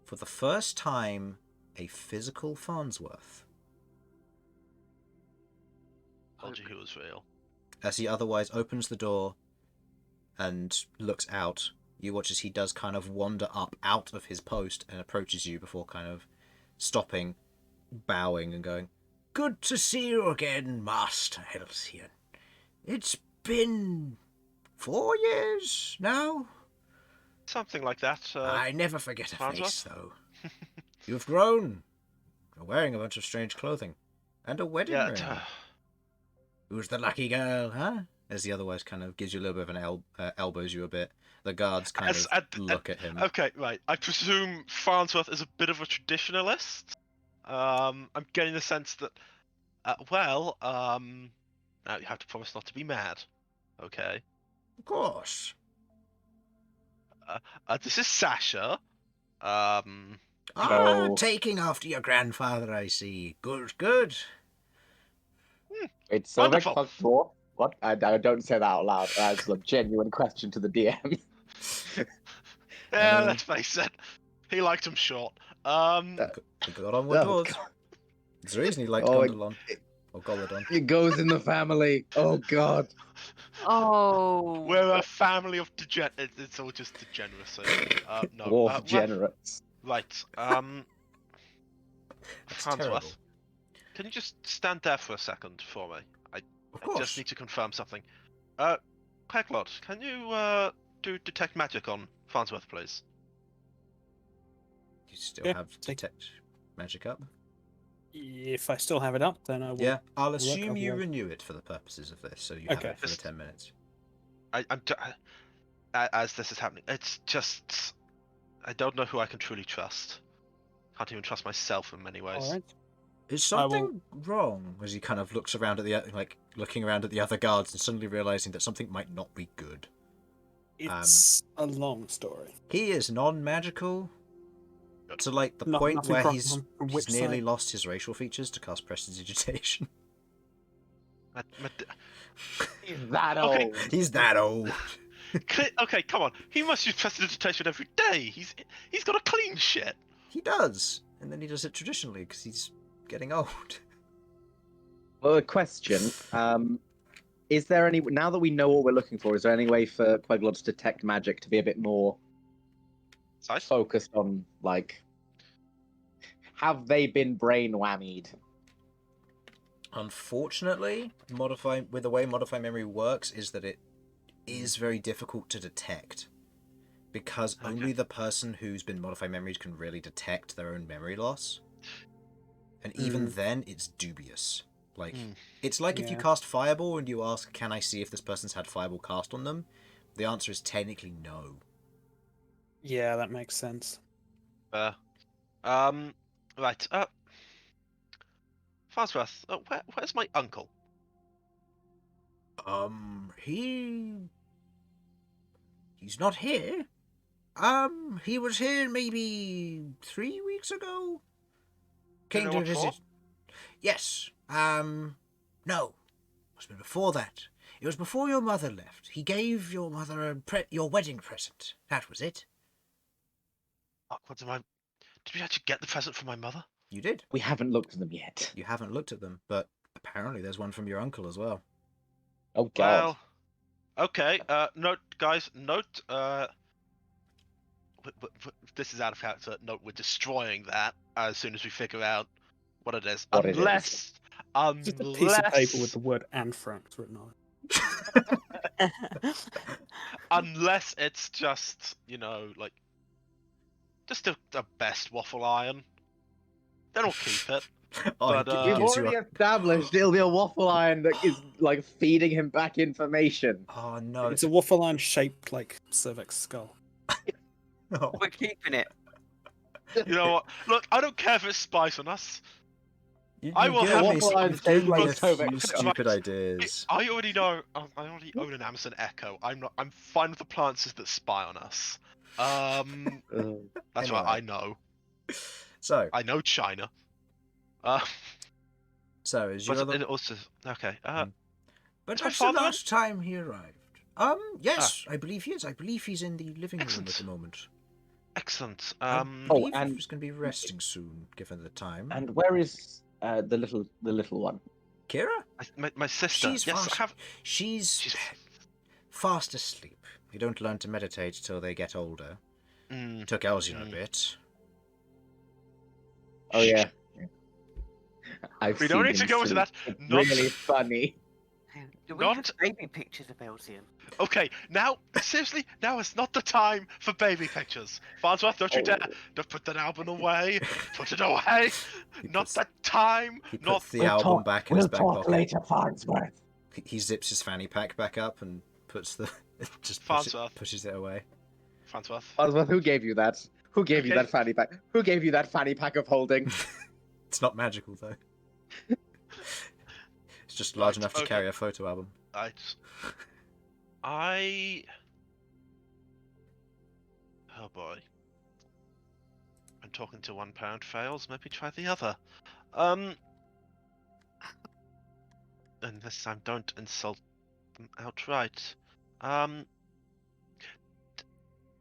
for the first time, a physical Farnsworth. Told you he was real. As he otherwise opens the door and looks out, you watch as he does kind of wander up out of his post and approaches you before kind of stopping, bowing and going, "Good to see you again, Master Elsyan. It's been 4 years now? Something like that. I never forget a Farnsworth? face, though. You've grown. You're wearing a bunch of strange clothing. And a wedding Yeah. ring. Who's the lucky girl, huh?" As the otherwise kind of gives you a little bit of an elbows you a bit. The guards kind of look at him. Okay, right. I presume Farnsworth is a bit of a traditionalist. I'm getting the sense that, now you have to promise not to be mad. Okay. Of course. This is Sasha. Oh. Taking after your grandfather, I see. Good, good. It's so Wonderful. fucked dwarf. What? I don't say that out loud. That's a genuine question to the DM. Yeah, let's face it. He liked him short. He got on with Oh, dwarves. God. There's a reason he liked Oh, Gondolon. Or Golodon. It goes in the family. Oh God. Oh. We're a family of degenerates. It's all just degeneracy. No. Dwarf degenerates. Right. That's Farnsworth, terrible. can you just stand there for a second for me? Of I course. just need to confirm something. Queglod, can you do detect magic on Farnsworth, please? You still Yeah, have take- detect magic up? If I still have it up, then I will. Yeah, I'll work assume you otherwise. renew it for the purposes of this, so you have Okay. it for the 10 minutes. As this is happening, it's just I don't know who I can truly trust. Can't even trust myself in many ways. All right. Is I will- something wrong? As he kind of looks around at looking around at the other guards and suddenly realizing that something might not be good. It's a long story. He is non-magical to like the Not- point nothing where from- he's from which nearly side? lost his racial features to cast prestidigitation. Is that Okay. old? He's that old. Okay, come on. He must use prestidigitation every day. He's got a clean shit. He does, and then he does it traditionally because he's getting old. Well, a question. Is there any now that we know what we're looking for? Is there any way for Queglod's detect magic to be a bit more Size? focused on like? Have they been brain whammied? Unfortunately, the way modify memory works is that it is very difficult to detect because Okay. only the person who's been modified memories can really detect their own memory loss, and even then it's dubious. Like it's like if you Yeah. cast fireball and you ask, "Can I see if this person's had fireball cast on them?" The answer is technically no. Yeah, that makes sense. Right. Farnsworth, where's my uncle? He's not here. He was here maybe 3 weeks ago. Do you Came know to what for? visit. Yes. No. Must have been before that. It was before your mother left. He gave your mother your wedding present. That was it. What am I? Did we actually get the present from my mother? You did. We haven't looked at them yet. You haven't looked at them, but apparently there's one from your uncle as well. Oh God. Well, okay. Note, guys. Note. This is out of character. Note, we're destroying that as soon as we figure out what it is. What it is. Just a piece of paper with the word Anne Frank written on it. Unless it's just, like, just a best waffle iron. Then I'll keep it. Oh, But, he We've gives you already a... established it'll be a waffle iron that is like feeding him back information. Oh no, It's a waffle iron shaped like Cervix skull. Oh. We're keeping it. You know what? Look, I don't care if it's spice on us. You I will give have me, waffle iron you've given shaped me like a Tovek. few stupid ideas. I already know. I already own an Amazon Echo. I'm fine with appliances that spy on us. That's right. Anyway. I know. So, I know China. is your But other... it also okay. But is my that's the father in? last time he arrived. Yes, I believe he is. I believe he's in the living room at Excellent. the moment. Excellent. I Oh, believe and- he's going to be resting soon, given the time. And where is the little one? Kira? My sister. She's yes, fast. I have. She's fast asleep. They don't learn to meditate till they get older. Took Elsyan a bit. Oh yeah. We don't need to go into that. It's Not really funny. Do we Not- have baby pictures of Elsyan? okay. Now, seriously, now is not the time for baby pictures. Farnsworth, don't you dare! Don't put that album away. Put it away. He Not puts- the time. He Not puts the album back in his back pocket. later, Farnsworth. He zips his fanny pack back up and puts the Farnsworth. pushes it away. Farnsworth. Farnsworth, who gave you that? Who gave you Okay. that fanny pack? Who gave you that fanny pack of holding? It's not magical though. It's just large Right, enough to okay. carry a photo album. Oh boy. I'm talking to one parent fails, maybe try the other. And this time don't insult them outright.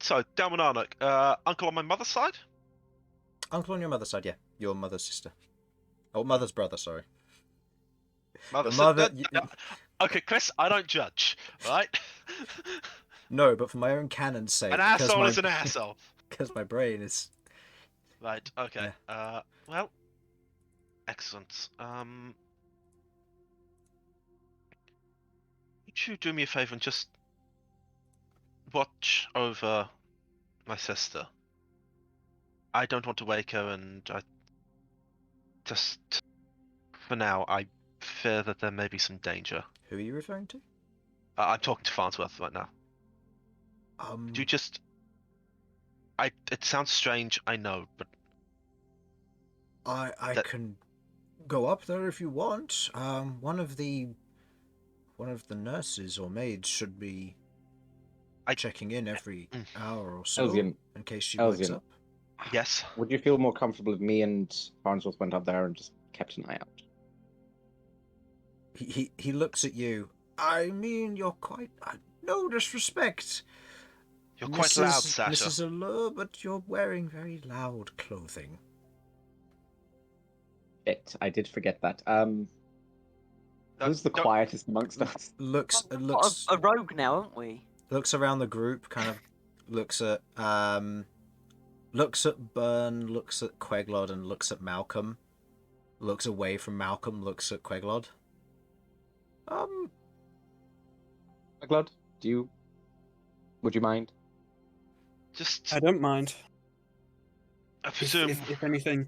So, Dalmanarnock, uncle on my mother's side? Uncle on your mother's side, yeah. Your mother's sister. Oh, mother's brother, sorry. Mother's mother- Okay, Chris, I don't judge, right? No, but for my own canon's sake. An asshole is an asshole. Because my brain is... Right, okay. Well, excellent. Would you do me a favour and just watch over my sister? I don't want to wake her, and I just, for now, I fear that there may be some danger. Who are you referring to? I'm talking to Farnsworth right now. Do you just... It sounds strange, I know, but... I can go up there if you want. One of the nurses or maids should be checking in every hour or so Elsyan, in case she wakes Elsyan. up. Yes? Would you feel more comfortable if me and Farnsworth went up there and just kept an eye out? He looks at you. I mean, you're quite... no disrespect. You're quite loud, Sasha. Mrs. Aleuir, but you're wearing very loud clothing. I did forget that. Who's the Don't- quietest amongst us? Looks What, a rogue now, aren't we? looks around the group, kind of looks at Bern, looks at Queglod, and looks at Malcom. Looks away from Malcom, looks at Queglod. Queglod, would you mind? Just, I don't mind. I presume, If anything,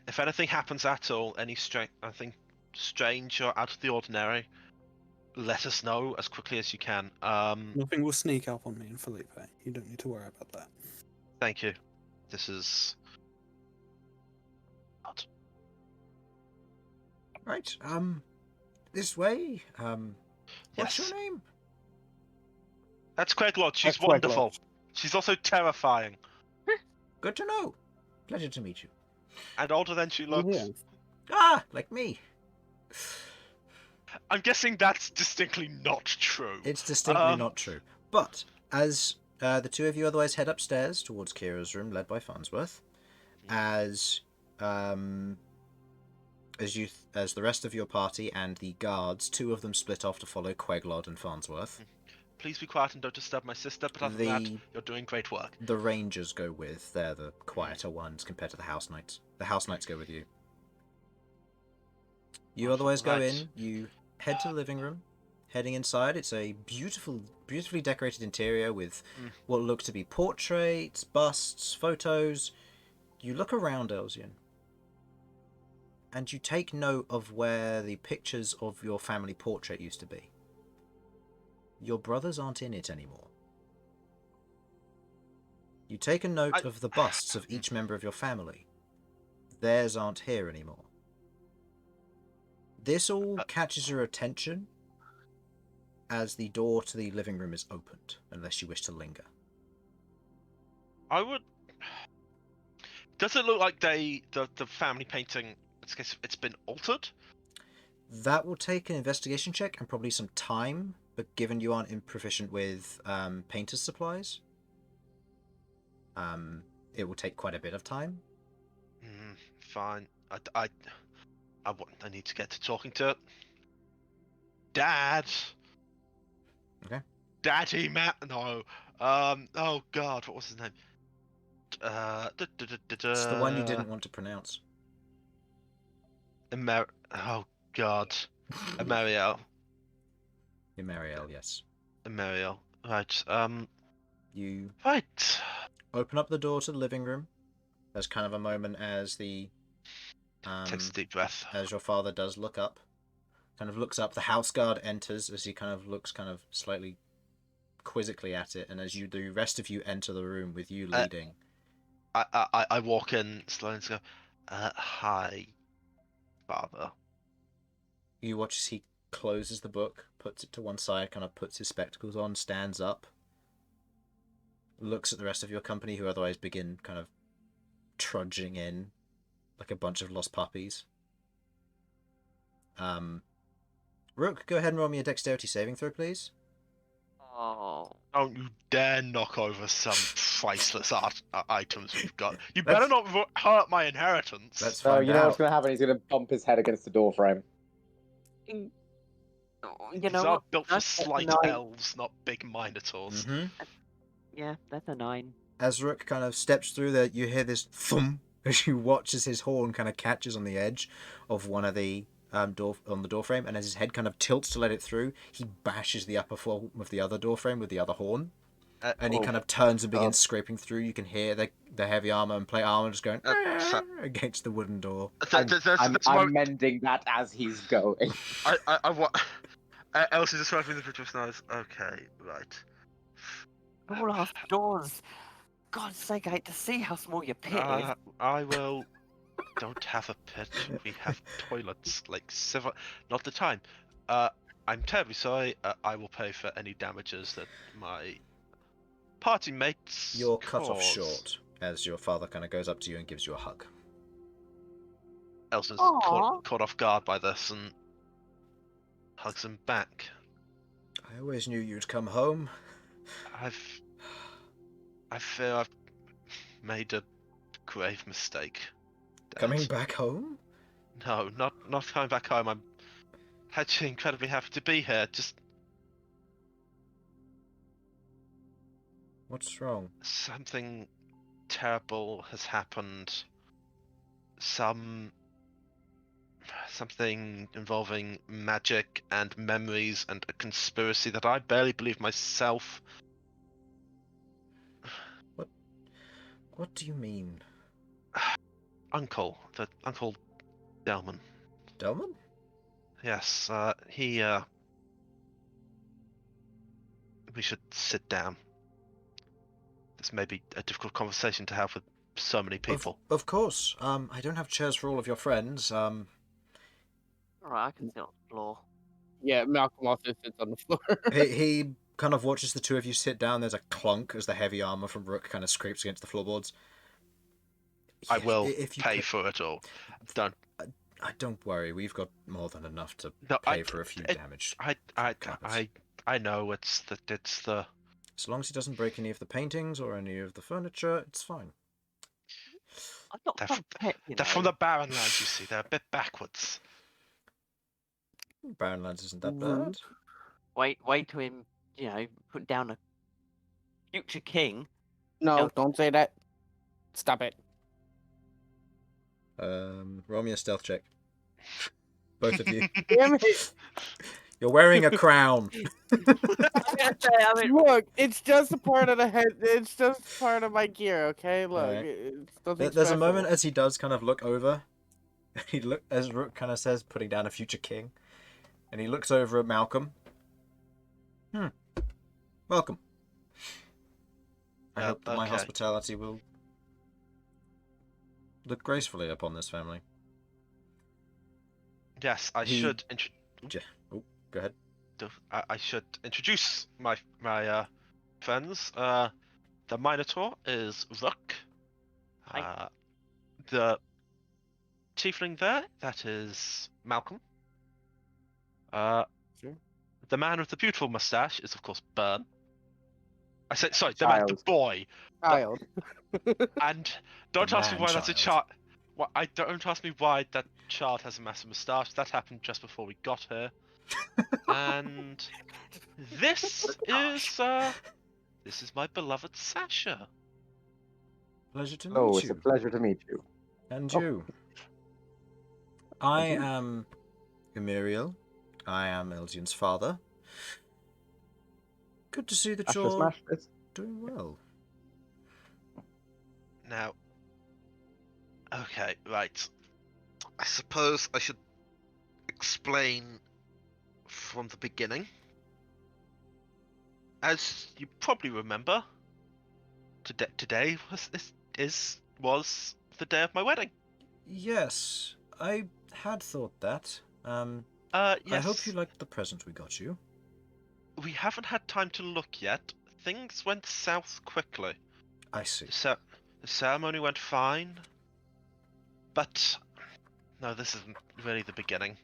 if anything happens at all, anything strange or out of the ordinary, let us know as quickly as you can. nothing will sneak up on me and Felipe. You don't need to worry about that. Thank you. This is... Right, this way. What's Yes. your name? That's Queglod. She's That's Queglod. wonderful. She's also terrifying. Good to know. Pleasure to meet you. And older than she looks. Yeah. Ah, like me. I'm guessing that's distinctly not true. It's distinctly not true. But as the two of you otherwise head upstairs towards Kira's room, led by Farnsworth, as as the rest of your party and the guards, 2 of them split off to follow Queglod and Farnsworth. Please be quiet and don't disturb my sister, but other than that, you're doing great work. The rangers go with. They're the quieter ones compared to the house knights. The house knights go with you. You otherwise go in, you head to the living room. Heading inside, it's a beautifully decorated interior with what look to be portraits, busts, photos. You look around, Elsyan, and you take note of where the pictures of your family portrait used to be. Your brothers aren't in it anymore. You take a note of the busts of each member of your family. Theirs aren't here anymore. This all catches your attention as the door to the living room is opened, unless you wish to linger. I would... Does it look like the family painting, it's been altered? That will take an investigation check and probably some time, but given you aren't proficient with painter's supplies, it will take quite a bit of time. Fine. I need to get to talking to Dad. Okay. Daddy Matt. No. Oh God, what was his name? It's the one you didn't want to pronounce. Oh God. Mariel. You're Mariel, yes. Mariel. Right. You Right. open up the door to the living room. There's kind of a moment as the Takes a deep breath. as your father does look up. Kind of looks up. The house guard enters as he kind of looks kind of slightly quizzically at it, and as the rest of you enter the room with you leading. I walk in slowly and go, hi, Father. You watch as he closes the book, puts it to one side, kind of puts his spectacles on, stands up, looks at the rest of your company, who otherwise begin kind of trudging in like a bunch of lost puppies. Rook, go ahead and roll me a dexterity saving throw, please. Oh. Don't you dare knock over some priceless items we've got. You better not hurt my inheritance. Let's So find you know out. what's going to happen? He's going to bump his head against the door frame. You These know are what? built for That's slight nine. elves, not big minotaurs. Yeah, that's a 9. As Rook kind of steps through there, you hear this thump as you watch as his horn kind of catches on the edge of one of the door frame, and as his head kind of tilts to let it through, he bashes the upper form of the other door frame with the other horn, and he kind of turns and begins scraping through. You can hear the heavy armor and plate armor just going against the wooden door. I'm mending that as he's going. Elsie just wiping the picture of nose. Okay, right. All our doors. God's sake, I hate to see how small your pit is. I will. Don't have a pit. We have toilets. Not the time. I'm terribly sorry. I will pay for any damages that my party mates. You're cut off cause. short as your father kind of goes up to you and gives you a hug. Elson's Aw. caught off guard by this and hugs him back. I always knew you'd come home. I fear I've made a grave mistake. Dad. Coming back home? No, not coming back home. I'm actually incredibly happy to be here. Just What's wrong? something terrible has happened. Something involving magic and memories and a conspiracy that I barely believe myself. What do you mean? Uncle Delman. Delman? Yes, we should sit down. This may be a difficult conversation to have with so many people. Of course. I don't have chairs for all of your friends. Alright, I can sit on the floor. Yeah, Malcolm also sits on the floor. he kind of watches the 2 of you sit down. There's a clunk as the heavy armor from Rook kind of scrapes against the floorboards. I Yes, will if you pay could- for it all. Don't. Don't worry. We've got more than enough to No, pay for a few damaged carpets. I know it's the. As long as he doesn't break any of the paintings or any of the furniture, it's fine. I'm not They're, from Pet, you they're know. from the Barrenlands, you see. They're a bit backwards. Barrenlands isn't that Mhm. bad. Wait to him, you know, put down a future king. No, No. don't say that. Stop it. Roll me a stealth check. Both of you. Damn it. You're wearing a crown. I mean, Look, it's just a part of the head. It's just part of my gear, okay? Look, Alright. it's nothing There's a special. moment as he does kind of look over. As Rook kind of says, putting down a future king, and he looks over at Malcom. Welcome. I Yeah, hope that my okay. hospitality will look gracefully upon this family. Yes, I He- should Oh, go ahead. I should introduce my friends. The Minotaur is Rook. Hi. The Tiefling there, that is Malcom. Sure. The man with the beautiful mustache is of course Bern. I said sorry, the man, the Child. boy. Child. And don't The ask me why that's a man-child. child. I don't ask me why that child has a massive moustache. That happened just before we got here. And this is my beloved Sasha. Pleasure to Oh, meet it's a you. pleasure to meet you. And Oh. you. I you. am Emiriel. I am Elsyan's father. Good to see that Sasha you're Smashfist. doing well. Now, okay, right. I suppose I should explain from the beginning. As you probably remember, today was the day of my wedding. Yes, I had thought that. Yes. I hope you liked the present we got you. We haven't had time to look yet. Things went south quickly. I see. The ceremony went fine, but no, this isn't really the beginning.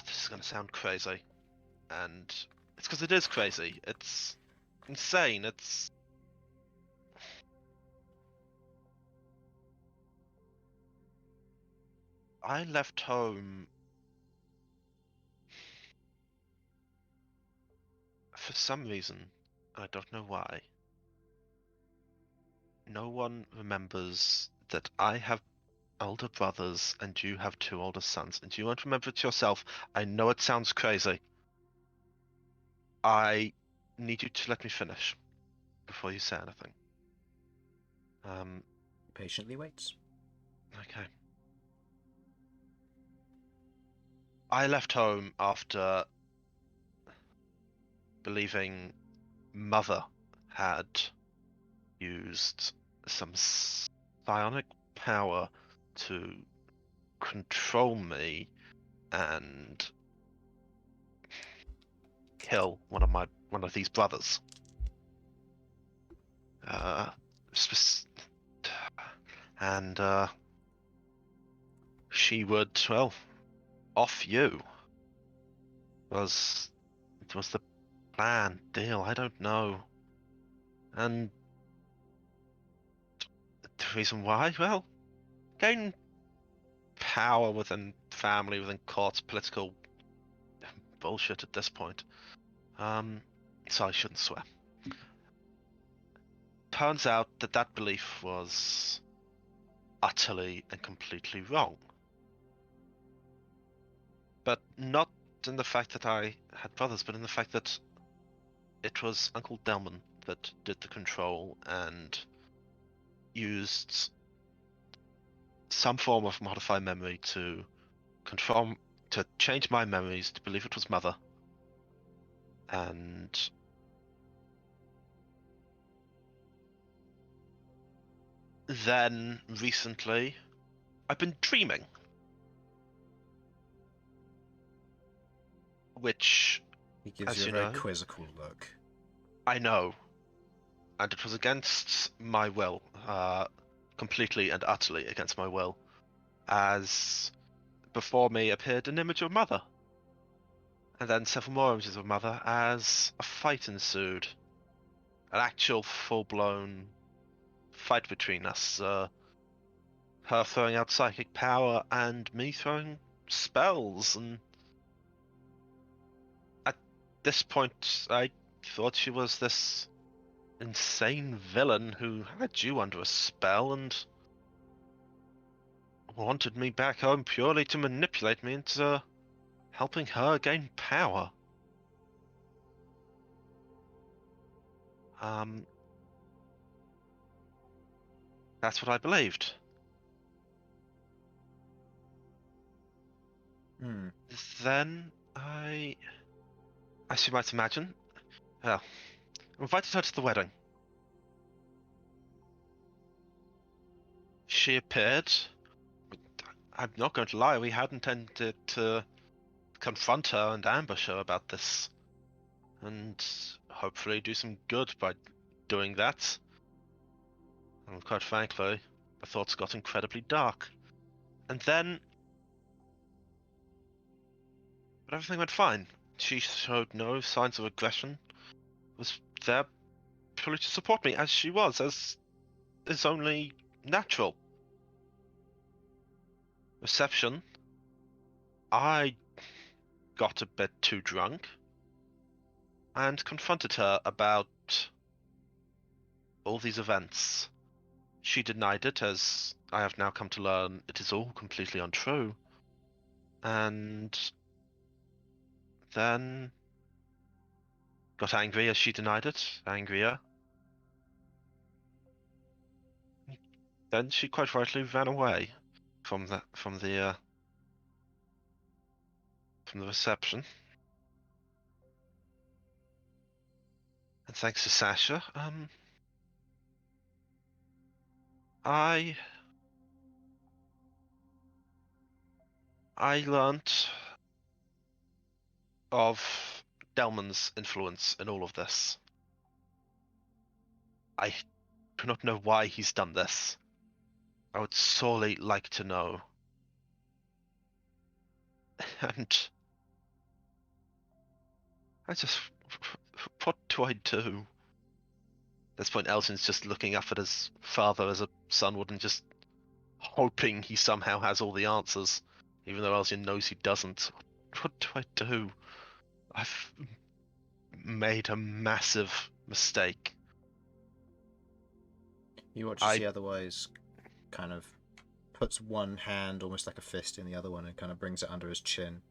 This is gonna sound crazy, and it's because it is crazy. It's insane. I left home for some reason. I don't know why. No one remembers that I have older brothers and you have 2 older sons, and you won't remember it yourself. I know it sounds crazy. I need you to let me finish before you say anything. Patiently waits. Okay. I left home after believing Mother had used some psionic power to control me and kill one of these brothers. And she would, well, off you. It was the plan, deal, I don't know. And the reason why, well, gain power within family, within courts, political bullshit at this point. So I shouldn't swear. Turns out that belief was utterly and completely wrong. But not in the fact that I had brothers, but in the fact that it was Uncle Delman that did the control and used some form of modified memory to change my memories to believe it was Mother. And then recently, I've been dreaming. Which, He gives as you a you very know, quizzical look. I know. And it was against my will. Completely and utterly against my will. As before me appeared an image of Mother. And then several more images of Mother as a fight ensued. An actual full-blown fight between us. Her throwing out psychic power and me throwing spells, and at this point I thought she was this insane villain who had you under a spell and wanted me back home purely to manipulate me into helping her gain power. That's what I believed. Hmm. Then as you might imagine, well, I invited her to the wedding. She appeared. I'm not going to lie, we had intended to confront her and ambush her about this, and hopefully do some good by doing that. And quite frankly, my thoughts got incredibly dark. And then, but everything went fine. She showed no signs of aggression, was there purely to support me as she was, as is only natural. Reception, I got a bit too drunk and confronted her about all these events. She denied it, as I have now come to learn it is all completely untrue. And then got angry as she denied it, angrier. Then she quite rightly ran away from the reception. And thanks to Sasha, I learnt of Delman's influence in all of this. I do not know why he's done this. I would sorely like to know. And I just, what do I do? At this point, Elsyan's just looking up at his father as a son would, and just hoping he somehow has all the answers, even though Elsyan knows he doesn't. What do I do? I've made a massive mistake. You watch as he otherwise kind of puts one hand almost like a fist in the other one and kind of brings it under his chin.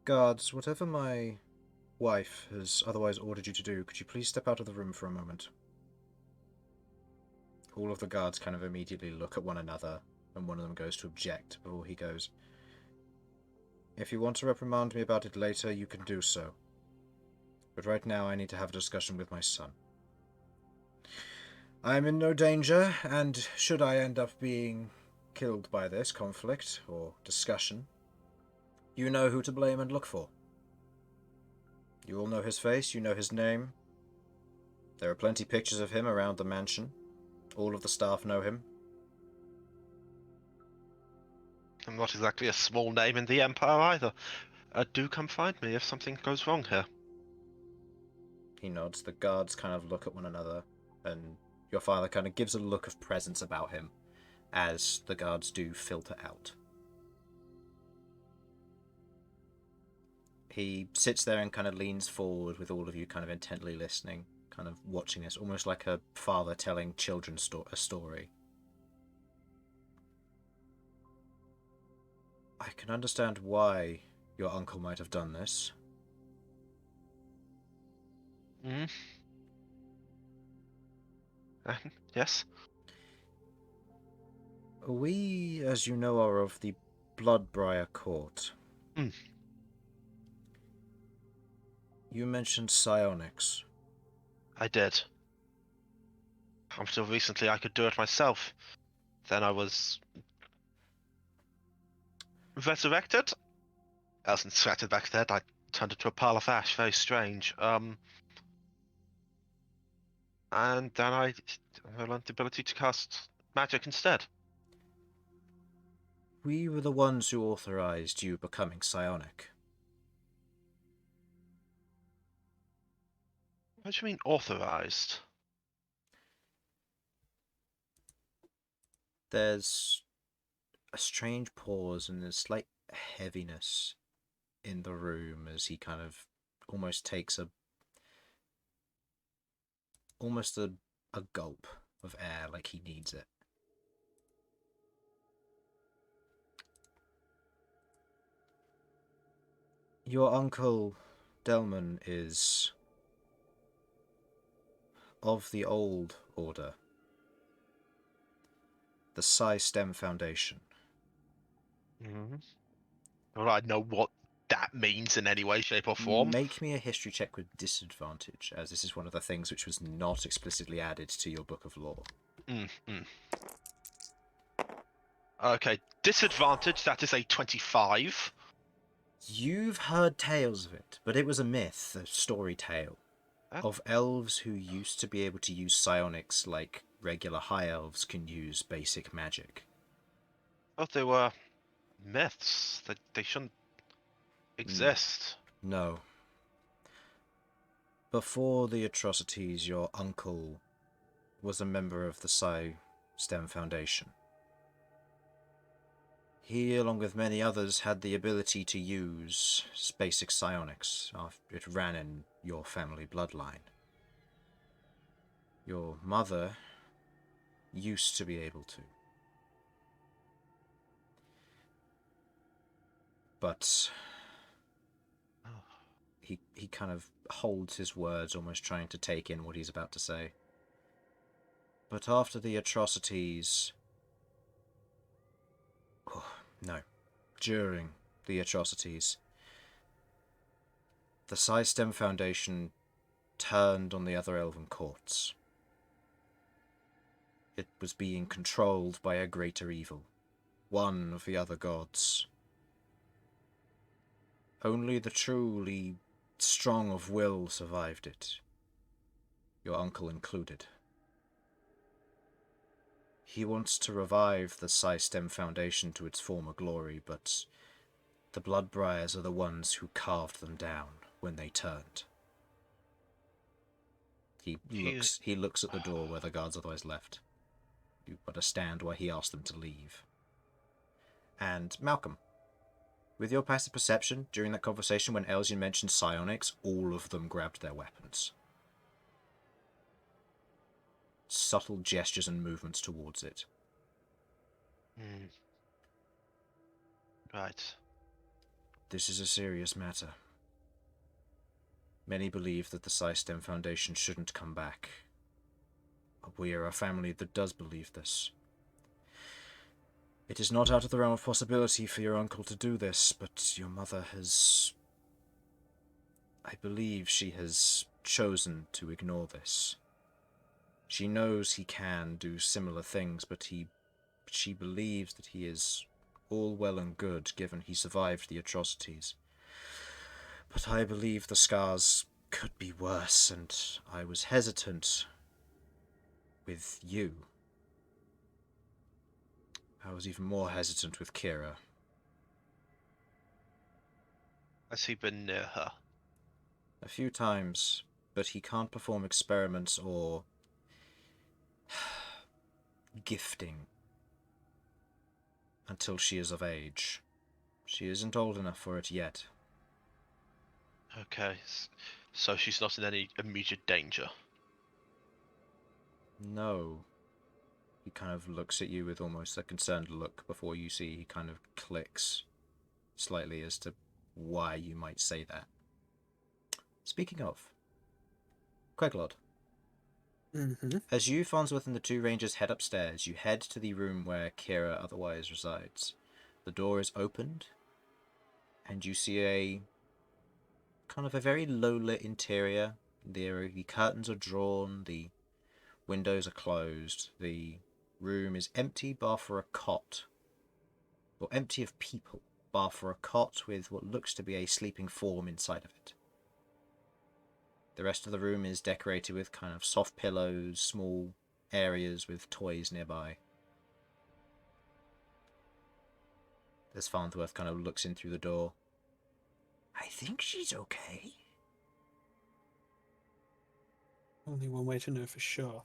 Guards, whatever my wife has otherwise ordered you to do, could you please step out of the room for a moment? All of the guards kind of immediately look at one another, and one of them goes to object before he goes. If you want to reprimand me about it later, you can do so. But right now I need to have a discussion with my son. I am in no danger, and should I end up being killed by this conflict or discussion, you know who to blame and look for. You all know his face, you know his name. There are plenty pictures of him around the mansion. All of the staff know him. I'm not exactly a small name in the Empire either. Do come find me if something goes wrong here. He nods. The guards kind of look at one another, and your father kind of gives a look of presence about him as the guards do filter out. He sits there and kind of leans forward with all of you kind of intently listening, kind of watching this, almost like a father telling children a story. I can understand why your uncle might have done this. Yes? We, as you know, are of the Bloodbriar Court. You mentioned psionics. I did. Until recently I could do it myself. Then I was resurrected? Elsyan scratched back there. I turned into a pile of ash. Very strange. And then I learned the ability to cast magic instead. We were the ones who authorized you becoming psionic. What do you mean authorized? There's a strange pause and a slight heaviness in the room as he kind of almost takes almost a gulp of air, like he needs it. Your uncle Delman is of the old order, the Psi Stem Foundation. Mm-hmm. Well, I know what that means in any way, shape, or form. Make me a history check with disadvantage, as this is one of the things which was not explicitly added to your book of lore. Okay, disadvantage, that is a 25. You've heard tales of it, but it was a myth, a story tale, of elves who used to be able to use psionics like regular high elves can use basic magic. I thought they were myths. They shouldn't exist. No. Before the atrocities, your uncle was a member of the Psi Stem Foundation. He, along with many others, had the ability to use basic psionics. It ran in your family bloodline. Your mother used to be able to. But he kind of holds his words, almost trying to take in what he's about to say. But after the atrocities... Oh, no. During the atrocities, the Psi Stem Foundation turned on the other elven courts. It was being controlled by a greater evil, one of the other gods. Only the truly strong of will survived it, your uncle included. He wants to revive the Psi Stem Foundation to its former glory, but the Bloodbriars are the ones who carved them down when they turned. He looks at the door where the guards otherwise left. You understand why he asked them to leave. And Malcom, with your passive perception, during that conversation when Elsyan mentioned psionics, all of them grabbed their weapons. Subtle gestures and movements towards it. Right. This is a serious matter. Many believe that the Psi Stem Foundation shouldn't come back. We are a family that does believe this. It is not out of the realm of possibility for your uncle to do this, but your mother has... I believe she has chosen to ignore this. She knows he can do similar things, but she believes that he is all well and good, given he survived the atrocities. But I believe the scars could be worse, and I was hesitant with you. I was even more hesitant with Kira. Has he been near her? A few times, but he can't perform experiments or gifting until she is of age. She isn't old enough for it yet. Okay, so she's not in any immediate danger. No. He kind of looks at you with almost a concerned look before you see he kind of clicks slightly as to why you might say that. Speaking of, Queglod. As you, Farnsworth, and the two rangers head upstairs, you head to the room where Kira otherwise resides. The door is opened, and you see a kind of a very low-lit interior. The curtains are drawn, the windows are closed, the room is empty bar for a cot. Or empty of people, bar for a cot with what looks to be a sleeping form inside of it. The rest of the room is decorated with kind of soft pillows, small areas with toys nearby. As Farnsworth kind of looks in through the door. I think she's okay. Only one way to know for sure.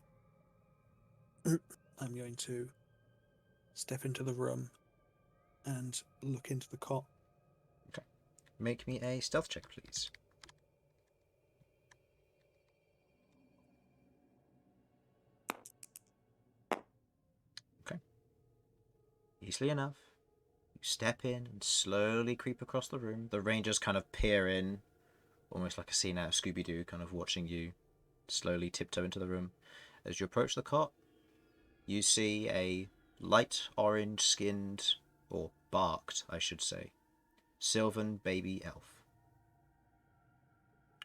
I'm going to step into the room and look into the cot. Make me a stealth check, please. Okay. Easily enough. You step in and slowly creep across the room. The rangers kind of peer in, almost like a scene out of Scooby-Doo, kind of watching you slowly tiptoe into the room. As you approach the cot, you see a light orange-skinned, or barked, I should say, sylvan baby elf.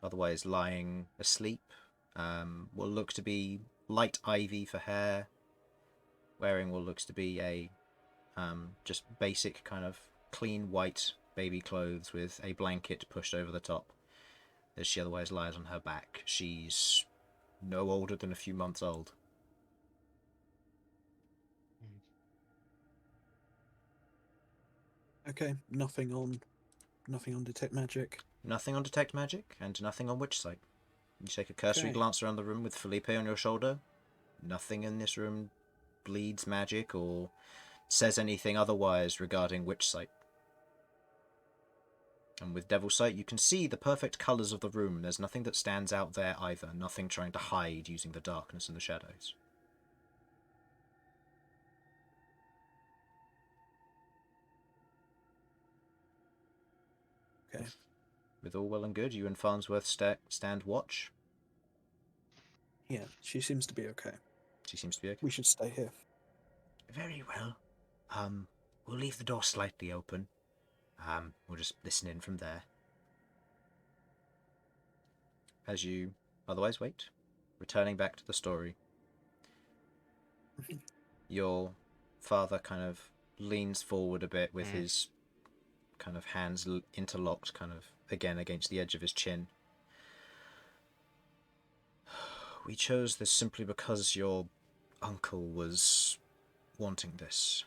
Otherwise lying asleep. Will look to be light ivy for hair. Wearing what looks to be a just basic kind of clean white baby clothes with a blanket pushed over the top. As she otherwise lies on her back. She's no older than a few months old. Okay, nothing on detect magic. Nothing on detect magic, and nothing on witch sight. You take a cursory Okay. glance around the room with Felipe on your shoulder. Nothing in this room bleeds magic or says anything otherwise regarding witch sight. And with devil sight, you can see the perfect colours of the room. There's nothing that stands out there either. Nothing trying to hide using the darkness and the shadows. Okay. With all well and good, you and Farnsworth stand watch. Yeah, she seems to be okay. She seems to be okay. We should stay here. Very well. We'll leave the door slightly open. We'll just listen in from there. As you otherwise wait, returning back to the story, your father kind of leans forward a bit with his kind of hands interlocked, kind of again against the edge of his chin. We chose this simply because your uncle was wanting this.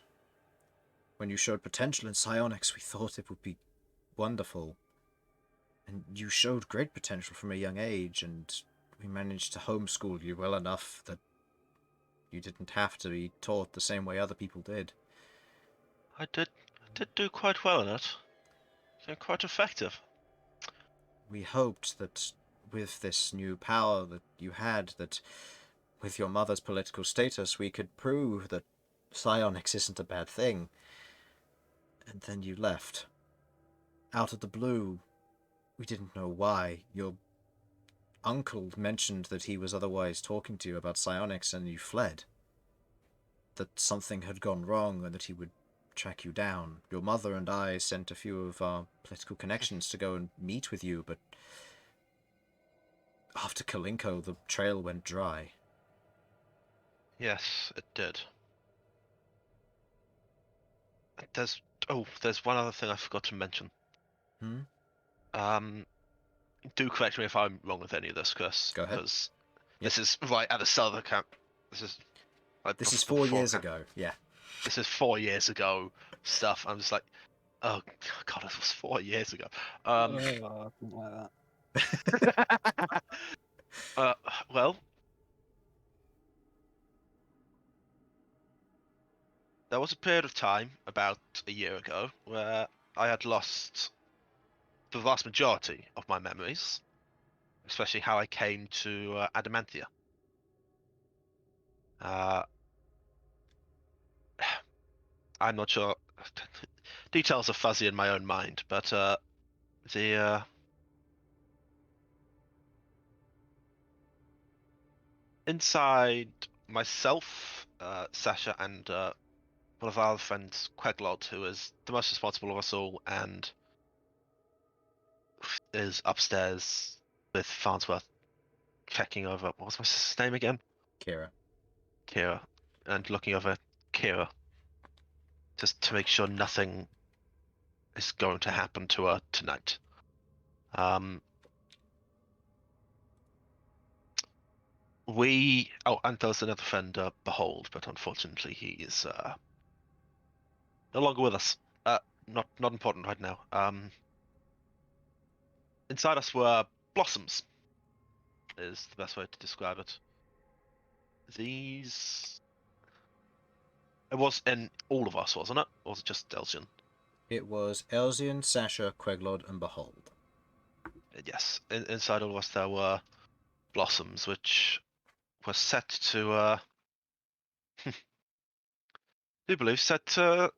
When you showed potential in psionics, we thought it would be wonderful. And you showed great potential from a young age, and we managed to homeschool you well enough that you didn't have to be taught the same way other people did. I did do quite well in it. So quite effective. We hoped that with this new power that you had, that with your mother's political status, we could prove that psionics isn't a bad thing. And then you left. Out of the blue. We didn't know why. Your uncle mentioned that he was otherwise talking to you about psionics and you fled. That something had gone wrong and that he would track you down. Your mother and I sent a few of our political connections to go and meet with you, but after Kalinko, the trail went dry. Yes, it did. There's one other thing I forgot to mention. Do correct me if I'm wrong with any of this, Chris. Go ahead. Because this is right at the start of the camp. This is like This is before 4 years camp. ago, yeah. This is 4 years ago stuff. I'm just like, oh god, it was 4 years ago. Something like that. Well, there was a period of time about a year ago where I had lost the vast majority of my memories, especially how I came to Adamantia. I'm not sure. Details are fuzzy in my own mind, but the inside myself, Sasha, and one of our other friends, Queglod, who is the most responsible of us all, and is upstairs with Farnsworth checking over. What was my sister's name again? Kira, and looking over Kira, just to make sure nothing is going to happen to her tonight. And there's another friend, Behold, but unfortunately he is no longer with us. Not important right now. Inside us were blossoms. is the best way to describe it. These... It was in all of us, wasn't it? Or was it just Elsyan? It was Elsyan, Sasha, Queglod, and Behold. Yes, inside all of us there were blossoms, which were set to, do believe set to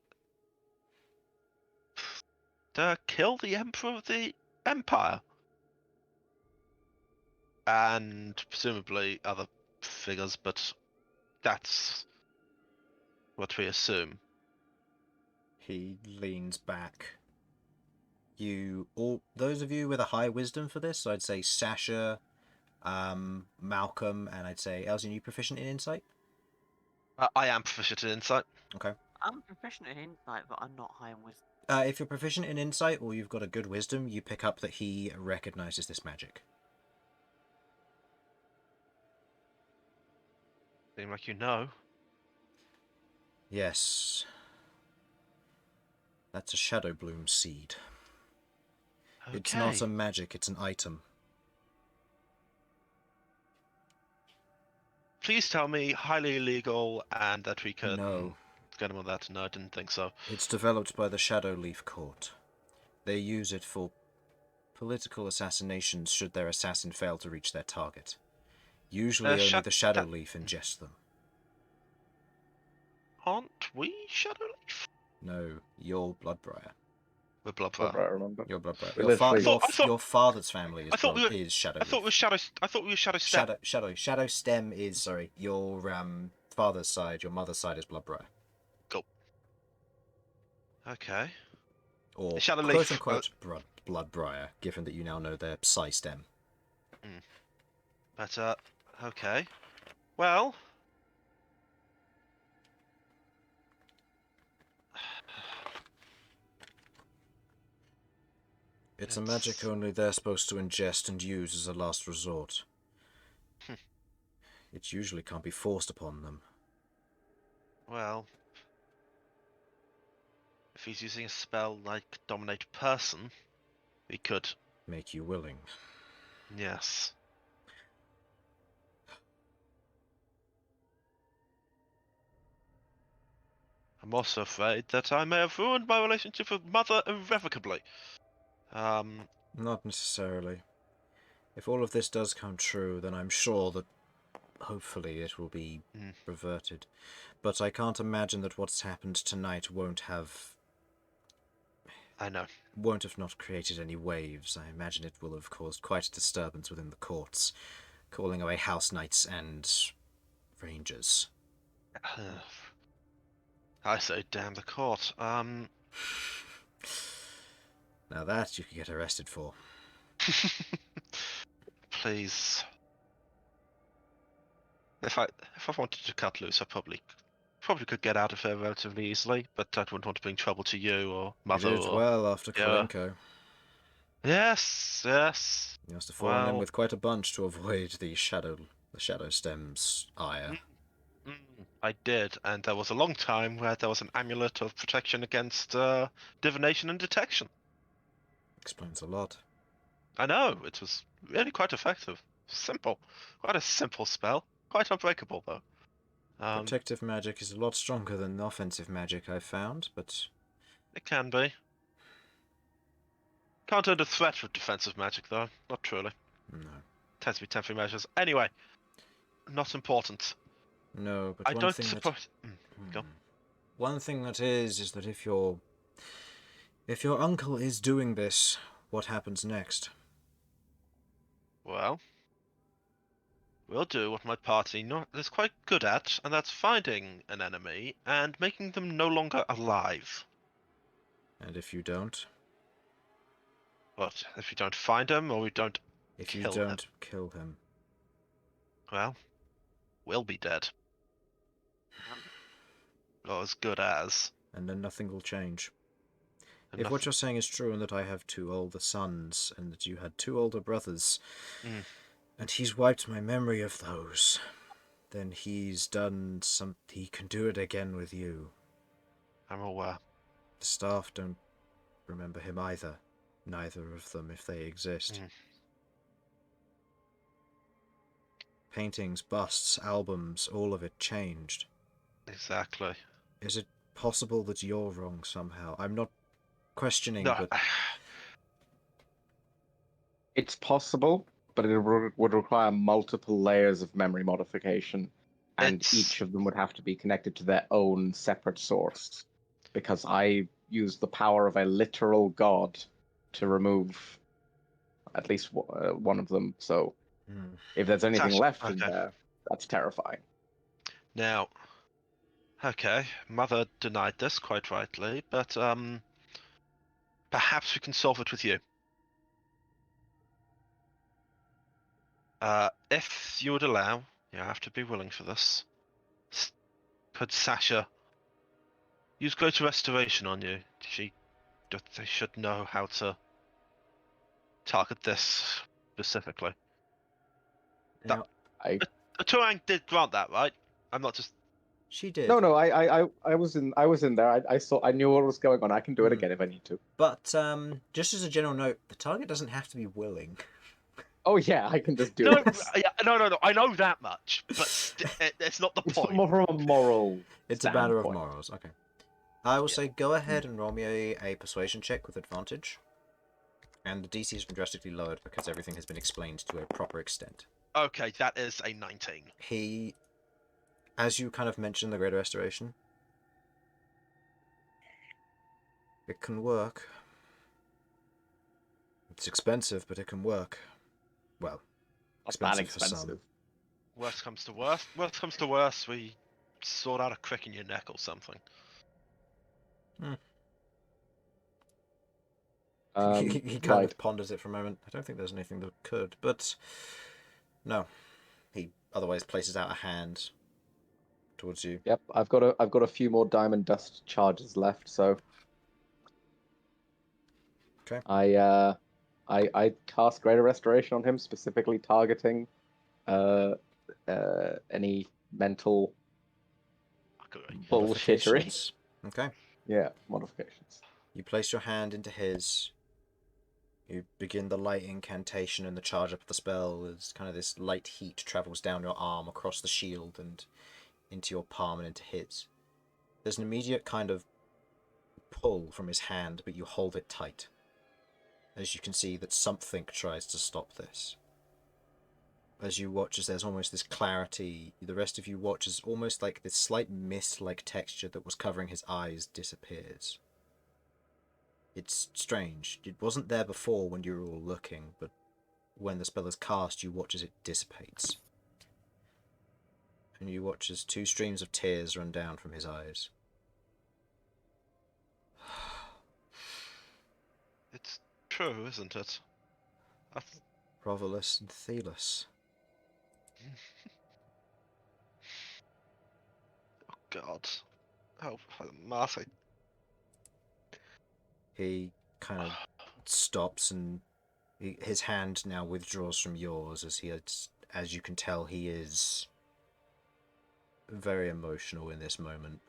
kill the Emperor of the Empire. And presumably other figures, but that's what we assume. He leans back. Those of you with a high wisdom for this, so I'd say Sasha, Malcom, and I'd say Elsyan, you proficient in insight? I am proficient in insight. Okay. I'm proficient in insight, but I'm not high in wisdom. If you're proficient in insight or you've got a good wisdom, you pick up that he recognizes this magic. Seem like you know. Yes. That's a Shadow Bloom seed. Okay. It's not a magic, it's an item. Please tell me highly illegal and that we can No. get him on that. No, I didn't think so. It's developed by the Shadow Leaf Court. They use it for political assassinations should their assassin fail to reach their target. Usually only the Shadow Leaf ingest them. Aren't we Shadowleaf? No, you're Bloodbriar. We're Bloodbriar. Right, remember? You're Bloodbriar. We Your, literally- your father's family is, I thought we were- is Shadow I thought we were Shadow. I thought we were Shadow Step. Shadow Stem is, sorry, your father's side. Your mother's side is Bloodbriar. Cool. Okay. Or Shadow quote Leaf, unquote Bloodbriar, given that you now know their Psi Stem. But okay. Well. It's a magic only they're supposed to ingest and use as a last resort. It usually can't be forced upon them. Well. If he's using a spell like Dominate Person, we could. Make you willing. Yes. I'm also afraid that I may have ruined my relationship with Mother irrevocably. Not necessarily. If all of this does come true, then I'm sure that hopefully it will be reverted. But I can't imagine that what's happened tonight won't have I know. not created any waves. I imagine it will have caused quite a disturbance within the courts, calling away house knights and rangers. I say damn the court. Now that you could get arrested for. Please. If I wanted to cut loose, I probably could get out of here relatively easily, but I wouldn't want to bring trouble to you or Mother. You did or... well after yeah. Kalenko. Yes. You must have fallen in with quite a bunch to avoid the shadow stem's ire. I did, and there was a long time where there was an amulet of protection against divination and detection. Explains a lot. I know, it was really quite effective. Simple. Quite a simple spell. Quite unbreakable, though. Protective magic is a lot stronger than offensive magic, I've found, but... It can be. Can't under threat with defensive magic, though. Not truly. No. Tends to be temporary measures. Anyway, not important. No, but I don't suppose... Go. One thing that is that if your uncle is doing this, what happens next? Well, we'll do what my party is quite good at, and that's finding an enemy and making them no longer alive. And if you don't? What, if you don't find him, or we don't If you kill don't him? kill him. Well, we'll be dead. Or as good as. And then nothing will change. And If what nothing- you're saying is true and that I have 2 older sons and that you had 2 older brothers, and he's wiped my memory of those, then he's done he can do it again with you. I'm aware. The staff don't remember him either. Neither of them, if they exist. Paintings, busts, albums, all of it changed. Exactly. Is it possible that you're wrong somehow? I'm not questioning, No. but It's possible, but it would require multiple layers of memory modification, and It's- each of them would have to be connected to their own separate source. Because I used the power of a literal god to remove at least one of them. So if there's anything Sasha, left in okay. there, that's terrifying. Now, okay, Mother denied this quite rightly, but perhaps we can solve it with you. If you would allow, you have to be willing for this. Could Sasha use Greater Restoration on you? They should know how to target this specifically. now Turang did grant that, right? I'm not just. she did. No, I was in there. I knew what was going on. I can do it again if I need to. But just as a general note, the target doesn't have to be willing. Oh yeah, I can just do No, it. yeah, no. I know that much, but it's not the It's point. more from a moral. It's a matter of standpoint. morals. Okay. I will Yeah. say go ahead and roll me a persuasion check with advantage. And the DC has been drastically lowered because everything has been explained to a proper extent. Okay, that is a 19. He, as you kind of mentioned the Greater Restoration, it can work. It's expensive, but it can work. Well, Not that expensive for some. expensive. Worst comes to worst. Worst comes to worst, we sort out a crick in your neck or something. He kind of ponders it for a moment. I don't think there's anything that could, but no. He otherwise places out a hand towards you. Yep, I've got a few more diamond dust charges left, so. Okay. I cast Greater Restoration on him, specifically targeting any mental bullshittery. Modifications. Okay. Yeah, modifications. You place your hand into his. You begin the light incantation and the charge up of the spell as kind of this light heat travels down your arm across the shield and into your palm and into his. There's an immediate kind of pull from his hand, but you hold it tight. As you can see that something tries to stop this. As you watch as there's almost this clarity, the rest of you watch as almost like this slight mist-like texture that was covering his eyes disappears. It's strange. It wasn't there before when you were all looking, but when the spell is cast, you watch as it dissipates. And you watch as 2 streams of tears run down from his eyes. It's true, isn't it? Provolus and Thelus. Oh God. Oh, Marty. He kind of stops and his hand now withdraws from yours as you can tell, he is very emotional in this moment.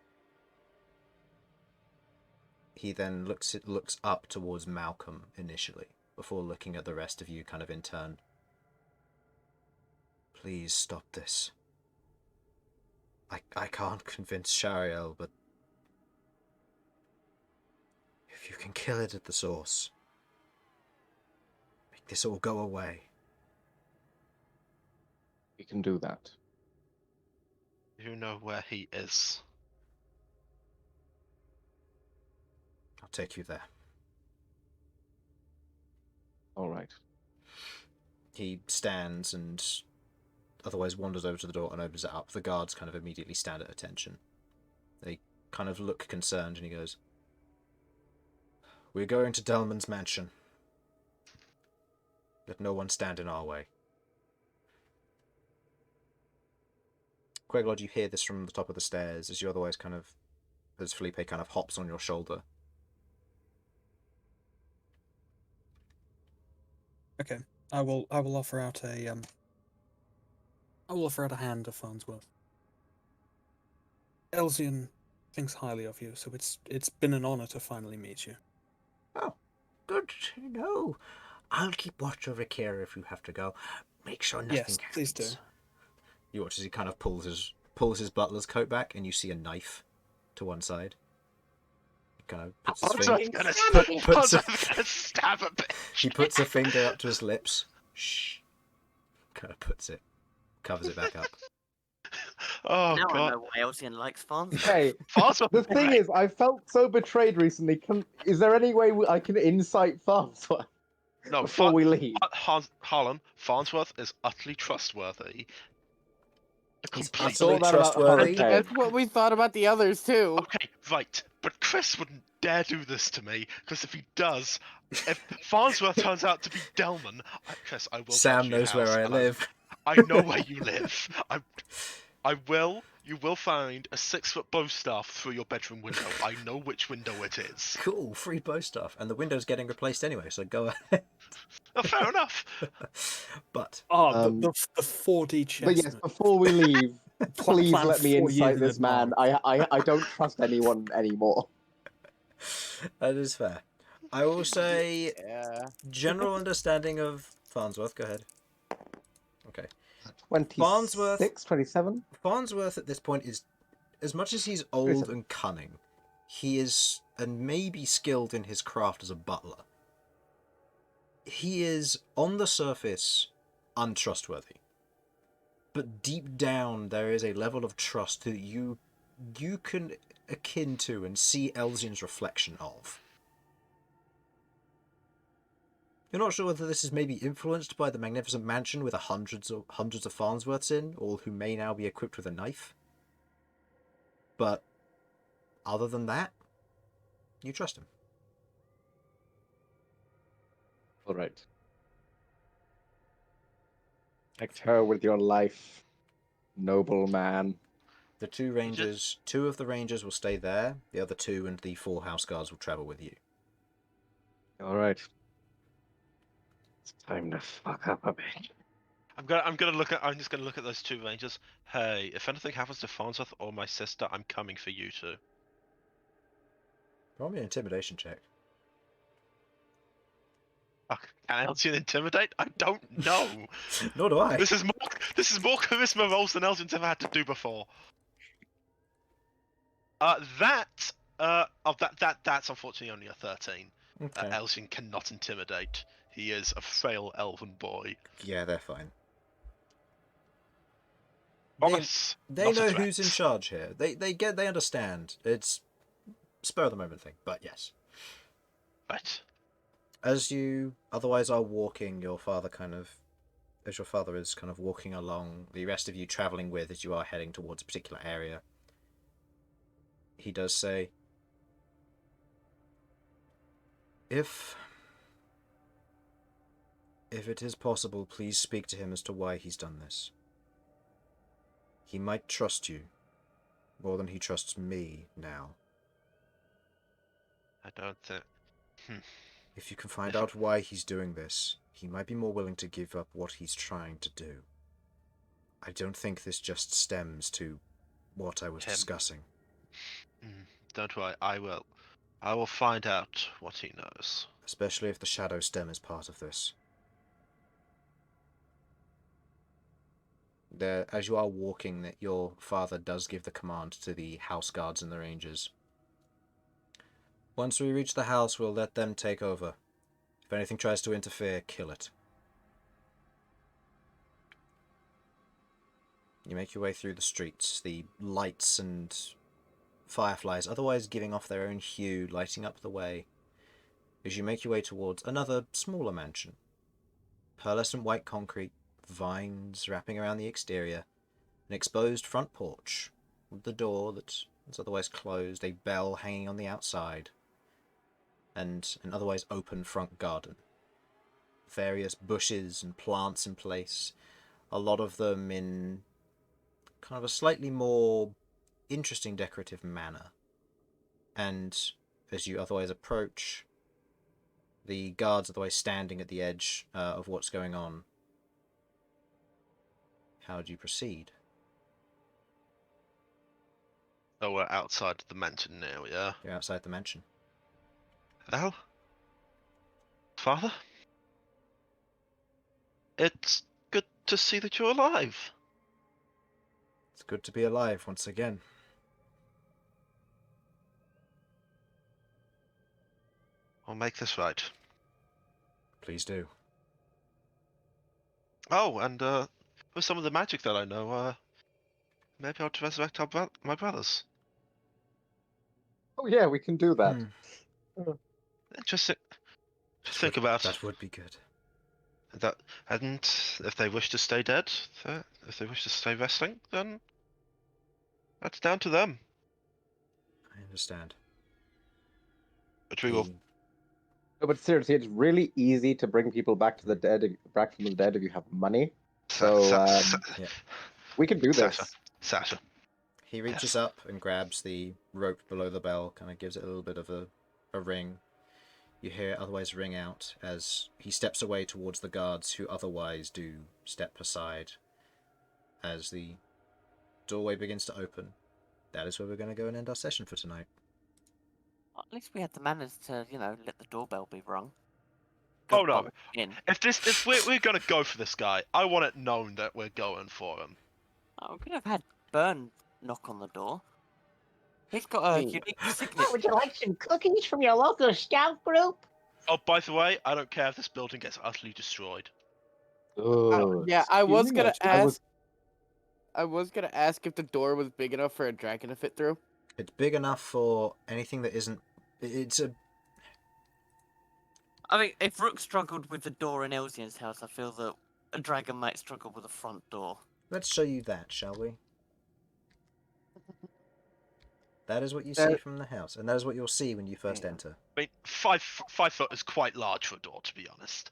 He then looks up towards Malcom initially, before looking at the rest of you kind of in turn. Please stop this. I can't convince Shariel, but if you can kill it at the source, make this all go away. We can do that. You know where he is. I'll take you there. All right. He stands and otherwise wanders over to the door and opens it up. The guards kind of immediately stand at attention. They kind of look concerned and he goes, "We're going to Delman's mansion. Let no one stand in our way." Queglod, you hear this from the top of the stairs as you otherwise kind of, as Felipe kind of hops on your shoulder. Okay, I will offer out a hand of Farnsworth. Elsyan thinks highly of you, so it's been an honor to finally meet you. Oh, good to know. I'll keep watch over here if you have to go. Make sure nothing Yes, happens. please do. You watch as he kind of pulls his butler's coat back, and you see a knife to one side. He kind of puts his finger. Stab a bit. He puts a finger up to his lips. Shh. Kind of covers it back up. Oh now I god. know why Elsyan likes Farnsworth. Okay. Farnsworth The thing is, I felt so betrayed recently. Is there any way I can insight Farnsworth no, before we leave? Harlan, Farnsworth is utterly trustworthy. He's Completely. utterly that about trustworthy. Harlan. That's what we thought about the others too. Okay, right. But Chris wouldn't dare do this to me, because if he does, if Farnsworth turns out to be Delman, Chris, I will Sam touch your knows where house, I and live. I know where you live. You will find a 6-foot bow staff through your bedroom window. I know which window it is. Cool, free bow stuff. And the window's getting replaced anyway, so go ahead. Oh, fair enough. But The 4D chess. But yes, before we leave, please plan let me 4 years insight in this man. I don't trust anyone anymore. that is fair. I will say Yeah. general understanding of Farnsworth. Go ahead. Okay. 26, 27? Farnsworth at this point is, as much as he's old and cunning, he is, and maybe skilled in his craft as a butler. He is, on the surface, untrustworthy. But deep down, there is a level of trust that you can akin to and see Elsyan's reflection of. You're not sure whether this is maybe influenced by the magnificent mansion with hundreds of Farnsworths in, all who may now be equipped with a knife. But other than that, you trust him. All right. Protect her with your life, noble man. The two of the rangers will stay there. The other 2 and the 4 house guards will travel with you. All right. It's time to fuck up a bit. I'm just gonna look at those 2 rangers. Hey, if anything happens to Farnsworth or my sister, I'm coming for you 2. Roll me an intimidation check. Can Elsyan intimidate? I don't know. Nor do I. This is more charisma rolls than Elsyan's ever had to do before. That's unfortunately only a 13. Okay. Elsyan cannot intimidate. He is a frail elven boy. Yeah, they're fine. Promise. They know who's in charge here. They understand. It's spur of the moment thing, but yes. Right. As you otherwise are walking, as your father is kind of walking along, the rest of you travelling with as you are heading towards a particular area, he does say, If it is possible, please speak to him as to why he's done this. He might trust you more than he trusts me now. I don't think... If you can find out why he's doing this, he might be more willing to give up what he's trying to do. I don't think this just stems to what I was discussing. Don't worry, I will. I will find out what he knows. Especially if the Shadow Stem is part of this. As you are walking, your father does give the command to the house guards and the rangers. Once we reach the house, we'll let them take over. If anything tries to interfere, kill it. You make your way through the streets, the lights and fireflies otherwise giving off their own hue, lighting up the way, as you make your way towards another smaller mansion. Pearlescent white concrete, vines wrapping around the exterior, an exposed front porch, with the door that is otherwise closed, a bell hanging on the outside, and an otherwise open front garden. Various bushes and plants in place, a lot of them in kind of a slightly more interesting decorative manner. And as you otherwise approach, the guards otherwise standing at the edge of what's going on. How do you proceed? Oh, we're outside the mansion now, yeah? You're outside the mansion. Well, Father? It's good to see that you're alive. It's good to be alive once again. I'll make this right. Please do. Oh, and with some of the magic that I know, maybe I'll resurrect my brothers. Oh yeah, we can do that. Just think about That would be good. that. And if they wish to stay dead, if they wish to stay resting, then that's down to them. I understand. But we will. No, but seriously, it's really easy to bring people back to the dead, back from the dead if you have money. So yeah. we can do this. Sasha. He reaches Yes. up and grabs the rope below the bell, kind of gives it a little bit of a ring. You hear it otherwise ring out as he steps away towards the guards who otherwise do step aside as the doorway begins to open. That is where we're going to go and end our session for tonight. At least we had the manners to, let the doorbell be rung. Oh Good no! bolt in. If we're gonna go for this guy, I want it known that we're going for him. Oh, we could have had Bern knock on the door. He's got a Hey. unique signature. Would you like some cookies from your local scout group? Oh, by the way, I don't care if this building gets utterly destroyed. Yeah, I was Excuse me, gonna I was- ask. I was gonna ask if the door was big enough for a dragon to fit through. It's big enough for anything that isn't... It's a... I mean, if Rook struggled with the door in Elsyan's house, I feel that a dragon might struggle with the front door. Let's show you that, shall we? That is what you see from the house, and that is what you'll see when you first enter. I mean, 5 foot is quite large for a door, to be honest.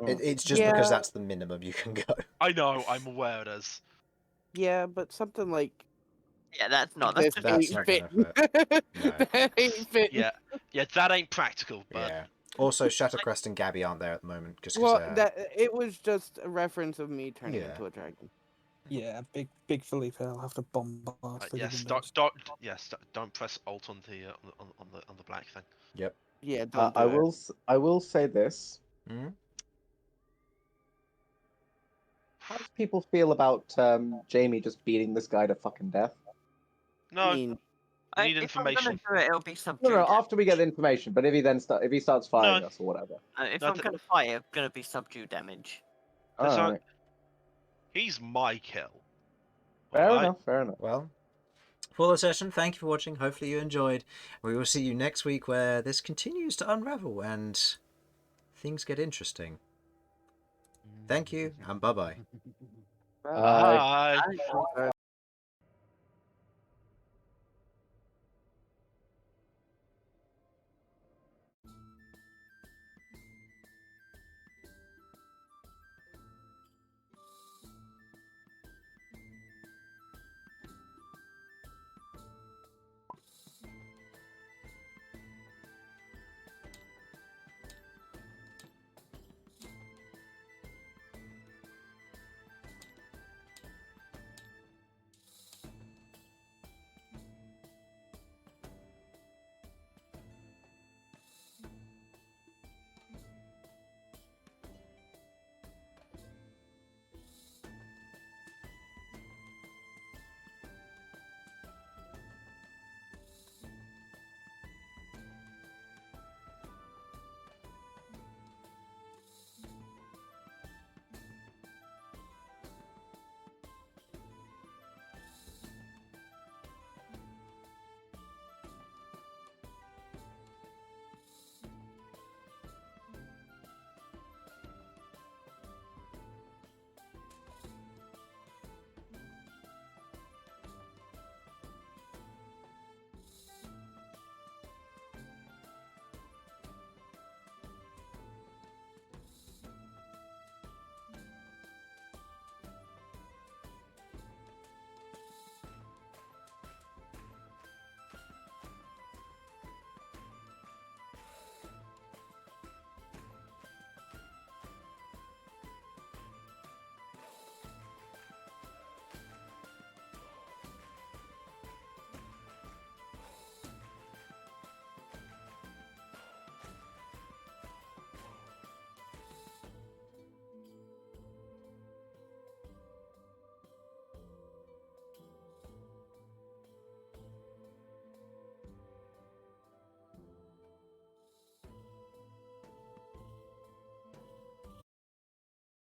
It's just because that's the minimum you can go. I know, I'm aware it is. Yeah, but something like Yeah, that's not. this That's That's ain't not fit. gonna No. That ain't fit. Yeah, that ain't practical. But Yeah. Also, Shattercrest and Gabby aren't there at the moment. Just 'cause, Well, it was just a reference of me turning Yeah. into a dragon. Yeah, big Felipe. I'll have to bombard the yes, windows. don't press Alt on the on the black thing. Yep. Yeah, don't do I it. will. I will say this. Hmm? How do people feel about Jamie just beating this guy to fucking death? No, I mean, we need if I'm information. gonna do it, it'll be subdued. No, after we get the information. But if he then if he starts fighting No. us or whatever. If No, I'm gonna fight, it's gonna be subdue damage. That's Alright. He's my kill. Fair Alright? enough. Fair enough. Well, for the session, thank you for watching. Hopefully you enjoyed. We will see you next week where this continues to unravel and things get interesting. Thank you, and bye-bye. Bye. Bye. I-